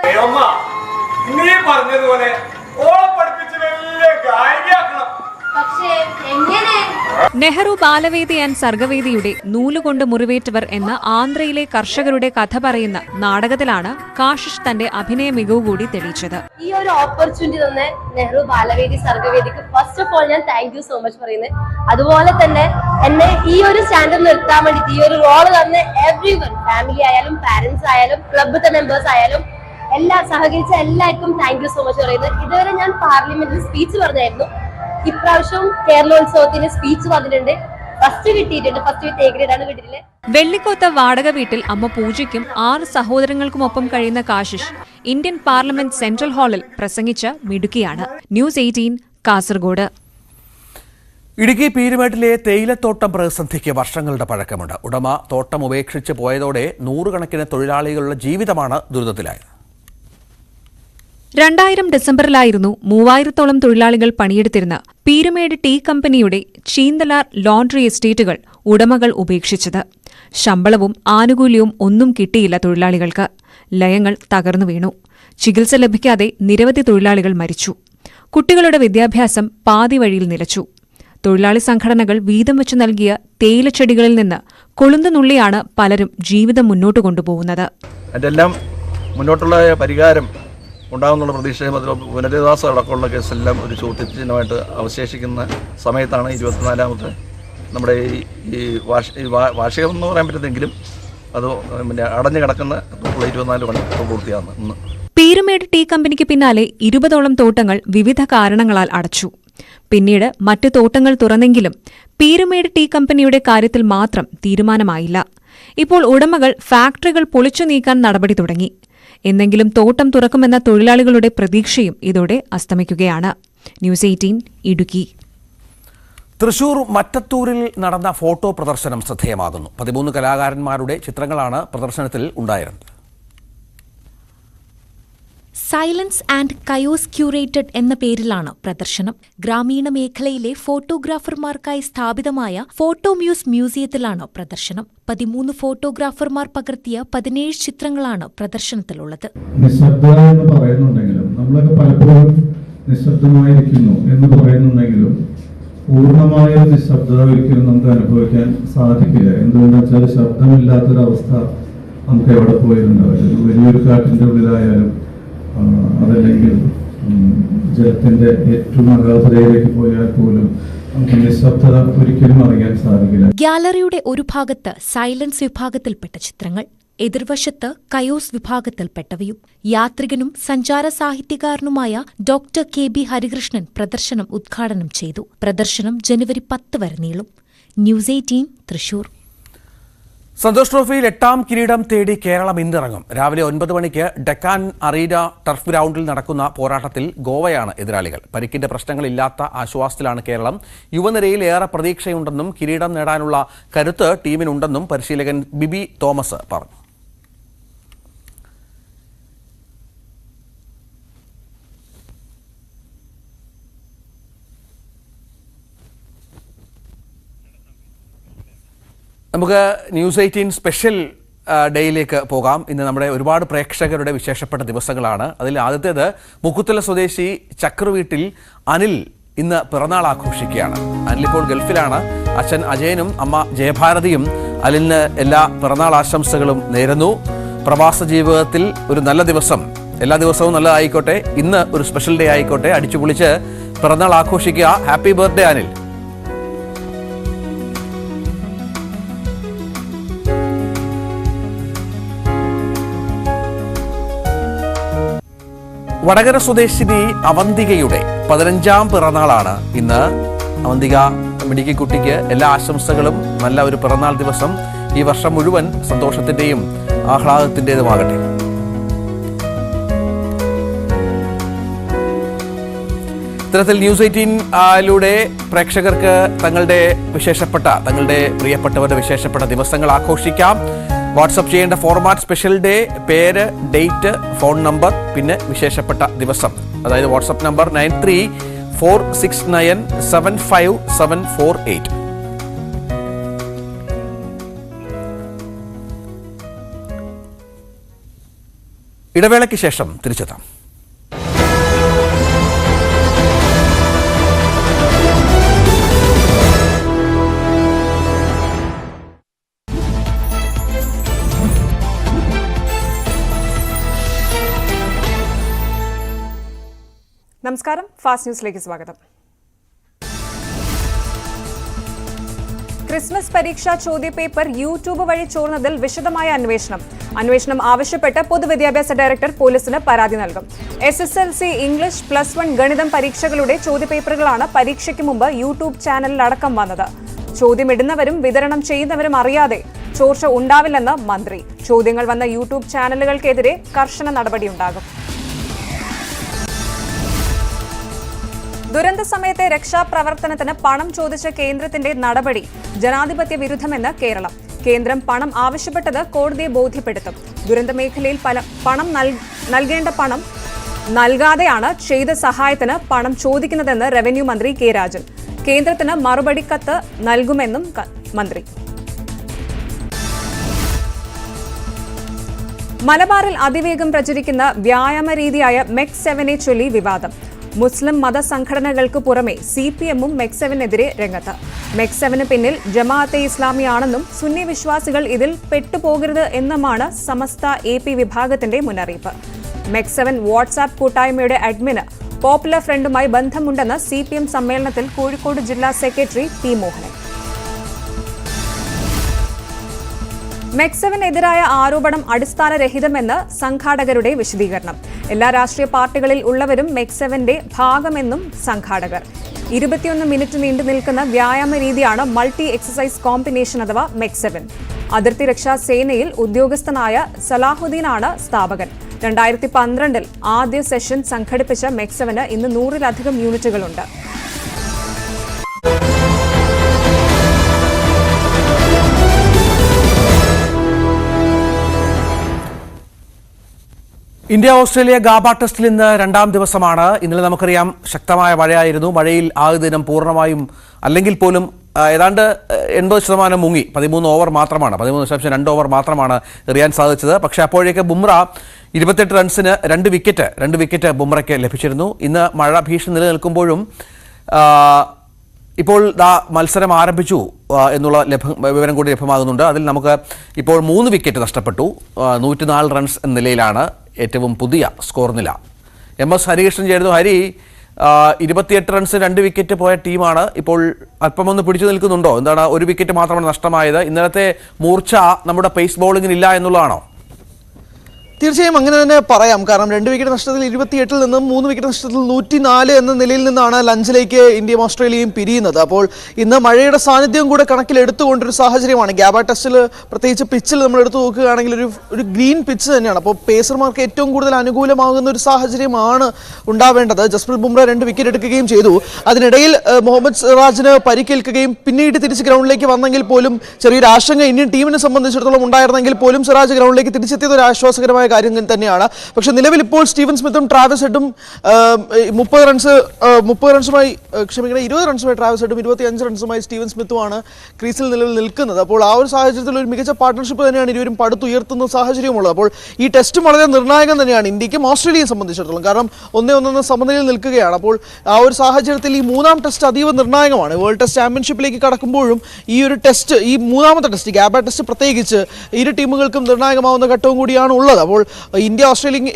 നെഹ്റു ബാലവേദി ആൻഡ് സർഗവേദിയുടെ നൂലുകൊണ്ട് മുറിവേറ്റവർ എന്ന ആന്ധ്രയിലെ കർഷകരുടെ കഥ പറയുന്ന നാടകത്തിലാണ് കാശിഷ് തന്റെ അഭിനയ മികവ് കൂടി തെളിയിച്ചത്. ഈ ഒരു ഓപ്പർച്യൂണിറ്റി തന്നെ നെഹ്റു ബാലവേദി സർഗവേദിക്ക് ഫസ്റ്റ് ഓഫ് ഓൾ ഞാൻ താങ്ക് യു സോ മച്ച് പറയുന്നത്. അതുപോലെ തന്നെ എന്നെ ഈ ഒരു സ്റ്റാൻഡിൽ നിർത്താൻ വേണ്ടിയിട്ട് ഈ ഒരു റോള് തന്നെ എവ്രിവൺ, ഫാമിലി ആയാലും പാരന്റ്സ് ആയാലും ക്ലബ്ബത്തെ മെമ്പേഴ്സ് ആയാലും സഹകരിച്ച എല്ലാവർക്കും താങ്ക് യു സോ മച്ച് പറയുന്നത്. ഇതുവരെ ഞാൻ പാർലമെന്റിൽ സ്പീച്ച് പറഞ്ഞായിരുന്നു. ഇപ്രാവശ്യം കേരളോത്സവത്തിന് സ്പീച്ച് പറഞ്ഞിട്ടുണ്ട്. ഫസ്റ്റ് കിട്ടിയിട്ടുണ്ട്. ഫസ്റ്റ് വിത്ത് A ഗ്രേഡ് ആണ് കിട്ടിയിട്ടില്ലേ. വെള്ളിക്കോത്ത വാടക വീട്ടിൽ അമ്മ പൂജയ്ക്കും 6 സഹോദരങ്ങൾക്കുമൊപ്പം കഴിയുന്ന കാശിഷ് ഇന്ത്യൻ പാർലമെന്റ് സെൻട്രൽ ഹാളിൽ പ്രസംഗിച്ച മിടുക്കിയാണ്. ന്യൂസ് 18 കാസർഗോഡ്. ഇടുക്കി പീരുമേട്ടിലെ തേയിലത്തോട്ടം പ്രതിസന്ധിക്ക് വർഷങ്ങളുടെ പഴക്കമുണ്ട്. ഉടമ തോട്ടം ഉപേക്ഷിച്ച് പോയതോടെ 100 കണക്കിന് തൊഴിലാളികളുടെ ജീവിതമാണ് ദുരിതത്തിലായത്. 2000 ഡിസംബറിലായിരുന്നു 3000-ഓളം തൊഴിലാളികൾ പണിയെടുത്തിരുന്ന പീരുമേട് ടീ കമ്പനിയുടെ ചീന്തലാർ ലോണ്ടറി എസ്റ്റേറ്റുകൾ ഉടമകൾ ഉപേക്ഷിച്ചത്. ശമ്പളവും ആനുകൂല്യവും ഒന്നും കിട്ടിയില്ല തൊഴിലാളികൾക്ക്. ലയങ്ങൾ തകർന്നു വീണു. ചികിത്സ ലഭിക്കാതെ നിരവധി തൊഴിലാളികൾ മരിച്ചു. കുട്ടികളുടെ വിദ്യാഭ്യാസം പാതി വഴിയിൽ നിലച്ചു. തൊഴിലാളി സംഘടനകൾ വീതം വെച്ചു നൽകിയ തേയിലച്ചെടികളിൽ നിന്ന് കൊളുന്തുനുള്ളിയാണ് പലരും ജീവിതം മുന്നോട്ട് കൊണ്ടുപോകുന്നത്. അതെല്ലാം മുന്നോട്ടുള്ള പരിഹാരം ഉണ്ടാകുന്നുള്ള പ്രതീക്ഷയും അതിൽ പുനരധിവാസം അടക്കമുള്ള കേസെല്ലാം ഒരു ചോദ്യചിഹ്നമായിട്ട് അവശേഷിക്കുന്ന സമയത്താണ് 24ാമത്തെ നമ്മുടെ ഈ വാർഷികം എന്ന് പറയാൻ പറ്റുന്നെങ്കിലും അത് അടഞ്ഞു കിടക്കുന്ന 24 മണിക്കൂർ പൂർത്തിയാകുന്നത് ഇന്ന്. പീരുമേട് ടീ കമ്പനിക്ക് പിന്നാലെ 20ഓളം തോട്ടങ്ങൾ വിവിധ കാരണങ്ങളാൽ അടച്ചു. പിന്നീട് മറ്റു തോട്ടങ്ങൾ തുറന്നെങ്കിലും പീരുമേട് ടീ കമ്പനിയുടെ കാര്യത്തിൽ മാത്രം തീരുമാനമായില്ല. ഇപ്പോൾ ഉടമകൾ ഫാക്ടറികൾ പൊളിച്ചു നീക്കാൻ നടപടി തുടങ്ങി. എന്നെങ്കിലും തോട്ടം തുറക്കുമെന്ന തൊഴിലാളികളുടെ പ്രതീക്ഷയും ഇതോടെ അസ്തമിക്കുകയാണ്. ന്യൂസ് 18 ഇടുക്കി. തൃശൂർ മറ്റത്തൂരിൽ നടന്ന ഫോട്ടോ പ്രദർശനം ശ്രദ്ധേയമാകുന്നു. 13 കലാകാരന്മാരുടെ ചിത്രങ്ങളാണ് പ്രദർശനത്തിൽ ഉണ്ടായിരുന്നത്. സൈലൻസ് ആൻഡ് കയോസ് ക്യൂറേറ്റഡ് എന്ന പേരിലാണ് പ്രദർശനം. ഗ്രാമീണ മേഖലയിലെ ഫോട്ടോഗ്രാഫർമാർക്കായി സ്ഥാപിതമായ ഫോട്ടോ മ്യൂസിയത്തിലാണ് പ്രദർശനം. 13 ഫോട്ടോഗ്രാഫർമാർ പകർത്തിയ 17 ചിത്രങ്ങളാണ് പ്രദർശനത്തിലുള്ളത്. നിശബ്ദത എന്ന് പറയുന്നുണ്ടെങ്കിലും നമ്മളൊക്കെ പലപ്പോഴും നിശബ്ദമായിരിക്കുന്നു എന്ന് പറയുന്നുണ്ടെങ്കിലും പൂർണ്ണമായ നിശബ്ദത ഒരിക്കലും നമുക്ക് അനുഭവിക്കാൻ സാധിക്കില്ല. എന്തുകൊണ്ടെന്ന് വെച്ചാൽ ശബ്ദമില്ലാത്തൊരവസ്ഥ നമുക്ക് എവിടെ പോയിട്ടുണ്ടാവില്ല. വലിയൊരു കാട്ടിൻ്റെ ഉള്ളിലായാലും അതല്ലെങ്കിൽ ജലത്തിൻ്റെ ഏറ്റവും അഗാധതയിലേക്ക് പോയാൽ പോലും നമുക്ക് നിശബ്ദത ഒരിക്കലും അറിയാൻ സാധിക്കില്ല. ഗ്യാലറിയുടെ ഒരു ഭാഗത്ത് സൈലൻസ് വിഭാഗത്തിൽപ്പെട്ട ചിത്രങ്ങൾ, എതിർവശത്ത് കയോസ് വിഭാഗത്തിൽപ്പെട്ടവയും. യാത്രികനും സഞ്ചാര സാഹിത്യകാരനുമായ ഡോക്ടർ KB ഹരികൃഷ്ണൻ പ്രദർശനം ഉദ്ഘാടനം ചെയ്തു. പ്രദർശനം ജനുവരി 10 വരെ നീളും. ന്യൂസ് 18 തൃശൂർ. സന്തോഷ് ട്രോഫിയിൽ 8ാം കിരീടം തേടി കേരളം ഇന്നിറങ്ങും. രാവിലെ 9 മണിക്ക് ഡെക്കാൻ അറീന ടർഫ് ഗ്രൗണ്ടിൽ നടക്കുന്ന പോരാട്ടത്തിൽ ഗോവയാണ് എതിരാളികൾ. പരിക്കിന്റെ പ്രശ്നങ്ങളില്ലാത്ത ആശ്വാസത്തിലാണ് കേരളം. യുവനിരയിൽ ഏറെ പ്രതീക്ഷയുണ്ടെന്നും കിരീടം നേടാനുള്ള കരുത്ത് ടീമിനുണ്ടെന്നും പരിശീലകൻ ബിബി തോമസ് പറഞ്ഞു. നമുക്ക് ന്യൂസ് 18 സ്പെഷ്യൽ ഡേയിലേക്ക് പോകാം. ഇന്ന് നമ്മുടെ ഒരുപാട് പ്രേക്ഷകരുടെ വിശേഷപ്പെട്ട ദിവസങ്ങളാണ്. അതിൽ ആദ്യത്തേത് മുക്കുത്തല സ്വദേശി ചക്രു വീട്ടിൽ അനിൽ ഇന്ന് പിറന്നാൾ ആഘോഷിക്കുകയാണ്. അനിൽ ഇപ്പോൾ ഗൾഫിലാണ്. അച്ഛൻ അജയനും അമ്മ ജയഭാരതിയും അനിലിന് എല്ലാ പിറന്നാൾ ആശംസകളും നേരുന്നു. പ്രവാസ ജീവിതത്തിൽ ഒരു നല്ല ദിവസം, എല്ലാ ദിവസവും നല്ലതായിക്കോട്ടെ. ഇന്ന് ഒരു സ്പെഷ്യൽ ഡേ ആയിക്കോട്ടെ. അടിച്ചു പൊളിച്ച് പിറന്നാൾ ആഘോഷിക്കുക. Happy birthday Anil. വടകര സ്വദേശിനി അവന്തികയുടെ 15ാം പിറന്നാളാണ് ഇന്ന്. അവന്തിക മിടുക്കിക്കുട്ടിക്ക് എല്ലാ ആശംസകളും. നല്ല ഒരു പിറന്നാൾ ദിവസം ഈ വർഷം മുഴുവൻ സന്തോഷത്തിന്റെയും ആഹ്ലാദത്തിൻ്റെതുമാകട്ടെ. ഇത്തരത്തിൽ ന്യൂസ് 18 പ്രേക്ഷകർക്ക് തങ്ങളുടെ പ്രിയപ്പെട്ടവരുടെ വിശേഷപ്പെട്ട ദിവസങ്ങൾ ആഘോഷിക്കാം. വാട്സപ്പ് ചെയ്യേണ്ട ഫോർമാറ്റ് സ്പെഷ്യൽ ഡേ, പേര്, ഡേറ്റ്, ഫോൺ നമ്പർ, പിന്നെ വിശേഷപ്പെട്ട ദിവസം. അതായത് വാട്സപ്പ് നമ്പർ 9346975748. ഇടവേളയ്ക്ക് ശേഷം തിരിച്ചെത്താം. നമസ്കാരം, ഫാസ്റ്റ് ന്യൂസിലേക്ക് സ്വാഗതം. ക്രിസ്മസ് പരീക്ഷാ ചോദ്യപേപ്പർ യൂട്യൂബ് വഴി ചോർന്നതിൽ വിശദമായ അന്വേഷണം ആവശ്യപ്പെട്ട് പൊതുവിദ്യാഭ്യാസ ഡയറക്ടർ പോലീസിന് പരാതി നൽകും. SSLC ഇംഗ്ലീഷ് +1 ഗണിതം പരീക്ഷകളുടെ ചോദ്യപേപ്പറുകളാണ് പരീക്ഷയ്ക്ക് മുമ്പ് യൂട്യൂബ് ചാനലിലടക്കം വന്നത്. ചോദ്യമിടുന്നവരും വിതരണം ചെയ്യുന്നവരും അറിയാതെ ചോർച്ച ഉണ്ടാവില്ലെന്ന് മന്ത്രി. ചോദ്യങ്ങൾ വന്ന യൂട്യൂബ് ചാനലുകൾക്കെതിരെ കർശന നടപടിയുണ്ടാകും. ദുരന്ത സമയത്തെ രക്ഷാപ്രവർത്തനത്തിന് പണം ചോദിച്ച കേന്ദ്രത്തിന്റെ നടപടി ജനാധിപത്യ വിരുദ്ധമെന്ന് കേരളം. കേന്ദ്രം പണം ആവശ്യപ്പെട്ടത് കോടതിയെ ബോധ്യപ്പെടുത്തും. ദുരന്ത മേഖലയിൽ പണം നൽകേണ്ട പണം നൽകാതെയാണ് ചെയ്ത സഹായത്തിന് പണം ചോദിക്കുന്നതെന്ന് റവന്യൂ മന്ത്രി കെ രാജൻ. കേന്ദ്രത്തിന് മറുപടി കത്ത് നൽകുമെന്നും മന്ത്രി. മലബാറിൽ അതിവേഗം പ്രചരിക്കുന്ന വ്യായാമ രീതിയായ മെക് 7നെ ചൊല്ലി വിവാദം. മുസ്ലിം മതസംഘടനകൾക്ക് പുറമെ CPM-ഉം മെക് 7-നെതിരെ രംഗത്ത്. മെക് 7-ന് പിന്നിൽ ജമാഅത്തെ ഇസ്ലാമിയാണെന്നും സുന്നി വിശ്വാസികൾ ഇതിൽ പെട്ടുപോകരുത് എന്നുമാണ് സമസ്ത AP വിഭാഗത്തിന്റെ മുന്നറിയിപ്പ്. മെക് 7 വാട്സാപ്പ് കൂട്ടായ്മയുടെ അഡ്മിന് പോപ്പുലർ ഫ്രണ്ടുമായി ബന്ധമുണ്ടെന്ന് CPM സമ്മേളനത്തിൽ കോഴിക്കോട് ജില്ലാ സെക്രട്ടറി P. മോഹനൻ. മെക് 7-എതിരായ ആരോപണം അടിസ്ഥാനരഹിതമെന്ന് സംഘാടകരുടെ വിശദീകരണം. എല്ലാ രാഷ്ട്രീയ പാർട്ടികളിൽ ഉള്ളവരും മെക് 7-ന്റെ ഭാഗമെന്നും സംഘാടകർ. 21 മിനിറ്റ് നീണ്ടു നിൽക്കുന്ന വ്യായാമ രീതിയാണ് മൾട്ടി എക്സസൈസ് കോമ്പിനേഷൻ അഥവാ മെക് 7. അതിർത്തി രക്ഷാ സേനയിൽ ഉദ്യോഗസ്ഥനായ സലാഹുദ്ദീനാണ് സ്ഥാപകൻ. 2012-ൽ ആദ്യ സെഷൻ സംഘടിപ്പിച്ച മെക് 7-ന് ഇന്ന് 100-ലധികം യൂണിറ്റുകളുണ്ട്. ഇന്ത്യ ഓസ്ട്രേലിയ ഗാബ ടെസ്റ്റിൽ ഇന്ന് 2ാം ദിവസമാണ്. ഇന്നലെ നമുക്കറിയാം ശക്തമായ മഴയായിരുന്നു. മഴയിൽ ആദ്യ ദിനം പൂർണ്ണമായും അല്ലെങ്കിൽ പോലും ഏതാണ്ട് 80% മുങ്ങി. 13 ഓവർ മാത്രമാണ്, 13.2 ഓവർ മാത്രമാണ് എറിയാൻ സാധിച്ചത്. പക്ഷേ അപ്പോഴേക്ക് ബുംറ 28 റൺസിന് 2 വിക്കറ്റ് ബുംറയ്ക്ക് ലഭിച്ചിരുന്നു. ഇന്ന് മഴ ഭീഷണി നിലനിൽക്കുമ്പോഴും ഇപ്പോൾ മത്സരം ആരംഭിച്ചു എന്നുള്ള വിവരം കൂടി ലഭ്യമാകുന്നുണ്ട്. അതിൽ നമുക്ക് ഇപ്പോൾ 3 വിക്കറ്റ് നഷ്ടപ്പെട്ടു. 104 റൺസ് എന്ന നിലയിലാണ് ഏറ്റവും പുതിയ സ്കോർ നില. MS ഹരികൃഷ്ണൻ ചേരുന്നു. ഹരി, 28 റൺസ് 2 വിക്കറ്റ് പോയ ടീമാണ്. ഇപ്പോൾ അല്പമൊന്ന് പിടിച്ചു നിൽക്കുന്നുണ്ടോ? എന്താണ്, 1 വിക്കറ്റ് മാത്രമാണ് നഷ്ടമായത്. ഇന്നലത്തെ മൂർച്ച നമ്മുടെ പേസ് ബൗളിംഗിന് ഇല്ല എന്നുള്ളതാണോ? തീർച്ചയായും അങ്ങനെ തന്നെ പറയാം. കാരണം 2 വിക്കറ്റ് നഷ്ടത്തിൽ 28-ൽ നിന്നും 3 വിക്കറ്റ് നഷ്ടത്തിൽ 104 എന്ന നിലയിൽ നിന്നാണ് ലഞ്ചിലേക്ക് ഇന്ത്യയും ഓസ്ട്രേലിയയും പിരിയുന്നത്. അപ്പോൾ ഇന്ന് മഴയുടെ സാന്നിധ്യം കൂടെ കണക്കിലെടുത്തുകൊണ്ടൊരു സാഹചര്യമാണ്. ഗാബ ടെസ്റ്റിൽ പ്രത്യേകിച്ച് പിച്ചിൽ നമ്മൾ എടുത്തു നോക്കുകയാണെങ്കിൽ ഒരു ഗ്രീൻ പിച്ച് തന്നെയാണ്. അപ്പോൾ പേസർമാർക്ക് ഏറ്റവും കൂടുതൽ അനുകൂലമാകുന്ന ഒരു സാഹചര്യമാണ് ഉണ്ടാവേണ്ടത്. ജസ്പ്രീത് ബുംറ 2 വിക്കറ്റ് എടുക്കുകയും ചെയ്തു. അതിനിടയിൽ മുഹമ്മദ് സിറാജിന് പരിക്കേൽക്കുകയും പിന്നീട് തിരിച്ച് ഗ്രൗണ്ടിലേക്ക് വന്നെങ്കിൽ പോലും ചെറിയൊരു ആശങ്ക ഇന്ത്യൻ ടീമിനെ സംബന്ധിച്ചിടത്തോളം ഉണ്ടായിരുന്നെങ്കിൽ പോലും സിറാജ് ഗ്രൗണ്ടിലേക്ക് തിരിച്ചെത്തിയത് ഒരു ആശ്വാസകരമായ കാര്യം തന്നെയാണ്. പക്ഷെ നിലവിൽ ഇപ്പോൾ സ്റ്റീവൻ സ്മിത്തും ട്രാവിസ് ഹെഡും 20 റൺസുമായി ട്രാവിസ് ഹെഡും 25 റൺസുമായി സ്റ്റീവൻ സ്മിത്തുമാണ് ക്രീസിൽ നിലവിൽ നിൽക്കുന്നത്. അപ്പോൾ ആ ഒരു സാഹചര്യത്തിൽ ഒരു മികച്ച പാർട്ണർഷിപ്പ് തന്നെയാണ് ഇരുവരും പടുത്തുയർത്തുന്ന സാഹചര്യമുള്ളത്. അപ്പോൾ ഈ ടെസ്റ്റും വളരെ നിർണായകം തന്നെയാണ് ഇന്ത്യക്കും ഓസ്ട്രേലിയയെ സംബന്ധിച്ചിടത്തോളം. കാരണം 1-1 സമനിലയിൽ നിൽക്കുകയാണ്. അപ്പോൾ ആ ഒരു സാഹചര്യത്തിൽ ഈ 3-ാം ടെസ്റ്റ് അതീവ നിർണായകമാണ്. വേൾഡ് ടെസ്റ്റ് ചാമ്പ്യൻഷിപ്പിലേക്ക് കടക്കുമ്പോഴും ഈ ഒരു ടെസ്റ്റ്, ഈ 3-ാമത്തെ ടെസ്റ്റ് ഗാബ ടെസ്റ്റ് പ്രത്യേകിച്ച് ഇരു ടീമുകൾക്കും നിർണായകമാവുന്ന ഘട്ടവും കൂടിയാണ് ഉള്ളത്. അപ്പോൾ ഇന്ത്യ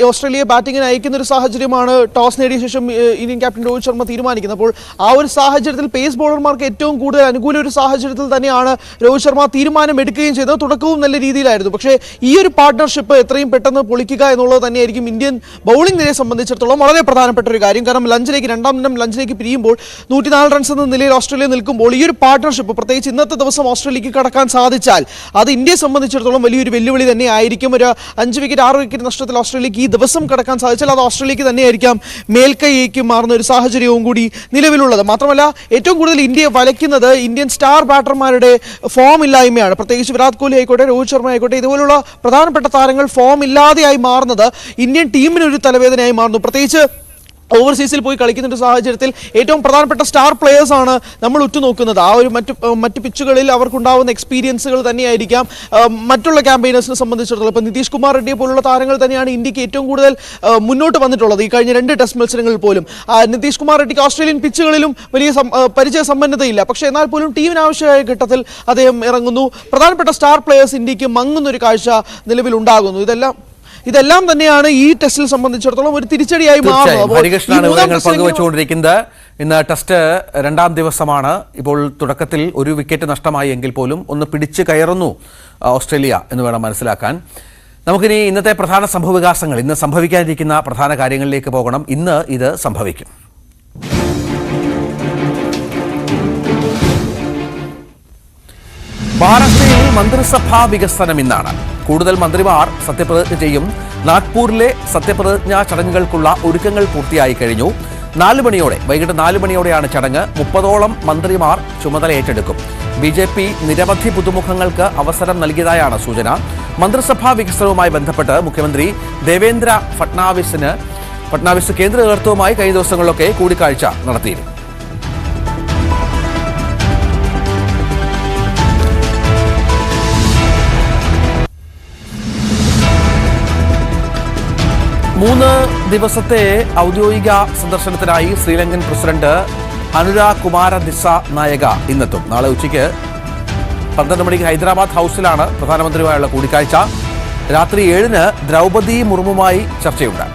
ഓസ്ട്രേലിയയെ ബാറ്റിങ്ങിന് അയക്കുന്ന ഒരു സാഹചര്യമാണ് ടോസ് നേടിയ ശേഷം ഇന്ത്യൻ ക്യാപ്റ്റൻ രോഹിത് ശർമ്മ തീരുമാനിക്കുന്നത്. അപ്പോൾ ആ ഒരു സാഹചര്യത്തിൽ പേസ് ബോളർമാർക്ക് ഏറ്റവും കൂടുതൽ അനുകൂല ഒരു സാഹചര്യത്തിൽ തന്നെയാണ് രോഹിത് ശർമ്മ തീരുമാനം എടുക്കുകയും ചെയ്തത്. തുടക്കവും നല്ല രീതിയിലായിരുന്നു. പക്ഷേ ഈ ഒരു പാർട്ണർഷിപ്പ് എത്രയും പെട്ടെന്ന് പൊളിക്കുക എന്നുള്ളത് തന്നെയായിരിക്കും ഇന്ത്യൻ ബൗളിംഗ് നിരയെ സംബന്ധിച്ചിടത്തോളം വളരെ പ്രധാനപ്പെട്ട ഒരു കാര്യം. കാരണം രണ്ടാം ദിനം ലഞ്ചിലേക്ക് പിരിയുമ്പോൾ 104 റൺസ് എന്ന നിലയിൽ ഓസ്ട്രേലിയ നിൽക്കുമ്പോൾ ഈ ഒരു പാർട്ണർഷിപ്പ് പ്രത്യേകിച്ച് ഇന്നത്തെ ദിവസം ഓസ്ട്രേലിയക്ക് കടക്കാൻ സാധിച്ചാൽ അത് ഇന്ത്യയെ സംബന്ധിച്ചിടത്തോളം വലിയൊരു വെല്ലുവിളി തന്നെ ആയിരിക്കും. ഒരു 5 വിക്കറ്റ് 6 വിക്കറ്റ് നഷ്ടത്തിൽ ഓസ്ട്രേലിയക്ക് ഈ ദിവസം കടക്കാൻ സാധിച്ചാൽ അത് ഓസ്ട്രേലിയക്ക് തന്നെയായിരിക്കാം മേൽക്കൈക്ക് മാറുന്ന ഒരു സാഹചര്യവും കൂടി നിലവിലുള്ളത്. മാത്രമല്ല ഏറ്റവും കൂടുതൽ ഇന്ത്യയെ വലയ്ക്കുന്നത് ഇന്ത്യൻ സ്റ്റാർ ബാറ്റർമാരുടെ ഫോം ഇല്ലായ്മയാണ്. പ്രത്യേകിച്ച് വിരാട് കോഹ്ലി ആയിക്കോട്ടെ, രോഹിത് ശർമ്മ ആയിക്കോട്ടെ, ഇതുപോലുള്ള പ്രധാനപ്പെട്ട താരങ്ങൾ ഫോം ഇല്ലാതെയായി മാറുന്നത് ഇന്ത്യൻ ടീമിനൊരു തലവേദനയായി മാറുന്നു. പ്രത്യേകിച്ച് ഓവർസീസിൽ പോയി കളിക്കുന്ന ഒരു സാഹചര്യത്തിൽ ഏറ്റവും പ്രധാനപ്പെട്ട സ്റ്റാർ പ്ലെയേഴ്സാണ് നമ്മൾ ഉറ്റുനോക്കുന്നത്. ആ ഒരു മറ്റ് പിച്ചുകളിൽ അവർക്കുണ്ടാവുന്ന എക്സ്പീരിയൻസുകൾ തന്നെയായിരിക്കാം മറ്റുള്ള ക്യാമ്പയിനേഴ്സിനെ സംബന്ധിച്ചിടത്തോളം. ഇപ്പോൾ നിതീഷ് കുമാർ റെഡ്ഡിയെ പോലുള്ള താരങ്ങൾ തന്നെയാണ് ഇന്ത്യക്ക് ഏറ്റവും കൂടുതൽ മുന്നോട്ട് വന്നിട്ടുള്ളത് ഈ കഴിഞ്ഞ 2 ടെസ്റ്റ് മത്സരങ്ങളിൽ പോലും. നിതീഷ് കുമാർ റെഡ്ഡിക്ക് ഓസ്ട്രേലിയൻ പിച്ചുകളിലും വലിയ പരിചയ സമ്പന്നതയില്ല. പക്ഷേ എന്നാൽ പോലും ടീമിന് ആവശ്യമായ ഘട്ടത്തിൽ അദ്ദേഹം ഇറങ്ങുന്നു. പ്രധാനപ്പെട്ട സ്റ്റാർ പ്ലെയേഴ്സ് ഇന്ത്യക്ക് മങ്ങുന്നൊരു കാഴ്ച നിലവിലുണ്ടാകുന്നു. ഇതെല്ലാം തന്നെയാണ് ഈ ടെസ്റ്റിൽ സംബന്ധിച്ചിടത്തോളം ഒരു തിരിച്ചടിയായി മാറുന്നത്. ഹരികൃഷ്ണനാണ് വിവരങ്ങൾ പങ്കുവച്ചുകൊണ്ടിരിക്കുന്നത്. ഇന്ന് ടെസ്റ്റ് 2ാം ദിവസമാണ്. ഇപ്പോൾ തുടക്കത്തിൽ 1 വിക്കറ്റ് നഷ്ടമായി എങ്കിൽ പോലും ഒന്ന് പിടിച്ചു കയറുന്നു ഓസ്ട്രേലിയ എന്ന് വേണം മനസ്സിലാക്കാൻ. നമുക്കിനി ഇന്നത്തെ പ്രധാന സംഭവവികാസങ്ങൾ, ഇന്ന് സംഭവിക്കാനിരിക്കുന്ന പ്രധാന കാര്യങ്ങളിലേക്ക് പോകണം. ഇന്ന് ഇത് സംഭവിക്കും. മഹാരാഷ്ട്രയിൽ മന്ത്രിസഭാ വികസനം ഇന്നാണ്. കൂടുതൽ മന്ത്രിമാർ സത്യപ്രതിജ്ഞ ചെയ്യും. നാഗ്പൂരിലെ സത്യപ്രതിജ്ഞാ ചടങ്ങുകൾക്കുള്ള ഒരുക്കങ്ങൾ പൂർത്തിയായി കഴിഞ്ഞു. വൈകിട്ട് 4 മണിയോടെയാണ് ചടങ്ങ്. 30ഓളം മന്ത്രിമാർ ചുമതല ഏറ്റെടുക്കും. BJP നിരവധി പുതുമുഖങ്ങൾക്ക് അവസരം നൽകിയതായാണ് സൂചന. മന്ത്രിസഭാ വികസനവുമായി ബന്ധപ്പെട്ട് മുഖ്യമന്ത്രി ദേവേന്ദ്ര ഫട്നാവിസ് കേന്ദ്ര നേതൃത്വവുമായി കഴിഞ്ഞ ദിവസങ്ങളിലൊക്കെ കൂടിക്കാഴ്ച നടത്തിയിരുന്നു. മൂന്ന് ദിവസത്തെ ഔദ്യോഗിക സന്ദർശനത്തിനായി ശ്രീലങ്കൻ പ്രസിഡന്റ് അനുരാ കുമാര ദിസ നായക ഇന്നെത്തും. നാളെ ഉച്ചയ്ക്ക് 12 മണിക്ക് ഹൈദരാബാദ് ഹൗസിലാണ് പ്രധാനമന്ത്രിയുമായുള്ള കൂടിക്കാഴ്ച. രാത്രി 7-ന് ദ്രൗപദി മുർമുമായി ചർച്ചയുണ്ട്.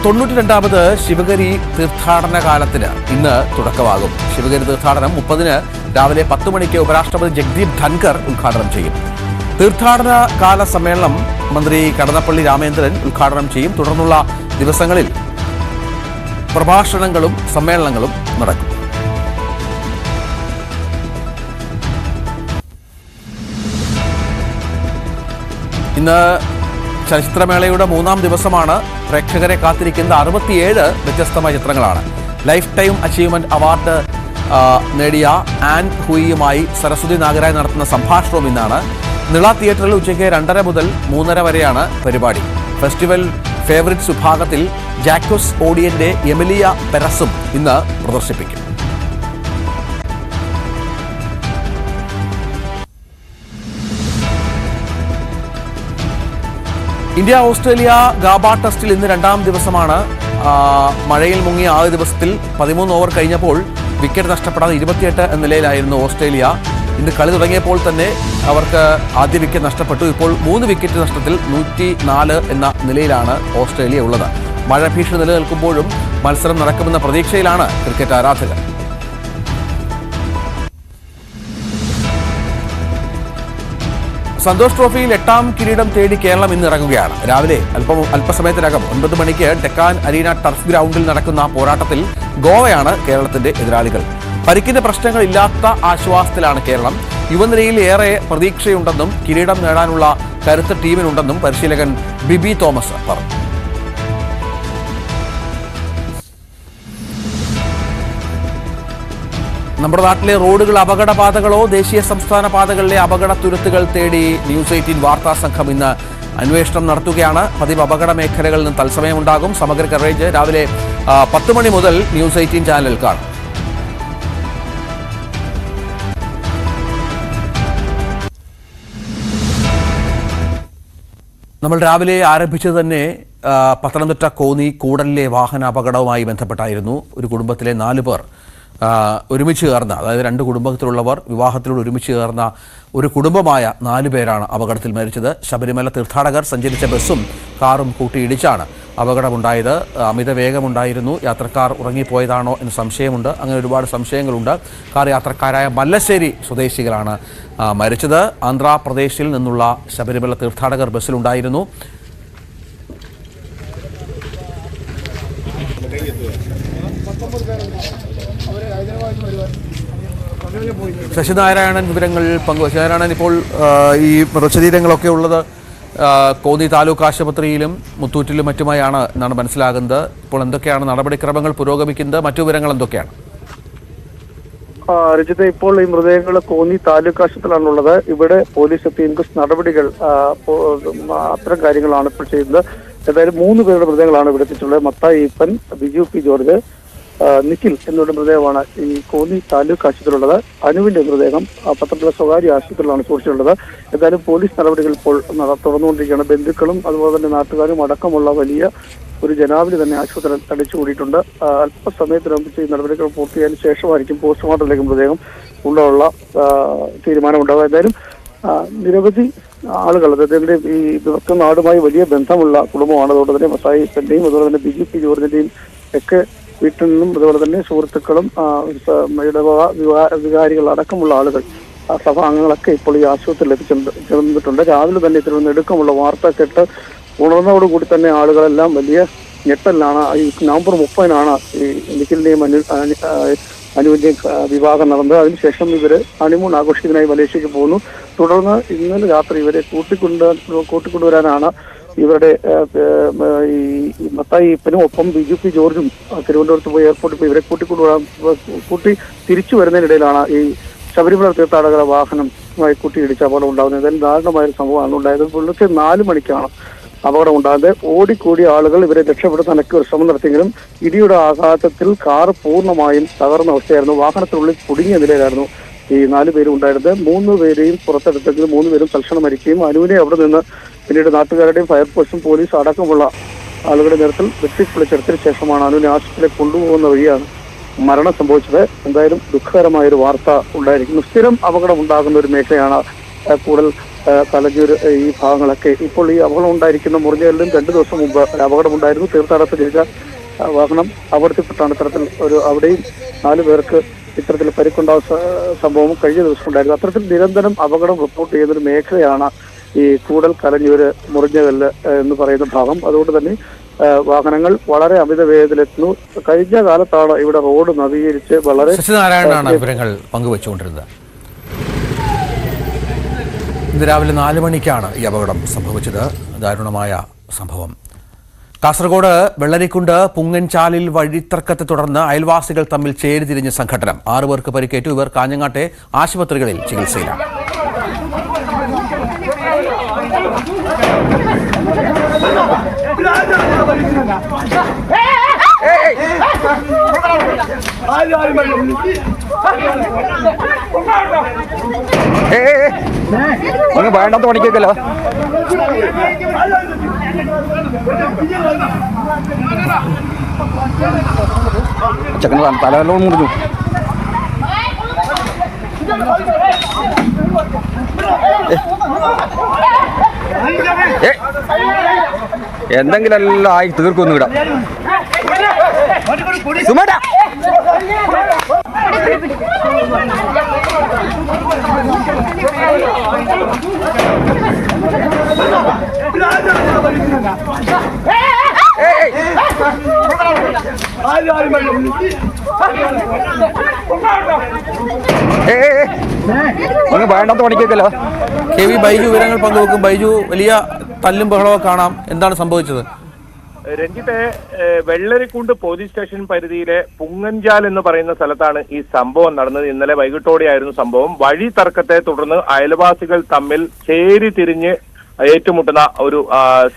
തൊണ്ണൂറ്റിരണ്ടാമത് ശിവഗിരി തീർത്ഥാടന കാലത്തിന് ഇന്ന് തുടക്കമാകും. ശിവഗിരി തീർത്ഥാടനം 30-ന് രാവിലെ 10 മണിക്ക് ഉപരാഷ്ട്രപതി ജഗ്ദീപ് ധൻകർ ഉദ്ഘാടനം ചെയ്യും. തീർത്ഥാടന കാല സമ്മേളനം മന്ത്രി കടന്നപ്പള്ളി രാമേന്ദ്രൻ ഉദ്ഘാടനം ചെയ്യും. തുടർന്നുള്ള ദിവസങ്ങളിൽ പ്രഭാഷണങ്ങളും സമ്മേളനങ്ങളും നടക്കും. ഇന്ന് ചലച്ചിത്രമേളയുടെ 3ാം ദിവസമാണ്. പ്രേക്ഷകരെ കാത്തിരിക്കുന്ന 67 വ്യത്യസ്തമായ ചിത്രങ്ങളാണ്. ലൈഫ് ടൈം അച്ചീവ്മെന്റ് അവാർഡ് നേടിയ ആൻ ഹുയിയുമായി സരസ്വതി നാഗരായ് നടത്തുന്ന സംഭാഷണവും ഇന്നാണ്. നിള തിയേറ്ററിൽ ഉച്ചയ്ക്ക് 2:30 മുതൽ 3:30 വരെയാണ് പരിപാടി. ഫെസ്റ്റിവൽ ഫേവറിറ്റ്സ് വിഭാഗത്തിൽ ജാക്കോസ് ഓഡിയന്റെ എമിലിയ പെരസും ഇന്ന് പ്രദർശിപ്പിക്കും. ഇന്ത്യ ഓസ്ട്രേലിയ ഗാബ ടെസ്റ്റിൽ ഇന്ന് 2ാം ദിവസമാണ്. മഴയിൽ മുങ്ങിയ ആദ്യ ദിവസത്തിൽ 13 ഓവർ കഴിഞ്ഞപ്പോൾ വിക്കറ്റ് നഷ്ടപ്പെടാതെ 28 എന്ന നിലയിലായിരുന്നു ഓസ്ട്രേലിയ. ഇന്ന് കളി തുടങ്ങിയപ്പോൾ തന്നെ അവർക്ക് ആദ്യ വിക്കറ്റ് നഷ്ടപ്പെട്ടു. ഇപ്പോൾ 3 വിക്കറ്റ് നഷ്ടത്തിൽ 104 എന്ന നിലയിലാണ് ഓസ്ട്രേലിയ ഉള്ളത്. മഴ ഭീഷണി നിലനിൽക്കുമ്പോഴും മത്സരം നടക്കുമെന്ന പ്രതീക്ഷയിലാണ് ക്രിക്കറ്റ് ആരാധകർ. സന്തോഷ് ട്രോഫിയിൽ 8ാം കിരീടം തേടി കേരളം ഇന്ന് ഇറങ്ങുകയാണ്. രാവിലെ അല്പസമയത്തിനകം 9 മണിക്ക് ഡെക്കാൻ അരീന ടർഫ് ഗ്രൗണ്ടിൽ നടക്കുന്ന പോരാട്ടത്തിൽ ഗോവയാണ് കേരളത്തിന്റെ എതിരാളികൾ. പരിക്കിന്റെ പ്രശ്നങ്ങൾ ഇല്ലാത്ത ആശ്വാസത്തിലാണ് കേരളം. യുവനിരയിൽ ഏറെ പ്രതീക്ഷയുണ്ടെന്നും കിരീടം നേടാനുള്ള കരുത്ത് ടീമിനുണ്ടെന്നും പരിശീലകൻ ബിബി തോമസ് പറഞ്ഞു. നമ്മുടെ നാട്ടിലെ റോഡുകൾ അപകടപാതകളോ ദേശീയ സംസ്ഥാന പാതകളിലെ അപകട തുരുത്തുകൾ തേടി ന്യൂസ് 18 വാർത്താ സംഘം ഇന്ന് അന്വേഷണം നടത്തുകയാണ്. പതിവ് അപകട മേഖലകളിൽ നിന്ന് തത്സമയമുണ്ടാകും. സമഗ്ര കവറേജ് രാവിലെ 10 മണി മുതൽ ന്യൂസ് 18 ചാനലിൽ കാണും. നമ്മൾ രാവിലെ ആരംഭിച്ചത് തന്നെ പത്തനംതിട്ട കോന്നി കൂടലിലെ വാഹന അപകടവുമായി ബന്ധപ്പെട്ടായിരുന്നു. ഒരു കുടുംബത്തിലെ 4 പേർ ഒരുമിച്ച് ചേർന്ന, അതായത് 2 കുടുംബത്തിലുള്ളവർ വിവാഹത്തിലൂടെ ഒരുമിച്ച് ചേർന്ന ഒരു കുടുംബമായ 4 പേരാണ് അപകടത്തിൽ മരിച്ചത്. ശബരിമല തീർത്ഥാടകർ സഞ്ചരിച്ച ബസ്സും കാറും കൂട്ടിയിടിച്ചാണ് അപകടമുണ്ടായത്. അമിത വേഗമുണ്ടായിരുന്നു. യാത്രക്കാർ ഉറങ്ങിപ്പോയതാണോ എന്ന് സംശയമുണ്ട്. അങ്ങനെ ഒരുപാട് സംശയങ്ങളുണ്ട്. കാർ യാത്രക്കാരായ മല്ലശ്ശേരി സ്വദേശികളാണ് മരിച്ചത്. ആന്ധ്രാപ്രദേശിൽ നിന്നുള്ള ശബരിമല തീർത്ഥാടകർ ബസ്സിലുണ്ടായിരുന്നു. ശശിനാരായണൻ വിവരങ്ങൾ പങ്കുവച്ചു. നാരായണൻ, ഇപ്പോൾ ഈ മൃതശരീരങ്ങളൊക്കെ ഉള്ളത് കോന്നി താലൂക്ക് ആശുപത്രിയിലും മുത്തൂറ്റിലും മറ്റുമായാണ് എന്നാണ് മനസ്സിലാകുന്നത്. ഇപ്പോൾ എന്തൊക്കെയാണ് നടപടിക്രമങ്ങൾ പുരോഗമിക്കുന്നത്? മറ്റു വിവരങ്ങൾ എന്തൊക്കെയാണ്? രജിത, ഇപ്പോൾ ഈ മൃതദേഹങ്ങൾ കോന്നി താലൂക്ക് ആശുപത്രിയിലാണുള്ളത്. ഇവിടെ പോലീസ് എത്തി ഇൻക്വസ്റ്റ് നടപടികൾ അത്തരം കാര്യങ്ങളാണ് ഇപ്പോൾ ചെയ്യുന്നത്. ഏതായാലും 3 പേരുടെ മൃതദേഹങ്ങളാണ് ഇവിടെ എത്തിച്ചുള്ളത്. മത്തായി ഈപ്പൻ, ബിജു പി ജോർജ്, നിഖിൽ എന്നിവരുടെ മൃതദേഹമാണ് ഈ കോന്നി താലൂക്ക് ആശുപത്രിയിലുള്ളത്. അനുവിന്റെ മൃതദേഹം പത്തനംതിട്ട സ്വകാര്യ ആശുപത്രിയിലാണ് സൂക്ഷിച്ചിട്ടുള്ളത്. ഏതായാലും പോലീസ് നടപടികൾ ഇപ്പോൾ തുറന്നുകൊണ്ടിരിക്കുകയാണ്. ബന്ധുക്കളും അതുപോലെ തന്നെ നാട്ടുകാരും അടക്കമുള്ള വലിയ ഒരു ജനാവലി തന്നെ ആശുപത്രിയിൽ തടിച്ചുകൂടിയിട്ടുണ്ട്. അല്പസമയത്തിനകത്ത് ഈ നടപടികൾ പൂർത്തിയായതിനു ശേഷമായിരിക്കും പോസ്റ്റ്മോർട്ടത്തിലേക്ക് മൃതദേഹം കൊണ്ടുള്ള തീരുമാനമുണ്ടാകുക. ഏതായാലും നിരവധി ആളുകൾ, അതായത് ഈ ഇവർക്ക് നാടുമായി വലിയ ബന്ധമുള്ള കുടുംബമാണ്. അതുകൊണ്ട് തന്നെ മത്തായിപ്പന്റെയും അതുപോലെ തന്നെ ബിജു പി ജോർജിന്റെയും ഒക്കെ വീട്ടിൽ നിന്നും അതുപോലെ തന്നെ സുഹൃത്തുക്കളും വികാരികൾ അടക്കമുള്ള ആളുകൾ, സഭാംഗങ്ങളൊക്കെ ഇപ്പോൾ ഈ ആശുപത്രിയിൽ എത്തിച്ചേർന്നിട്ടുണ്ട്. രാവിലെ തന്നെ ഇത്തരം നെടുക്കമുള്ള വാർത്ത കേട്ട് ഉണർന്നതോടുകൂടി തന്നെ ആളുകളെല്ലാം വലിയ ഞെട്ടലിലാണ്. ഈ നവംബർ 30-നാണ് ഈ നിഖിലിന്റെയും അനുവിന്റെയും വിവാഹം നടന്നത്. അതിനുശേഷം ഇവര് ഹണിമൂൺ ആഘോഷിക്കുന്നതിനായി മലേഷ്യക്ക് പോകുന്നു. തുടർന്ന് ഇന്നലെ രാത്രി ഇവരെ കൂട്ടിക്കൊണ്ടുവരാനാണ് ഇവരുടെ ഈ മത്തായി ഈപ്പനും ഒപ്പം ബിജു പി ജോർജും തിരുവനന്തപുരത്ത് പോയി എയർപോർട്ടിൽ പോയി ഇവരെ കൂട്ടി തിരിച്ചു വരുന്നതിനിടയിലാണ് ഈ ശബരിമല തീർത്ഥാടകരുടെ വാഹനമായി കൂട്ടിയിടിച്ച് അപകടം ഉണ്ടാകുന്നത്. എന്തായാലും ദാരുണമായൊരു സംഭവമാണ് ഉണ്ടായത്. പുലർച്ചെ 4 മണിക്കാണ് അപകടം ഉണ്ടാകുന്നത്. ഓടിക്കൂടിയ ആളുകൾ ഇവരെ രക്ഷപ്പെടുത്താനൊക്കെ ഒരു ശ്രമം നടത്തിയെങ്കിലും ഇടിയുടെ ആഘാതത്തിൽ കാർ പൂർണ്ണമായും തകർന്ന അവസ്ഥയായിരുന്നു. വാഹനത്തിനുള്ളിൽ കുടുങ്ങിയ നിലയിലായിരുന്നു ഈ 4 പേരും ഉണ്ടായിരുന്നത്. 3 പേരെയും പുറത്തെടുത്തെങ്കിലും 3 പേരും തൽക്ഷണം മരിക്കുകയും അനുവിനെ അവിടെ നിന്ന് പിന്നീട് നാട്ടുകാരുടെയും ഫയർഫോഴ്സും പോലീസ് അടക്കമുള്ള ആളുകളുടെ നേതൃത്വത്തിൽ വെട്ടിപ്പൊളിച്ചെടുത്തതിന് ശേഷമാണ് അനുവിനെ ആശുപത്രിയിലേക്ക് കൊണ്ടുപോകുന്ന വഴിയാണ് മരണം സംഭവിച്ചത്. എന്തായാലും ദുഃഖകരമായൊരു വാർത്ത ഉണ്ടായിരിക്കുന്നു. സ്ഥിരം അപകടം ഉണ്ടാകുന്ന ഒരു മേഖലയാണ് കൂടുതൽ കലഞ്ഞൂർ ഈ ഭാഗങ്ങളൊക്കെ. ഇപ്പോൾ ഈ അപകടം ഉണ്ടായിരിക്കുന്ന മുറിഞ്ഞകളിലും 2 ദിവസം മുമ്പ് ഒരു അപകടമുണ്ടായിരുന്നു. തീർത്ഥാടനത്തിൽ തിരിച്ച വാഹനം അപകടത്തിൽപ്പെട്ടാണ് ഇത്തരത്തിൽ അവിടെയും 4 പേർക്ക് ഇത്തരത്തിൽ പരിക്കുണ്ടാകുന്ന സംഭവം കഴിഞ്ഞ ദിവസം ഉണ്ടായിരുന്നു. അത്തരത്തിൽ നിരന്തരം അപകടം റിപ്പോർട്ട് ചെയ്യുന്നൊരു മേഖലയാണ് ഈ കൂടൽ കലഞ്ഞൂര് മുറിഞ്ഞകല്ല് എന്ന് പറയുന്ന ഭാഗം. അതുകൊണ്ട് തന്നെ വാഹനങ്ങൾ വളരെ അമിത വേഗത്തിലെത്തുന്നു. കഴിഞ്ഞ കാലത്താണ് ഇവിടെ റോഡ് നവീകരിച്ച് വളരെ ശശിനാരായണനാണ് വിവരങ്ങൾ പങ്കുവച്ചുകൊണ്ടിരുന്നത്. ഇന്ന് രാവിലെ 4 മണിക്കാണ് ഈ അപകടം സംഭവിച്ചത്. ദാരുണമായ സംഭവം. കാസർഗോഡ് വെള്ളരിക്കുണ്ട് പുങ്ങൻചാലിൽ വഴിത്തർക്കത്തെ തുടർന്ന് അയൽവാസികൾ തമ്മിൽ ചേരിതിരിഞ്ഞ സംഘട്ടനം. 6 പേർക്ക് പരിക്കേറ്റു. ഇവർ കാഞ്ഞങ്ങാട്ടെ ആശുപത്രികളിൽ ചികിത്സയിലാണ്. വേണ്ടാത്ത പണിക്കല്ലോ. ചെക്കൻ തലവെള്ളം മുറിഞ്ഞു. എന്തെങ്കിലും എല്ലാം ആയി തീർക്കൊന്നും ഇടാം. സുമേട്ടാ ഒന്ന് വേണ്ടാത്ത പണിക്കല്ലോ. കെ വി ബൈജു വിവരങ്ങൾ പങ്കുവെക്കും. ബൈജു, വലിയ തല്ലും ബഹളവും കാണാം. എന്താണ് സംഭവിച്ചത്? രഞ്ജിത്തെ, വെള്ളരിക്കുണ്ട് പോലീസ് സ്റ്റേഷൻ പരിധിയിലെ പുങ്ങഞ്ചാൽ എന്ന് പറയുന്ന സ്ഥലത്താണ് ഈ സംഭവം നടന്നത്. ഇന്നലെ വൈകിട്ടോടെയായിരുന്നു സംഭവം. വഴി തർക്കത്തെ തുടർന്ന് അയൽവാസികൾ തമ്മിൽ ചേരി തിരിഞ്ഞ് ഏറ്റുമുട്ടുന്ന ഒരു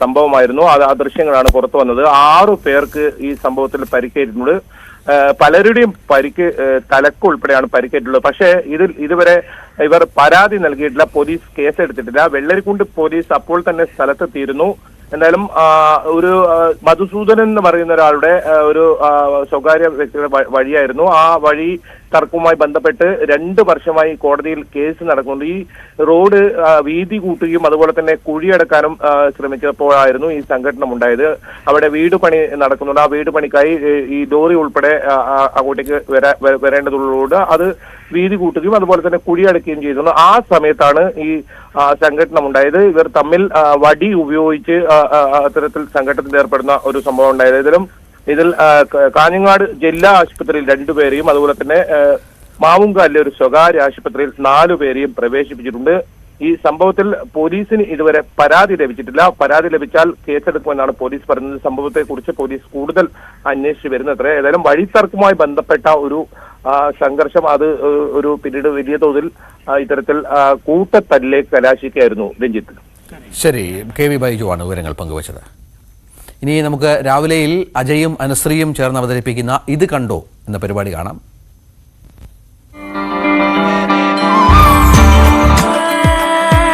സംഭവമായിരുന്നു. ആ ദൃശ്യങ്ങളാണ് പുറത്തു വന്നത്. 6 പേർക്ക് ഈ സംഭവത്തിൽ പരിക്കേറ്റിട്ടുണ്ട്. പലരുടെയും പരിക്ക് തലക്കുൾപ്പെടെയാണ് പരിക്കേറ്റുള്ളത്. പക്ഷേ ഇതുവരെ ഇവർ പരാതി നൽകിയിട്ടില്ല, പോലീസ് കേസെടുത്തിട്ടില്ല. വെള്ളരിക്കുണ്ട് പോലീസ് അപ്പോൾ തന്നെ സ്ഥലത്തെത്തിയിരുന്നു. എന്തായാലും ഒരു മധുസൂദനൻ എന്ന് പറയുന്ന ഒരാളുടെ ഒരു സ്വകാര്യ വ്യക്തിയുടെ വഴിയായിരുന്നു. ആ വഴി തർക്കവുമായി ബന്ധപ്പെട്ട് 2 വർഷമായി കോടതിയിൽ കേസ് നടക്കുന്നുണ്ട്. ഈ റോഡ് വീതി കൂട്ടുകയും അതുപോലെ തന്നെ കുഴിയടക്കാനും ശ്രമിച്ചപ്പോഴായിരുന്നു ഈ സംഘടന ഉണ്ടായത്. അവിടെ വീട് പണി നടക്കുന്നുണ്ട്. ആ വീട് പണിക്കായി ഈ ലോറി ഉൾപ്പെടെ അങ്ങോട്ടേക്ക് വരേണ്ടതുള്ളതുകൊണ്ട് അത് വീതി കൂട്ടുകയും അതുപോലെ തന്നെ കുഴിയടക്കുകയും ചെയ്തിരുന്നു. ആ സമയത്താണ് ഈ സംഘടന ഉണ്ടായത്. ഇവർ തമ്മിൽ വടി ഉപയോഗിച്ച് അത്തരത്തിൽ സംഘട്ടനത്തിൽ ഏർപ്പെടുന്ന ഒരു സംഭവം ഉണ്ടായത്. ഇതിൽ കാഞ്ഞങ്ങാട് ജില്ലാ ആശുപത്രിയിൽ 2 പേരെയും അതുപോലെ തന്നെ മാവുങ്കാലിലെ ഒരു സ്വകാര്യ ആശുപത്രിയിൽ 4 പേരെയും പ്രവേശിപ്പിച്ചിട്ടുണ്ട്. ഈ സംഭവത്തിൽ പോലീസിന് ഇതുവരെ പരാതി ലഭിച്ചിട്ടില്ല. പരാതി ലഭിച്ചാൽ കേസെടുക്കുമെന്നാണ് പോലീസ് പറയുന്നത്. സംഭവത്തെക്കുറിച്ച് പോലീസ് കൂടുതൽ അന്വേഷിച്ച് വരുന്നത്രേ. ഏതായാലും വഴിത്തർക്കവുമായി ബന്ധപ്പെട്ട ഒരു സംഘർഷം അത് ഒരു പിന്നീട് വലിയ തോതിൽ ഇത്തരത്തിൽ കൂട്ടത്തല്ലിലേക്ക് കലാശിക്കുകയായിരുന്നു. രഞ്ജിത്ത്, ശരി. കെ വി ബൈജു ആണ് വിവരങ്ങൾ പങ്കുവച്ചത്. ഇനി നമുക്ക് രാവിലെയിൽ അജയും അനുശ്രീയും ചേർന്ന് അവതരിപ്പിക്കുന്ന ഇത് കണ്ടോ എന്ന പരിപാടി കാണാം.